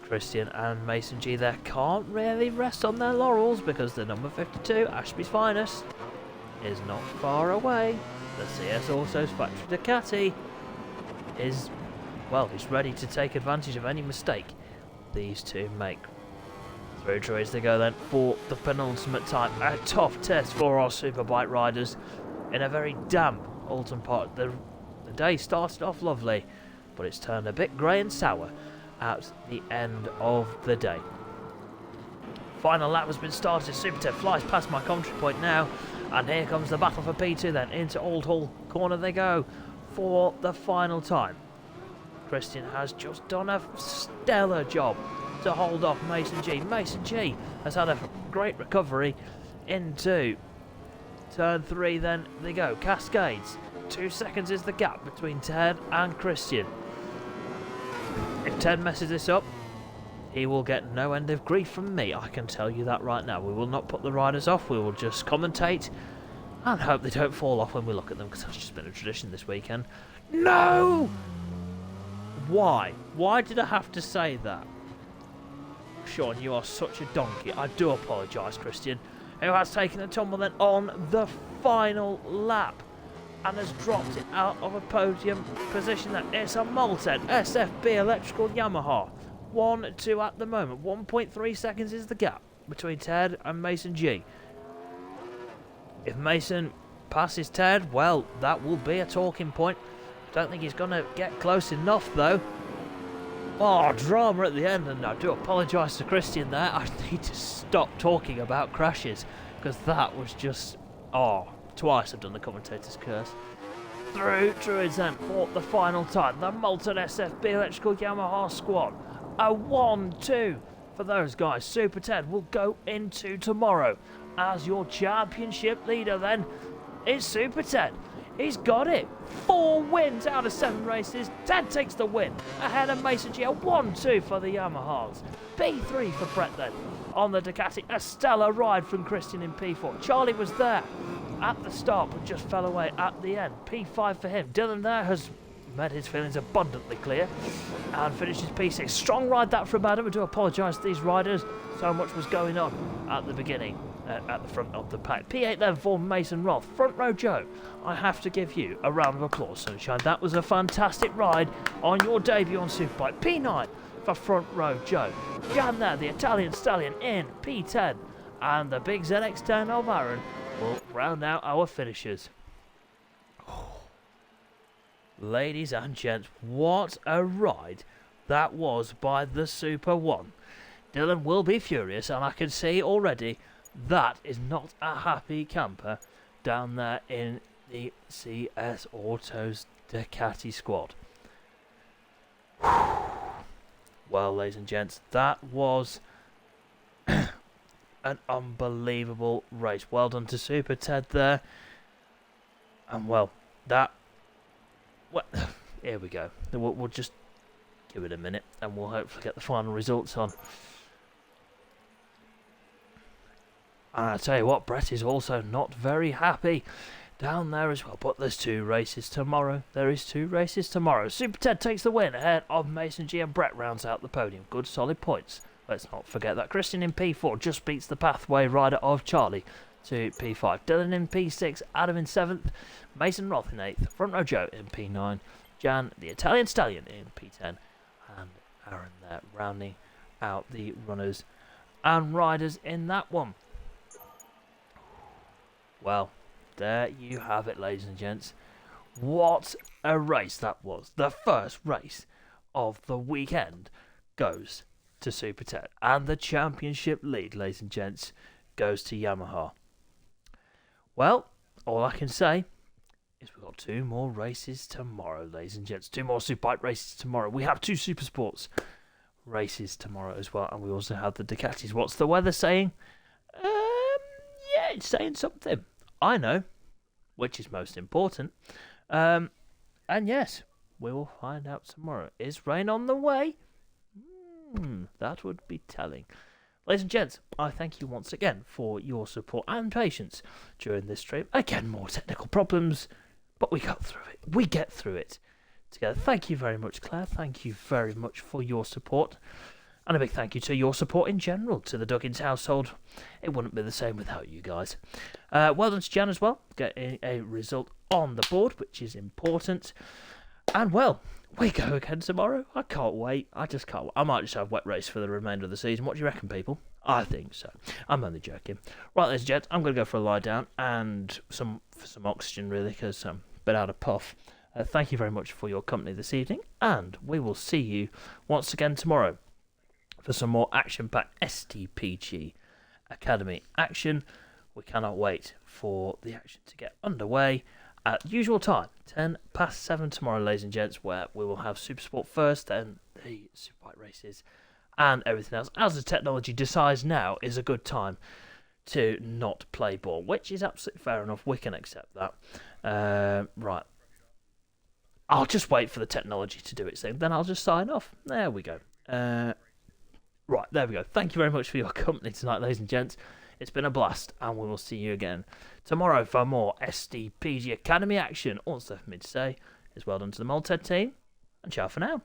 Christian and Mason G there can't really rest on their laurels because the number 52, Ashby's finest, is not far away. The CS Auto's factory Ducati is, well, he's ready to take advantage of any mistake these two make. Through trees they go then for the penultimate time. A tough test for our Superbike riders in a very damp Oulton Park. The day started off lovely, but it's turned a bit grey and sour at the end of the day. Final lap has been started. Super Ted flies past my commentary point now, and here comes the battle for P2 then. Into Old Hall corner they go for the final time. Christian has just done a stellar job to hold off Mason G. Mason G has had a great recovery into turn 3 then they go. Cascades. 2 seconds is the gap between Ted and Christian. If Ted messes this up, he will get no end of grief from me, I can tell you that right now. We will not put the riders off, we will just commentate and hope they don't fall off when we look at them, because that's just been a tradition this weekend. No! Why? Why did I have to say that? Sean, you are such a donkey. I do apologise, Christian, who has taken a tumble then on the final lap and has dropped it out of a podium position. That it's a Molten SFB electrical Yamaha. 1-2 at the moment. 1.3 seconds is the gap between Ted and Mason G. If Mason passes Ted, well, that will be a talking point. Don't think he's going to get close enough, though. Oh, drama at the end, and I do apologise to Christian there. I need to stop talking about crashes, because that was just... Oh, twice I've done the commentator's curse. Through Druids then for the final time. The Molten SFB electrical Yamaha squad. A 1-2 for those guys. Super Ted will go into tomorrow as your championship leader then. It's Super Ted. He's got it. 4 wins out of 7 races. Ted takes the win ahead of Mason G. A 1-2 for the Yamahas. P3 for Brett then on the Ducati. A stellar ride from Christian in P4. Charlie was there at the start but just fell away at the end. P5 for him. Dylan there has made his feelings abundantly clear and finishes P6. Strong ride that from Adam. I do apologise to these riders. So much was going on at the beginning, at the front of the pack. P8 then for Mason Roth. Front row Joe, I have to give you a round of applause, Sunshine. That was a fantastic ride on your debut on Superbike. P9 for front row Joe. Jan there, the Italian stallion in P10. And the big ZX10 of Aaron will round out our finishers. Ladies and gents, what a ride that was by the Super 1. Dylan will be furious, and I can see already that is not a happy camper down there in the CS Autos Ducati squad. Well, ladies and gents, that was an unbelievable race. Well done to Super Ted there. And well, that... Well, here we go. We'll just give it a minute and we'll hopefully get the final results on. And I tell you what, Brett is also not very happy down there as well. But there's 2 races tomorrow. There is 2 races tomorrow. Super Ted takes the win ahead of Mason G, and Brett rounds out the podium. Good solid points. Let's not forget that Christian in P4 just beats the pathway rider of Charlie to P5. Dylan in P6, Adam in 7th, Mason Roth in 8th, Front Row Joe in P9, Jan the Italian Stallion in P10, and Aaron there rounding out the runners and riders in that one. Well, there you have it, ladies and gents. What a race that was. The first race of the weekend goes to Super Ted, and the championship lead, ladies and gents, goes to Yamaha. Well, all I can say is we've got 2 more races tomorrow, ladies and gents. 2 more Superbike races tomorrow. We have 2 Supersports races tomorrow as well, and we also have the Ducatis. What's the weather saying? Yeah, it's saying something. I know, which is most important. And yes, we will find out tomorrow. Is rain on the way? That would be telling. Ladies and gents, I thank you once again for your support and patience during this stream. Again, more technical problems, but we got through it. We get through it together. Thank you very much, Claire. Thank you very much for your support. And a big thank you to your support in general, to the Duggins household. It wouldn't be the same without you guys. Well done to Jan as well, getting a result on the board, which is important. And well, we go again tomorrow. I can't wait. I just can't wait. I might just have wet race for the remainder of the season. What do you reckon, people? I think so. I'm only joking. Right, ladies and gents, I'm going to go for a lie down and some oxygen, really, because I'm a bit out of puff. Thank you very much for your company this evening, and we will see you once again tomorrow for some more action-packed SDPG Academy action. We cannot wait for the action to get underway at usual time, 7:10 tomorrow, ladies and gents, where we will have Supersport first, then the Superbike races, and everything else. As the technology decides now is a good time to not play ball, which is absolutely fair enough. We can accept that. Right. I'll just wait for the technology to do its thing, then I'll just sign off. There we go. Right, there we go. Thank you very much for your company tonight, ladies and gents. It's been a blast, and we will see you again tomorrow for more SDPG Academy action. All that's left for me to say is well done to the Malted team, and ciao for now.